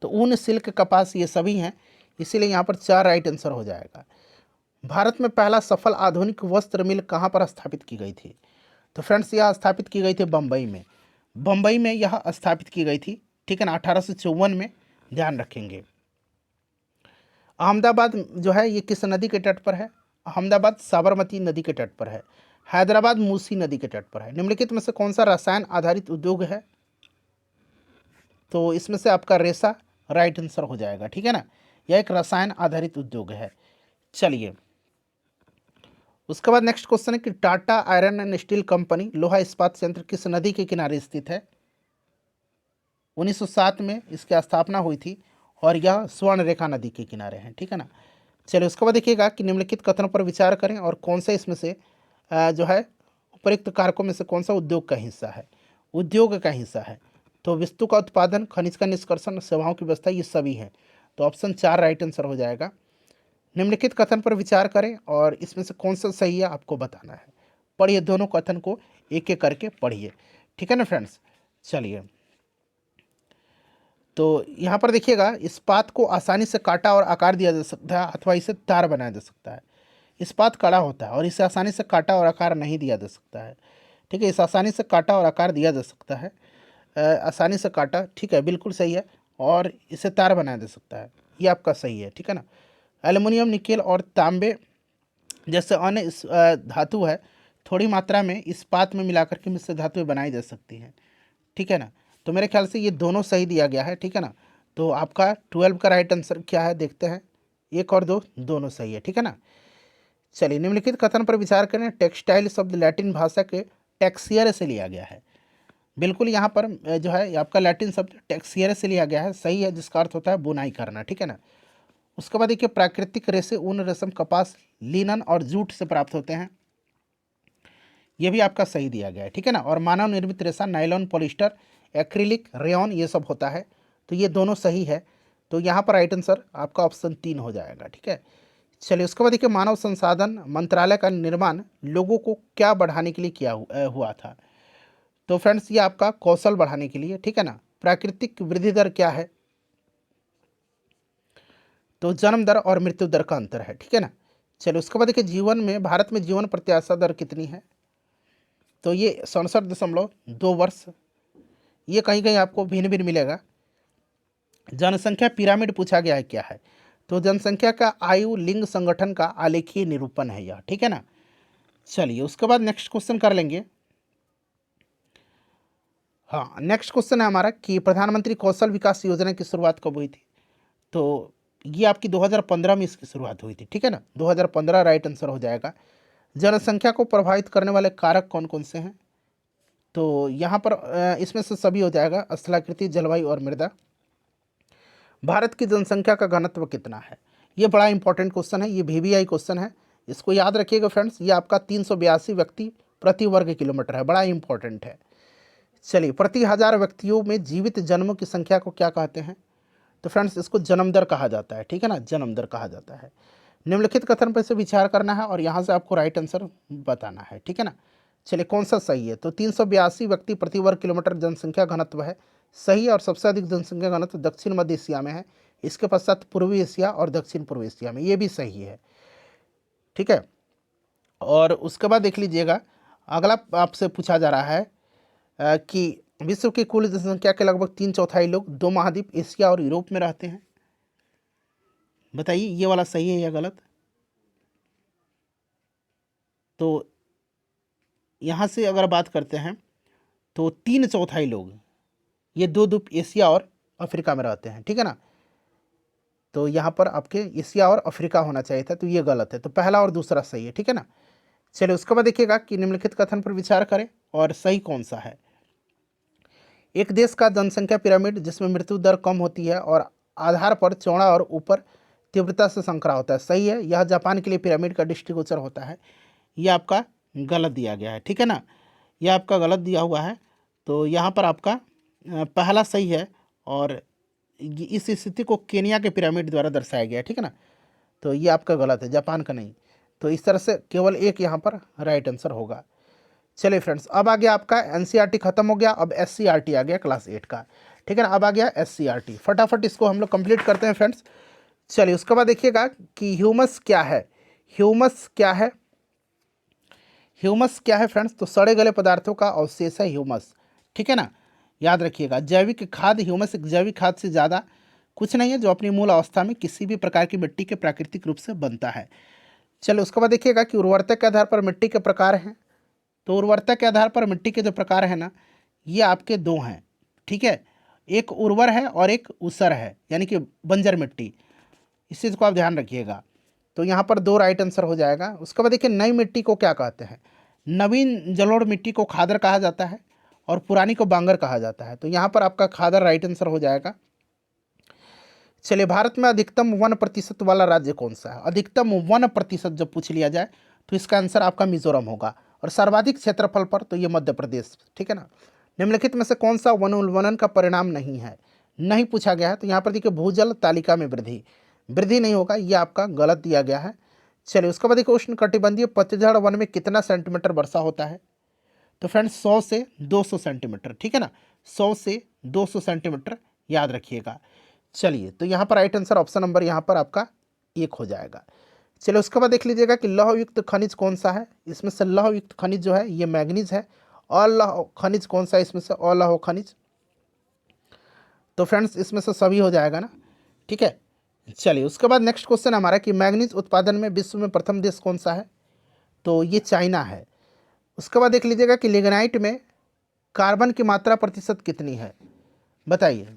तो ऊन, सिल्क, कपास ये सभी हैं, इसीलिए यहाँ पर 4 राइट आंसर हो जाएगा। भारत में पहला सफल आधुनिक वस्त्र मिल कहाँ पर स्थापित की गई थी? तो फ्रेंड्स यह स्थापित की गई थी बम्बई में। बम्बई में यह स्थापित की गई थी, ठीक है ना, 1854 में, ध्यान रखेंगे। अहमदाबाद जो है ये किस नदी के तट पर है? अहमदाबाद साबरमती नदी के तट पर है। हैदराबाद मूसी नदी के तट पर है। निम्नलिखित में से कौन सा रसायन आधारित उद्योग है? तो इसमें से आपका रेसा राइट आंसर हो जाएगा, ठीक है ना, यह एक रसायन आधारित उद्योग है। चलिए, उसके बाद नेक्स्ट क्वेश्चन है कि Tata iron and steel company लोहा इस्पात संयंत्र किस नदी के किनारे स्थित है? 1907 में इसकी स्थापना हुई थी और यह स्वर्ण रेखा नदी के किनारे है, ठीक है ना। चलिए, उसके बाद देखिएगा कि निम्नलिखित कथनों पर विचार करें और कौन सा इसमें से जो है उपयुक्त कारकों में से कौन सा उद्योग का हिस्सा है? उद्योग का हिस्सा है तो वस्तु का उत्पादन, खनिज का निष्कर्षण, सेवाओं की व्यवस्था, ये सभी है। तो ऑप्शन 4 राइट आंसर हो जाएगा। निम्नलिखित कथन पर विचार करें और इसमें से कौन सा सही है आपको बताना है। पढ़िए, दोनों कथन को एक एक करके पढ़िए, ठीक है ना फ्रेंड्स। चलिए, तो यहाँ पर देखिएगा, इस्पात को आसानी से काटा और आकार दिया जा सकता है अथवा इसे तार बनाया जा सकता है। इस्पात कड़ा होता है और इसे आसानी से काटा और आकार नहीं दिया जा सकता है, ठीक है। इसे आसानी से काटा और आकार दिया जा सकता है, आसानी से काटा, ठीक है, बिल्कुल सही है, और इसे तार बनाया जा सकता है, ये आपका सही है, ठीक है ना। एल्युमिनियम, निकेल और तांबे जैसे अन्य धातु है, थोड़ी मात्रा में इस्पात में मिलाकर के मिश्र धातुएं बनाई जा सकती हैं, ठीक है ना। तो मेरे ख्याल से ये दोनों सही दिया गया है, ठीक है ना। तो आपका 12 का राइट आंसर क्या है देखते हैं, 1 और 2 दोनों सही है, ठीक है ना। चलिए, निम्नलिखित कथन पर विचार करें। टेक्सटाइल शब्द लैटिन भाषा के टेक्सियर से लिया गया है। बिल्कुल, यहाँ पर जो है आपका लैटिन शब्द टेक्सियर से लिया गया है, सही है, जिसका अर्थ होता है बुनाई करना, ठीक है ना। उसके बाद देखिए, प्राकृतिक रेशे ऊन, रेशम, कपास, लिनन और जूट से प्राप्त होते हैं, ये भी आपका सही दिया गया है, ठीक है ना। और मानव निर्मित रेशा नायलॉन, पॉलिस्टर, एक्रिलिक, रेयॉन, ये सब होता है, तो ये दोनों सही है। तो यहाँ पर राइट आंसर आपका ऑप्शन 3 हो जाएगा, ठीक है। चलिए, उसके बाद देखिए, मानव संसाधन मंत्रालय का निर्माण लोगों को क्या बढ़ाने के लिए किया हुआ था? तो फ्रेंड्स ये आपका कौशल बढ़ाने के लिए, ठीक है ना। प्राकृतिक वृद्धि दर क्या है? तो जन्म दर और मृत्यु दर का अंतर है, ठीक है ना। चलिए, उसके बाद देखिए, जीवन में भारत में जीवन प्रत्याशा दर कितनी है? तो ये 67.2 वर्ष, ये कहीं कहीं आपको भिन्न भिन्न मिलेगा। जनसंख्या पिरामिड पूछा गया है क्या है? तो जनसंख्या का आयु लिंग संगठन का आलेखीय निरूपण है यह, ठीक है ना। चलिए, उसके बाद नेक्स्ट क्वेश्चन कर लेंगे। हाँ, नेक्स्ट क्वेश्चन है हमारा कि प्रधानमंत्री कौशल विकास योजना की शुरुआत कब हुई थी? तो ये आपकी 2015 में इसकी शुरुआत हुई थी, ठीक है ना, 2015 राइट आंसर हो जाएगा। जनसंख्या को प्रभावित करने वाले कारक कौन कौन से हैं? तो यहाँ पर इसमें से सभी हो जाएगा, स्थलाकृति, जलवायु और मृदा। भारत की जनसंख्या का घनत्व कितना है? ये बड़ा इंपॉर्टेंट क्वेश्चन है, ये VVI क्वेश्चन है, इसको याद रखिएगा फ्रेंड्स। ये आपका 382 व्यक्ति प्रति वर्ग किलोमीटर है, बड़ा इंपॉर्टेंट है। चलिए, प्रति 1000 व्यक्तियों में जीवित जन्मों की संख्या को क्या कहते हैं? तो फ्रेंड्स इसको जन्म दर कहा जाता है, ठीक है ना, जन्म दर कहा जाता है। निम्नलिखित कथन पर से विचार करना है और यहाँ से आपको राइट आंसर बताना है, ठीक है ना। चलिए, कौन सा सही है? तो 382 व्यक्ति प्रति वर्ग किलोमीटर जनसंख्या घनत्व है, सही है। और सबसे अधिक जनसंख्या घनत्व दक्षिण मध्य एशिया में है, इसके पश्चात पूर्वी एशिया और दक्षिण पूर्व एशिया में, ये भी सही है, ठीक है। और उसके बाद देख लीजिएगा, अगला आपसे पूछा जा रहा है कि विश्व की कुल जनसंख्या के लगभग 3/4 लोग 2 महाद्वीप एशिया और यूरोप में रहते हैं। बताइए ये वाला सही है या गलत? तो यहाँ से अगर बात करते हैं तो 3/4 लोग ये 2 द्वीप एशिया और अफ्रीका में रहते हैं, ठीक है ना। तो यहाँ पर आपके एशिया और अफ्रीका होना चाहिए था, तो ये गलत है। तो पहला और दूसरा सही है, ठीक है ना। चलिए, उसके बाद देखिएगा कि निम्नलिखित कथन पर विचार करें और सही कौन सा है। एक देश का जनसंख्या पिरामिड जिसमें मृत्यु दर कम होती है और आधार पर चौड़ा और ऊपर तीव्रता से संकरा होता है, सही है। यह जापान के लिए पिरामिड का दृष्टिगोचर होता है, यह आपका गलत दिया गया है, ठीक है ना, यह आपका गलत दिया हुआ है। तो यहाँ पर आपका पहला सही है और इस स्थिति को केनिया के पिरामिड द्वारा दर्शाया गया है, ठीक है ना। तो ये आपका गलत है, जापान का नहीं। तो इस तरह से केवल एक यहाँ पर राइट आंसर होगा। चलिए फ्रेंड्स, अब आ गया आपका NCERT खत्म हो गया, अब SCERT आ गया क्लास 8 का। ठीक है ना। अब आ गया SCRT, फटाफट इसको हम लोग कंप्लीट करते हैं फ्रेंड्स। चलिए उसके बाद देखिएगा कि ह्यूमस क्या है। ह्यूमस क्या है, ह्यूमस क्या है फ्रेंड्स, तो सड़े गले पदार्थों का अवशेष है ह्यूमस, ठीक है ना। याद रखिएगा, जैविक खाद ह्यूमस एक जैविक खाद से ज़्यादा कुछ नहीं है, जो अपनी मूल अवस्था में किसी भी प्रकार की मिट्टी के प्राकृतिक रूप से बनता है। चलो उसके बाद देखिएगा कि उर्वरता के आधार पर मिट्टी के प्रकार हैं। तो उर्वरता के आधार पर मिट्टी के जो प्रकार हैं ना, ये आपके दो हैं, ठीक है। एक उर्वर है और एक ऊसर है, यानी कि बंजर मिट्टी। इस चीज़ को आप ध्यान रखिएगा। तो यहाँ पर दो राइट आंसर हो जाएगा। उसके बाद देखिए नई मिट्टी को क्या कहते हैं। नवीन जलोढ़ मिट्टी को खादर कहा जाता है और पुरानी को बांगर कहा जाता है। तो यहाँ पर आपका खादर राइट आंसर हो जाएगा। चलिए, भारत में अधिकतम 1% वाला राज्य कौन सा है। अधिकतम 1% जब पूछ लिया जाए तो इसका आंसर आपका मिजोरम होगा, और सर्वाधिक क्षेत्रफल पर तो ये मध्य प्रदेश, ठीक है ना। निम्नलिखित में से कौन सा वनोन्मूलन का परिणाम नहीं है, नहीं पूछा गया है। तो यहाँ पर देखिए भूजल तालिका में वृद्धि, वृद्धि नहीं होगा, ये आपका गलत दिया गया है। चलिए उसके बाद देखिए उष्ण कटिबंधीय पतझड़ वन में कितना सेंटीमीटर वर्षा होता है। तो फ्रेंड्स 100 से 200 सेंटीमीटर, ठीक है ना, 100 से 200 सेंटीमीटर याद रखिएगा। चलिए, तो यहाँ पर राइट आंसर ऑप्शन नंबर यहाँ पर आपका 1 हो जाएगा। चलिए उसके बाद देख लीजिएगा कि लौह युक्त खनिज कौन सा है। इसमें से लौह युक्त खनिज जो है ये मैग्नीज है। अलौह खनिज कौन सा है इसमें से, अलौह खनिज। तो फ्रेंड्स इसमें से सभी हो जाएगा ना, ठीक है। चलिए उसके बाद नेक्स्ट क्वेश्चन हमारा कि मैग्नीज उत्पादन में विश्व में प्रथम देश कौन सा है। तो ये चाइना है। उसके बाद देख लीजिएगा कि लिग्नाइट में कार्बन की मात्रा प्रतिशत कितनी है, बताइए।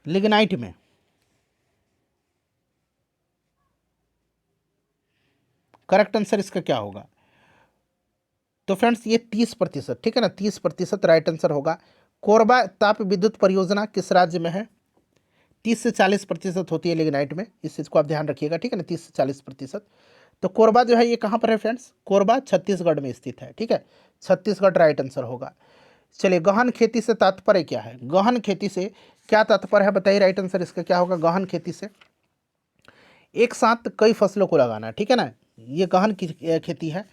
लिग्नाइट में करेक्ट आंसर इसका क्या होगा। तो फ्रेंड्स ये 30%, ठीक है ना, 30% राइट आंसर होगा। कोरबा ताप विद्युत परियोजना किस राज्य में है। 30 से 40% होती है लिग्नाइट में, इस चीज़ को आप ध्यान रखिएगा, ठीक है ना, 30 से 40%। तो कोरबा जो है ये कहाँ पर है फ्रेंड्स, कोरबा छत्तीसगढ़ में स्थित है, ठीक है, छत्तीसगढ़ राइट आंसर होगा। चलिए गहन खेती से तात्पर्य क्या है, गहन खेती से क्या तात्पर्य है बताइए, राइट आंसर इसका क्या होगा। गहन खेती से एक साथ कई फसलों को लगाना, ठीक है ना, ये गहन खेती है,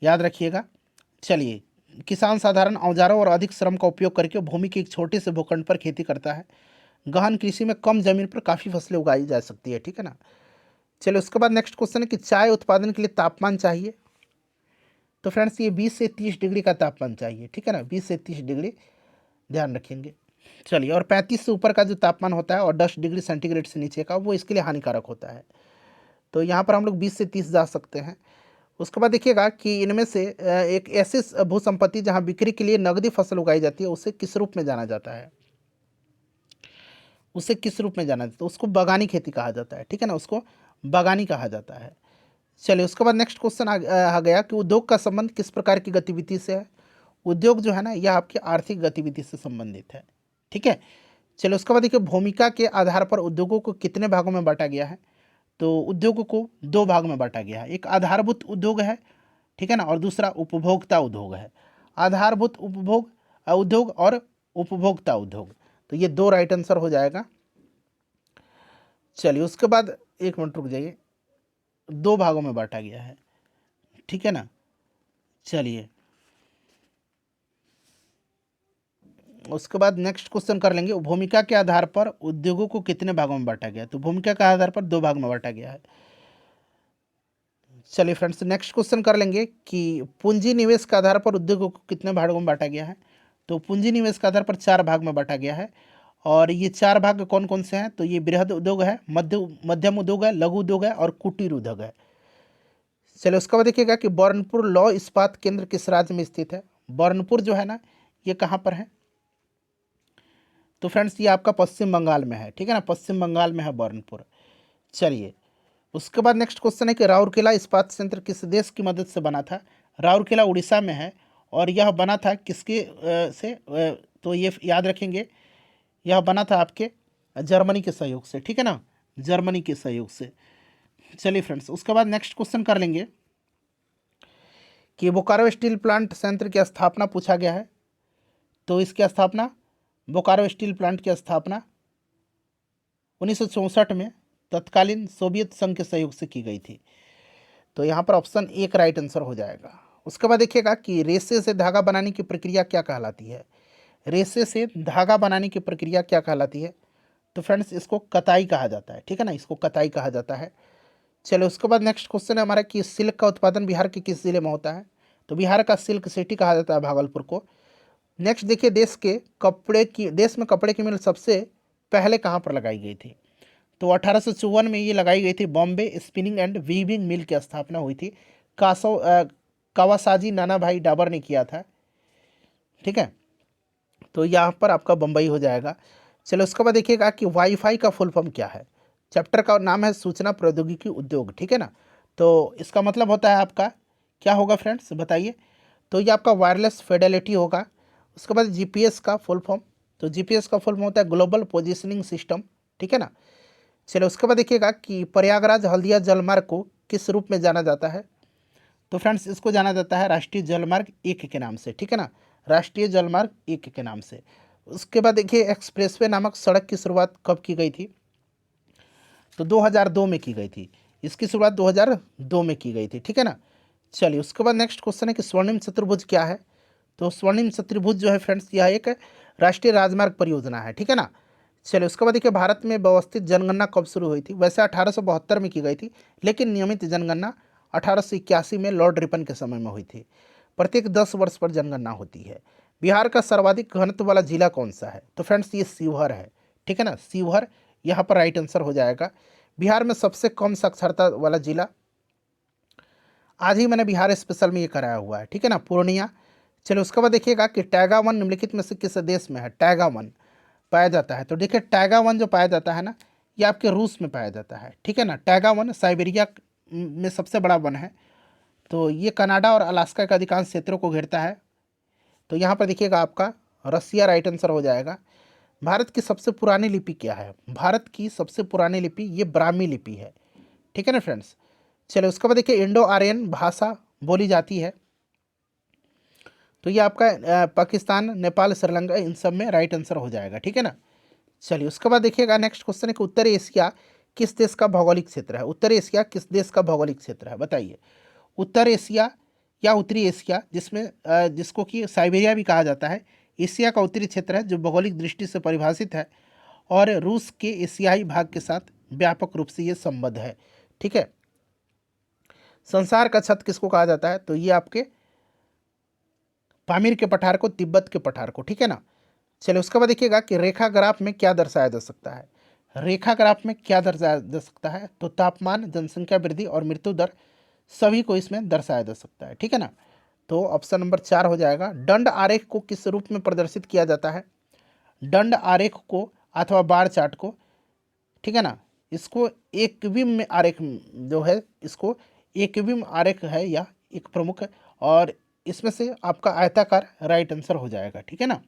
याद रखिएगा। चलिए, किसान साधारण औजारों और अधिक श्रम का उपयोग करके भूमि के एक छोटे से भूखंड पर खेती करता है। गहन कृषि में कम जमीन पर काफ़ी फसलें उगाई जा सकती है, ठीक है ना। चलिए उसके बाद नेक्स्ट क्वेश्चन है कि चाय उत्पादन के लिए तापमान चाहिए। तो फ्रेंड्स ये 20 से 30 डिग्री का तापमान चाहिए, ठीक है ना, 20 से 30 डिग्री ध्यान रखेंगे। चलिए, और 35 से ऊपर का जो तापमान होता है और 10 डिग्री सेंटीग्रेड से नीचे का, वो इसके लिए हानिकारक होता है। तो यहाँ पर हम लोग 20 से 30 जा सकते हैं। उसके बाद देखिएगा कि इनमें से एक ऐसी भू संपत्ति जहाँ बिक्री के लिए नकदी फसल उगाई जाती है, उसे किस रूप में जाना जाता है, उसे किस रूप में जाना जाता है, तो उसको बागानी खेती कहा जाता है, ठीक है ना, उसको बागानी कहा जाता है। चलिए उसके बाद नेक्स्ट क्वेश्चन आ गया कि उद्योग का संबंध किस प्रकार की गतिविधि से है। उद्योग जो है ना, यह आपकी आर्थिक गतिविधि से संबंधित है, ठीक है। चलिए उसके बाद देखिए भूमिका के आधार पर उद्योगों को कितने भागों में बांटा गया है। तो उद्योगों को 2 भाग में बांटा गया है, एक आधारभूत उद्योग है, ठीक है ना, और दूसरा उपभोक्ता उद्योग है। आधारभूत उपभोग उद्योग और उपभोक्ता उद्योग, तो ये 2 राइट आंसर हो जाएगा। चलिए उसके बाद एक मिनट रुक जाइए, 2 भागों में बांटा गया है, ठीक है ना। चलिए उसके बाद नेक्स्ट क्वेश्चन कर लेंगे, भूमिका के आधार पर उद्योगों को कितने भागों में बांटा गया। तो भूमिका के आधार पर 2 भाग में बांटा गया है। चलिए फ्रेंड्स नेक्स्ट क्वेश्चन कर लेंगे कि पूंजी निवेश के आधार पर उद्योगों को कितने भागों में बांटा गया है। तो पूंजी निवेश के आधार पर 4 भाग में बांटा गया है, और ये 4 भाग कौन कौन से हैं। तो ये बृहद उद्योग है, मध्यम उद्योग है, लघु उद्योग है और कुटीर उद्योग है। चलिए उसके बाद देखिएगा कि बर्नपुर लौह इस्पात केंद्र किस राज्य में स्थित है। बर्नपुर जो है ना, ये कहाँ पर है। तो फ्रेंड्स ये आपका पश्चिम बंगाल में है, ठीक है ना, पश्चिम बंगाल में है बर्नपुर। चलिए उसके बाद नेक्स्ट क्वेश्चन है कि राउरकेला इस्पात संयंत्र किस देश की मदद से बना था। राउरकेला उड़ीसा में है, और यह बना था किसके से तो ये याद रखेंगे, यह बना था आपके जर्मनी के सहयोग से, ठीक है ना, जर्मनी के सहयोग से। चलिए फ्रेंड्स उसके बाद नेक्स्ट क्वेश्चन कर लेंगे कि बोकारो स्टील प्लांट संयंत्र की स्थापना पूछा गया है। तो इसकी स्थापना, बोकारो स्टील प्लांट की स्थापना 1964 में तत्कालीन सोवियत संघ के सहयोग से की गई थी। तो यहाँ पर ऑप्शन 1 राइट आंसर हो जाएगा। उसके बाद देखिएगा कि रेशे से धागा बनाने की प्रक्रिया क्या कहलाती है। रेशे से धागा बनाने की प्रक्रिया क्या कहलाती है? तो फ्रेंड्स इसको कताई कहा जाता है, ठीक है ना, इसको कताई कहा जाता है। चलो उसके बाद नेक्स्ट क्वेश्चन है हमारा कि सिल्क का उत्पादन बिहार के किस जिले में होता है? तो बिहार का सिल्क सिटी कहा जाता है भागलपुर को। नेक्स्ट देखिए, देश में कपड़े की मिल सबसे पहले कहाँ पर लगाई गई थी? तो 1854 में ये लगाई गई थी। बॉम्बे स्पिनिंग एंड वीविंग मिल की स्थापना हुई थी। कावासाजी नाना भाई डाबर ने किया था, ठीक है। तो यहाँ पर आपका बम्बई हो जाएगा। चलो उसके बाद देखिएगा कि वाईफाई का फुल फॉर्म क्या है? चैप्टर का नाम है सूचना प्रौद्योगिकी उद्योग, ठीक है ना। तो इसका मतलब होता है आपका क्या होगा फ्रेंड्स, बताइए। तो ये आपका वायरलेस फिडेलिटी होगा। उसके बाद जीपीएस का फुल फॉर्म, तो जीपीएस का फुल फॉर्म होता है ग्लोबल पोजिशनिंग सिस्टम, ठीक है ना। चलो उसके बाद देखिएगा कि प्रयागराज हल्दिया जलमार्ग को किस रूप में जाना जाता है? तो फ्रेंड्स इसको जाना जाता है राष्ट्रीय जलमार्ग 1 के नाम से, ठीक है ना, राष्ट्रीय जलमार्ग 1 के नाम से। उसके बाद देखिए एक्सप्रेसवे नामक सड़क की शुरुआत कब की गई थी? तो 2002 में की गई थी। इसकी शुरुआत 2002 में की गई थी, ठीक है ना। चलिए उसके बाद नेक्स्ट क्वेश्चन है कि स्वर्णिम चतुर्भुज क्या है? तो स्वर्णिम चतुर्भुज जो है फ्रेंड्स यह एक राष्ट्रीय राजमार्ग परियोजना है, ठीक है ना। चलिए उसके बाद देखिए भारत में व्यवस्थित जनगणना कब शुरू हुई थी? वैसे 1872 में की गई थी, लेकिन नियमित जनगणना 1881 में लॉर्ड रिपन के समय में हुई थी। प्रत्येक 10 वर्ष पर जनगणना होती है। बिहार का सर्वाधिक घनत्व वाला जिला कौन सा है? तो फ्रेंड्स ये शिवहर है, ठीक है ना, शिवहर यहाँ पर राइट आंसर हो जाएगा। बिहार में सबसे कम साक्षरता वाला जिला, आज ही मैंने बिहार स्पेशल में ये कराया हुआ है, ठीक है ना, पूर्णिया। चलो उसके बाद देखिएगा कि टैगा वन निम्नलिखित में से किस देश में है टैगा वन पाया जाता है? तो देखिए टैगा वन जो पाया जाता है ना, ये आपके रूस में पाया जाता है, ठीक है ना। टैगा वन साइबेरिया में सबसे बड़ा वन है। तो ये कनाडा और अलास्का के अधिकांश क्षेत्रों को घेरता है। तो यहाँ पर देखिएगा आपका रसिया राइट आंसर हो जाएगा। भारत की सबसे पुरानी लिपि क्या है? भारत की सबसे पुरानी लिपि ये ब्राह्मी लिपि है, ठीक है ना फ्रेंड्स। चलो उसके बाद देखिए इंडो आर्यन भाषा बोली जाती है। तो ये आपका पाकिस्तान, नेपाल, श्रीलंका इन सब में राइट आंसर हो जाएगा, ठीक है ना। चलिए उसके बाद देखिएगा नेक्स्ट क्वेश्चन है कि उत्तर एशिया किस देश का भौगोलिक क्षेत्र है? उत्तर एशिया किस देश का भौगोलिक क्षेत्र है, बताइए। उत्तर एशिया या उत्तरी एशिया, जिसको कि साइबेरिया भी कहा जाता है, एशिया का उत्तरी क्षेत्र है जो भौगोलिक दृष्टि से परिभाषित है और रूस के एशियाई भाग के साथ व्यापक रूप से ये संबद्ध है, ठीक है। संसार का छत किसको कहा जाता है? तो ये आपके पामीर के पठार को, तिब्बत के पठार को, ठीक है ना। चलिए उसके बाद देखिएगा कि रेखा ग्राफ में क्या दर्शाया जा सकता है? रेखा ग्राफ में क्या दर्शाया जा सकता है? तो तापमान, जनसंख्या वृद्धि और मृत्यु दर सभी को इसमें दर्शाया जा सकता है, ठीक है ना। तो ऑप्शन नंबर 4 हो जाएगा। दंड आरेख को किस रूप में प्रदर्शित किया जाता है? दंड आरेख को अथवा बार चार्ट को, ठीक है ना, इसको एकविम आरेख जो है, इसको एकविम आरेख है या एक प्रमुख है, और इसमें से आपका आयताकार राइट आंसर हो जाएगा, ठीक है ना।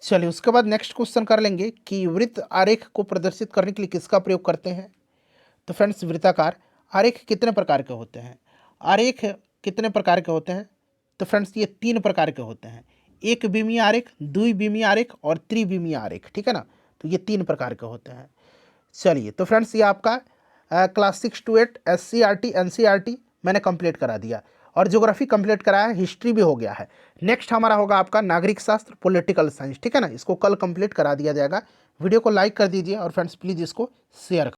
चलिए उसके बाद नेक्स्ट क्वेश्चन कर लेंगे कि वृत्त आरेख को प्रदर्शित करने के लिए किसका प्रयोग करते हैं? तो फ्रेंड्स वृत्ताकार आरेख कितने प्रकार के होते हैं? आरेख कितने प्रकार के होते हैं? तो फ्रेंड्स ये 3 प्रकार के होते हैं। एक बीमीय आरेख, द्विबीमीय आरेख और त्रिबीमीय आरेख, ठीक है ना। तो ये 3 प्रकार के होते हैं। चलिए तो फ्रेंड्स ये आपका क्लास 6 to 8 SCRT NCERT मैंने कंप्लीट करा दिया और ज्योग्राफी कंप्लीट कराया, हिस्ट्री भी हो गया है। नेक्स्ट हमारा होगा आपका नागरिक शास्त्र, पॉलिटिकल साइंस, ठीक है ना। इसको कल कंप्लीट करा दिया जाएगा। वीडियो को लाइक कर दीजिए और फ्रेंड्स प्लीज़ इसको शेयर